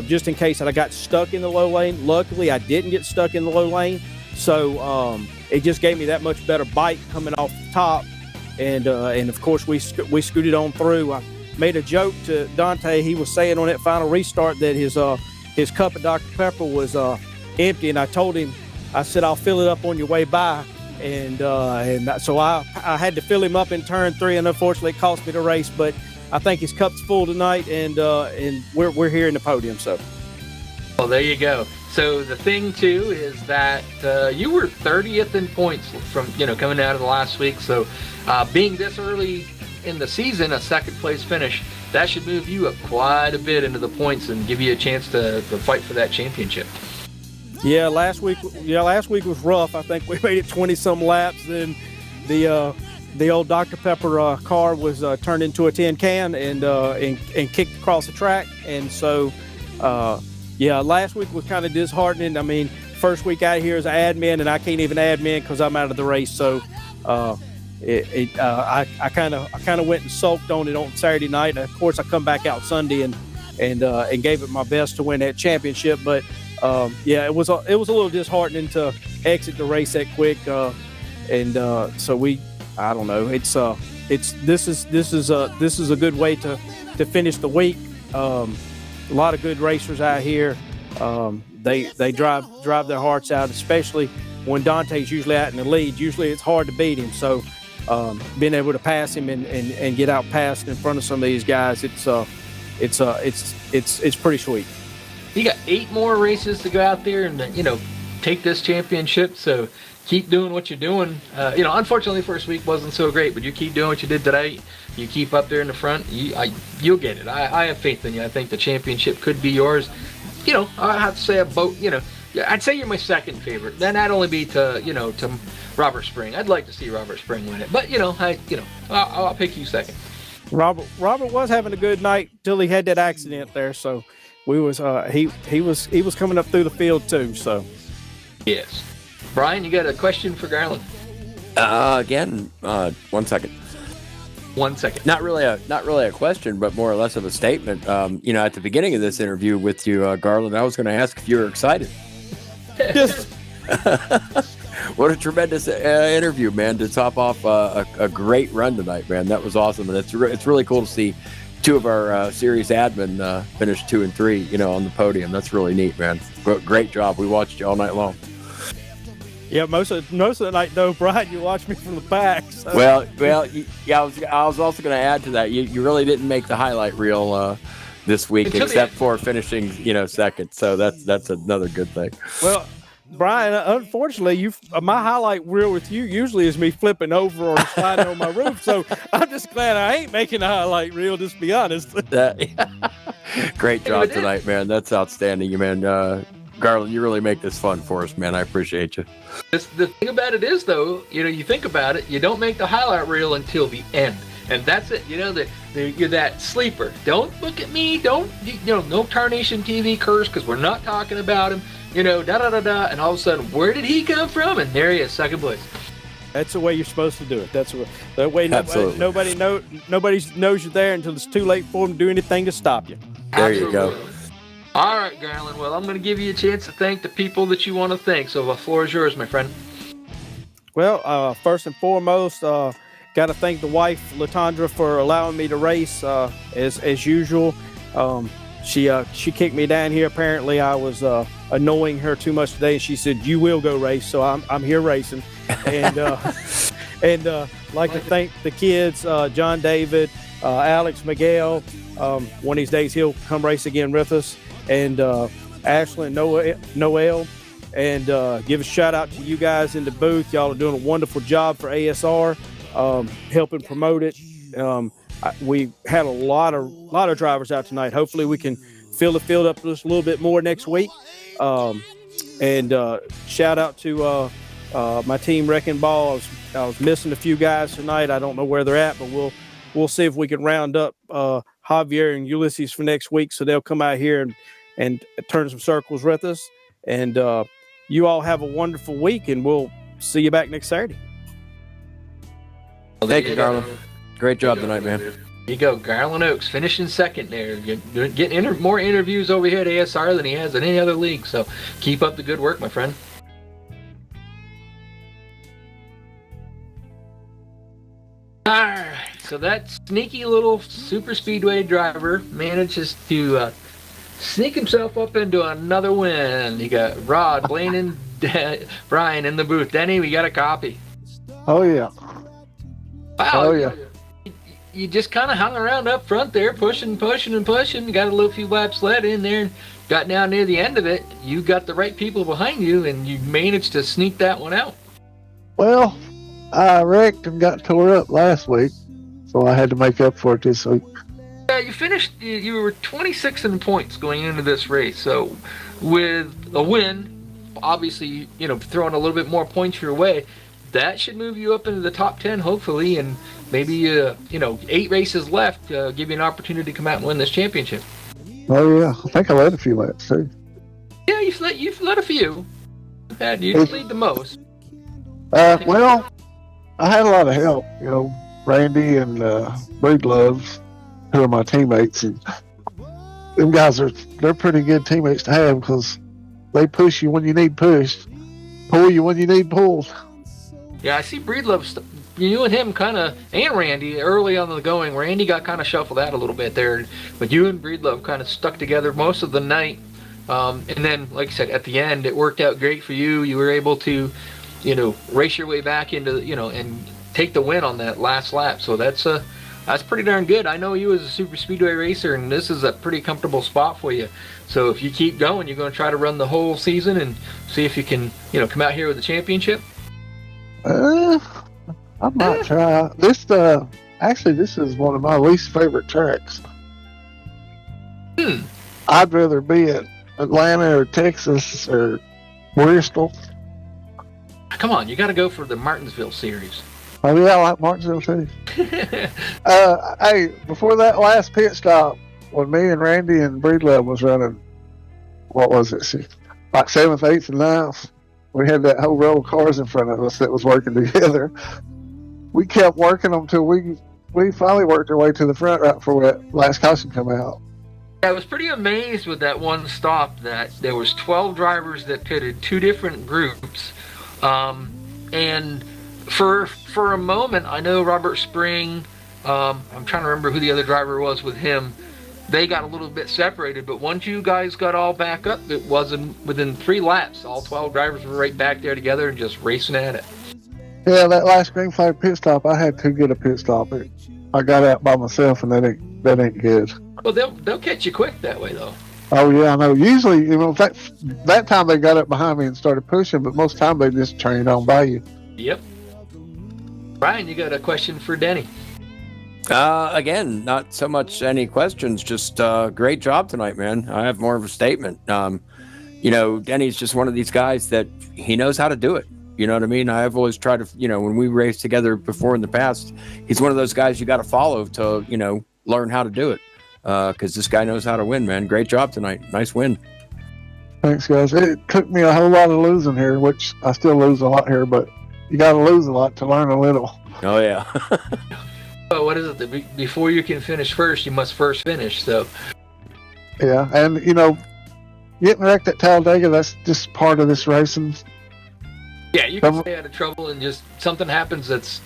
just in case that I got stuck in the low lane. Luckily, I didn't get stuck in the low lane. So it just gave me that much better bite coming off the top. And of course, we scooted on through. I made a joke to Dante. He was saying on that final restart that his cup of Dr. Pepper was empty. And I told him, I said, I'll fill it up on your way by. And so I had to fill him up in turn 3, and unfortunately it cost me the race. But I think his cup's full tonight, and we're here in the podium. So, well, there you go. So the thing too is that you were 30th in points from coming out of the last week. So being this early in the season, a 2nd place finish, that should move you up quite a bit into the points and give you a chance to fight for that championship. Yeah, last week was rough. I think we made it 20-some laps. Then the old Dr. Pepper car was turned into a tin can and kicked across the track. And so, last week was kind of disheartening. I mean, first week out here as an admin, and I can't even admin because I'm out of the race. So, I kind of went and sulked on it on Saturday night. And of course, I come back out Sunday and gave it my best to win that championship. But it was a little disheartening to exit the race that quick, so I don't know. This is a good way to finish the week. A lot of good racers out here. They drive their hearts out, especially when Dante's usually out in the lead. Usually it's hard to beat him. So being able to pass him and get out past in front of some of these guys, it's pretty sweet. You got 8 more races to go out there and take this championship. So keep doing what you're doing. Unfortunately, first week wasn't so great, but you keep doing what you did today. You keep up there in the front. You'll get it. I have faith in you. I think the championship could be yours. I have to say I'd say you're my 2nd favorite. Then I'd only be to Robert Spring. I'd like to see Robert Spring win it, but I'll pick you 2nd. Robert was having a good night till he had that accident there. So. He was coming up through the field too. So, yes. Brian, you got a question for Garland? Again, 1 second. 1 second. Not really a question, but more or less of a statement. At the beginning of this interview with you, Garland, I was going to ask if you were excited. Yes. What a tremendous interview, man! To top off a great run tonight, man. That was awesome, and it's really cool to see 2 of our series admin finished 2 and 3, on the podium. That's really neat, man. Great job. We watched you all night long. Yeah, most of the night though, Brian, you watched me from the back. So. Well, yeah. I was also going to add to that. You really didn't make the highlight reel this week, except for finishing, 2nd. So that's another good thing. Well, Brian, unfortunately, my highlight reel with you usually is me flipping over or sliding on my roof. So I'm just glad I ain't making a highlight reel, just to be honest. Great job tonight, man. That's outstanding, man. Garland, you really make this fun for us, man. I appreciate you. The thing about it is, though, you think about it, you don't make the highlight reel until the end. And that's it. You're that sleeper. Don't look at me. Don't, no Tarnation TV curse, because we're not talking about him. Da-da-da-da. And all of a sudden, where did he come from? And there he is, second place. That's the way you're supposed to do it. That way nobody knows you're there until it's too late for them to do anything to stop you. There you go. All right, Garland. Well, I'm going to give you a chance to thank the people that you want to thank. So the floor is yours, my friend. Well, first and foremost, got to thank the wife, Latondra, for allowing me to race as usual. She kicked me down here. Apparently, I was annoying her too much today. She said, "You will go race," so I'm here racing. And like to thank the kids, John David, Alex, Miguel. One of these days he'll come race again with us. And Ashley and Noel. And give a shout out to you guys in the booth. Y'all are doing a wonderful job for ASR, helping promote it. We had a lot of drivers out tonight. Hopefully we can fill the field up just a little bit more next week. And shout out to my team Wrecking Ball. I was missing a few guys tonight. I don't know where they're at, but we'll see if we can round up Javier and Ulysses for next week, so they'll come out here and turn some circles with us. And you all have a wonderful week, and we'll see you back next Saturday. Thank you, Garland. Great job tonight, man. There you go, Garland Oaks finishing second there. Getting more interviews over here at ASR than he has in any other league. So keep up the good work, my friend. All right, so that sneaky little Superspeedway driver manages to sneak himself up into another win. You got Rod, Blaine, and Brian in the booth. Denny, we got a copy. Oh, yeah. Wow. Oh, yeah. You just kind of hung around up front there, pushing. You got a little few laps led in there and got down near the end of it. You got the right people behind you, and you managed to sneak that one out. Well, I wrecked and got tore up last week, so I had to make up for it this week. Yeah, you finished. You were 26 in points going into this race. So, with a win, obviously, throwing a little bit more points your way, that should move you up into the top 10, hopefully, and maybe 8 races left, give you an opportunity to come out and win this championship. Oh yeah, I think I led a few laps too. Yeah, you've led a few. You lead the most. Well, I had a lot of help. Randy and Breedlove, who are my teammates, and them guys they're pretty good teammates to have because they push you when you need pushed, pull you when you need pulled. Yeah, I see Breedlove, you and him and Randy early on the going. Randy got kind of shuffled out a little bit there, but you and Breedlove kind of stuck together most of the night. And then, like I said, at the end, it worked out great for you. You were able to, race your way back into, and take the win on that last lap. So that's pretty darn good. I know you as a super speedway racer, and this is a pretty comfortable spot for you. So if you keep going, you're going to try to run the whole season and see if you can, come out here with the championship. I might try. This is one of my least favorite tracks. I'd rather be at Atlanta or Texas or Bristol. Come on, you got to go for the Martinsville series. Oh yeah, I like Martinsville too. Hey, before that last pit stop, when me and Randy and Breedlove was running, what was it? Like 7th, 8th, and 9th. We had that whole row of cars in front of us that was working together. We kept working them till we finally worked our way to the front right before that last caution come out. I was pretty amazed with that one stop that there was 12 drivers that pitted, 2 different groups. And for a moment, I know Robert Spring, I'm trying to remember who the other driver was with him, they got a little bit separated, but once you guys got all back up, it wasn't within 3 laps. All 12 drivers were right back there together and just racing at it. Yeah, that last green flag pit stop, I had too good a pit stop. I got out by myself, and that ain't good. Well, they'll catch you quick that way, though. Oh yeah, I know. Usually, that time they got up behind me and started pushing, but most time they just trained on by you. Yep. Brian, you got a question for Denny? Again, not so much any questions, just great job tonight, man. I have more of a statement. Denny's just one of these guys that he knows how to do it. You know what I mean? I've always tried to, when we raced together before in the past, he's one of those guys you got to follow to, learn how to do it. Because this guy knows how to win, man. Great job tonight. Nice win. Thanks, guys. It took me a whole lot of losing here, which I still lose a lot here, but you got to lose a lot to learn a little. Oh, yeah. But what is it? Before you can finish first, you must first finish. So. Yeah, and, getting wrecked at Talladega, that's just part of this racing. Yeah, you can stay out of trouble and just something happens that's,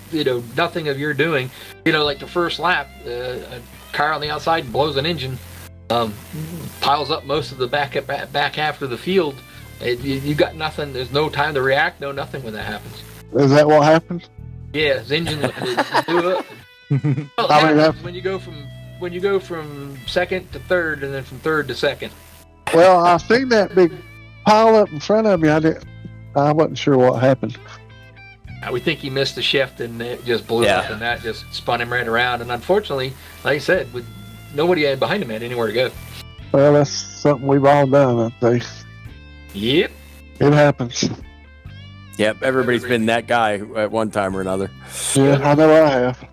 nothing of your doing. Like the first lap, a car on the outside blows an engine, piles up most of the back half of the field. You got nothing. There's no time to react, no nothing when that happens. Is that what happened? Yeah, his engine blew up. Well, when you go from second to third and then from third to second. Well, I seen that big pile up in front of me. I wasn't sure what happened. We think he missed the shift and it just blew up, and that just spun him right around. And unfortunately, like I said, with nobody behind him had anywhere to go. Well, that's something we've all done, I think. Yep. It happens. Yep, everybody's been that guy at one time or another. Yeah, I know I have.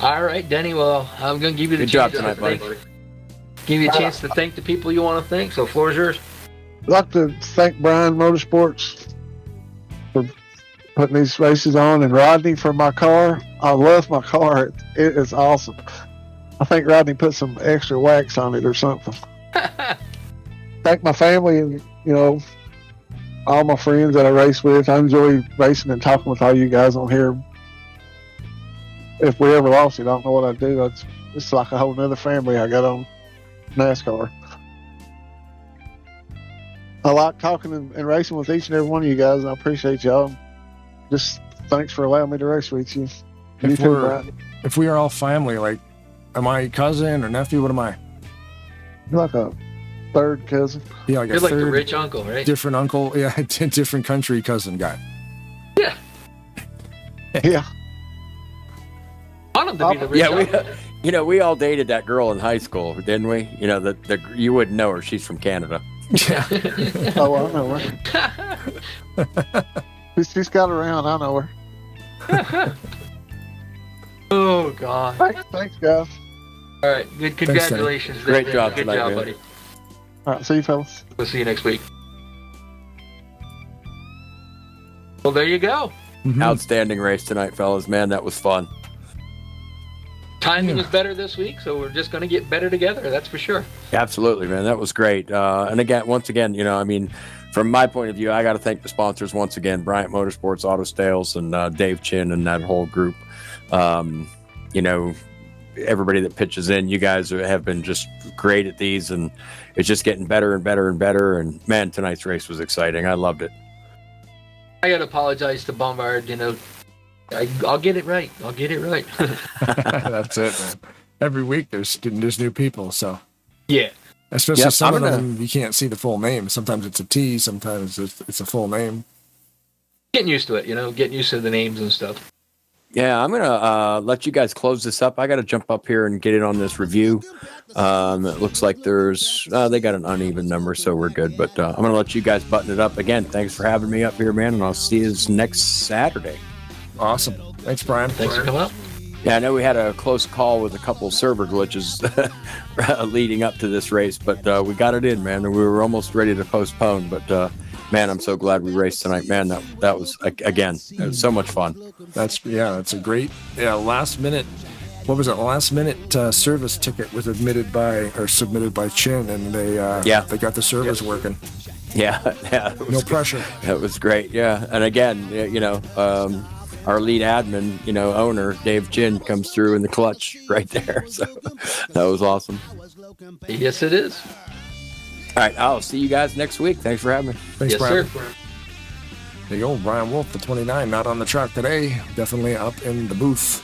All right, Denny. Well, I'm going to give you the chance to thank. Give you a chance to thank the people you want to thank. So, floor is yours. I'd like to thank Bryant Motorsports for putting these races on, and Rodney for my car. I love my car. It is awesome. I think Rodney put some extra wax on it or something. Thank my family and, all my friends that I race with. I enjoy racing and talking with all you guys on here. If we ever lost it, I don't know what I'd do. It's like a whole nother family I got on NASCAR. I like talking and racing with each and every one of you guys, and I appreciate y'all. Just thanks for allowing me to race with you. If we are all family, like, am I cousin or nephew? What am I? You're like a third cousin. Yeah, you're like the rich uncle, right? Different uncle, yeah, different country cousin guy. Yeah. Yeah. I want him to be the rich uncle. We all dated that girl in high school, didn't we? You wouldn't know her. She's from Canada. Yeah. Oh, I know her. She's got around. I know her. Oh, God. Thanks, guys. All right. Good. Congratulations. Thanks, great job Good tonight, job, man. buddy. All right. See you, fellas. We'll see you next week. Well, there you go. Mm-hmm. Outstanding race tonight, fellas. Man, that was fun. Timing was better this week, so we're just going to get better together. That's for sure. Absolutely, man. That was great. And once again, from my point of view, I got to thank the sponsors once again: Bryant Motorsports, Auto Stales, and Dave Chin and that whole group. Everybody that pitches in, you guys have been just great at these, and it's just getting better and better and better. And man, tonight's race was exciting. I loved it. I got to apologize to Bombard. I'll get it right. That's it, man. Every week there's new people, so yeah. Especially some of them you can't see the full name. Sometimes it's a T, sometimes it's a full name. Getting used to it, getting used to the names and stuff. Yeah, I'm gonna let you guys close this up. I got to jump up here and get in on this review. It looks like they got an uneven number, so we're good. But I'm gonna let you guys button it up again. Thanks for having me up here, man, and I'll see you next Saturday. Awesome. Thanks, Brian. Thanks for coming up. Yeah, I know we had a close call with a couple server glitches leading up to this race, but we got it in, man, and we were almost ready to postpone. But man, I'm so glad we raced tonight, man. That was it was so much fun. That's a great last minute. What was it? Last minute service ticket was submitted by Chin, and they got the servers working. Yeah. No pressure. It was great. Yeah, and again, our lead admin, owner, Dave Chin, comes through in the clutch right there. So that was awesome. Yes, it is. All right, I'll see you guys next week. Thanks for having me. Thanks, yes, Brian. sir. The old Brian Wolf, the 29, not on the track today. Definitely up in the booth.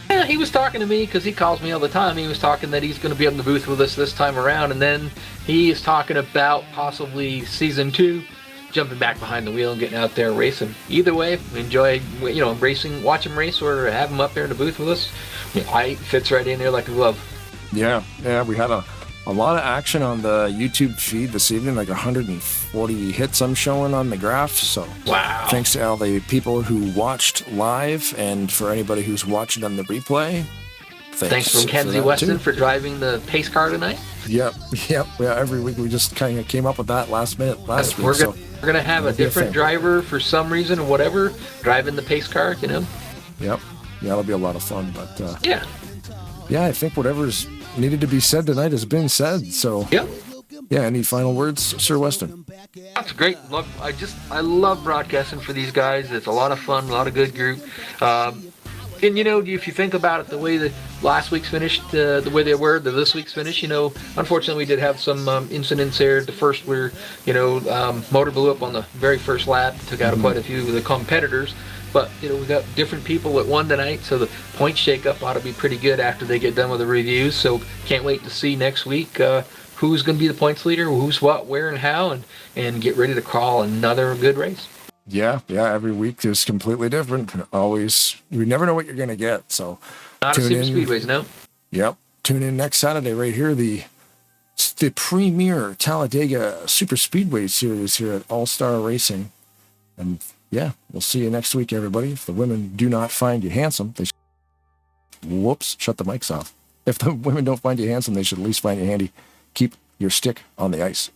Yeah, he was talking to me because he calls me all the time. He was talking that he's going to be up in the booth with us this time around, and then he is talking about possibly season 2. Jumping back behind the wheel and getting out there racing. Either way, enjoy racing, watch him race, or have him up there in the booth with us. It fits right in there like a glove. Yeah, we had a A lot of action on the YouTube feed this evening, like 140 hits I'm showing on the graph. So wow. Thanks to all the people who watched live, and for anybody who's watching on the replay. Thanks from Kenzie Weston for driving the pace car tonight. Yep. Yeah, every week we just kind of came up with that last week. We're going to have a different driver for some reason or whatever driving the pace car, you know? Yep. Yeah, it'll be a lot of fun. But yeah, I think whatever's needed to be said tonight has been said. So yep. Yeah, any final words, Sir Weston? That's great. Look, I love broadcasting for these guys. It's a lot of fun, a lot of good group. And, you know, if you think about it, the way that last week's finished, the way they were, this week's finish, you know, unfortunately we did have some incidents there. The first where, you know, motor blew up on the very first lap, took out quite a few of the competitors. But, you know, we got different people that won tonight, so the point shake-up ought to be pretty good after they get done with the reviews. So can't wait to see next week who's going to be the points leader, who's what, where, and how, and get ready to call another good race. Yeah, every week is completely different. Always, you never know what you're going to get. So not a Superspeedways, no. Yep. Tune in next Saturday right here, the premier Talladega Superspeedway series here at All-Star Racing. And yeah, we'll see you next week, everybody. If the women do not find you handsome, they shut the mics off. If the women don't find you handsome, they should at least find you handy. Keep your stick on the ice.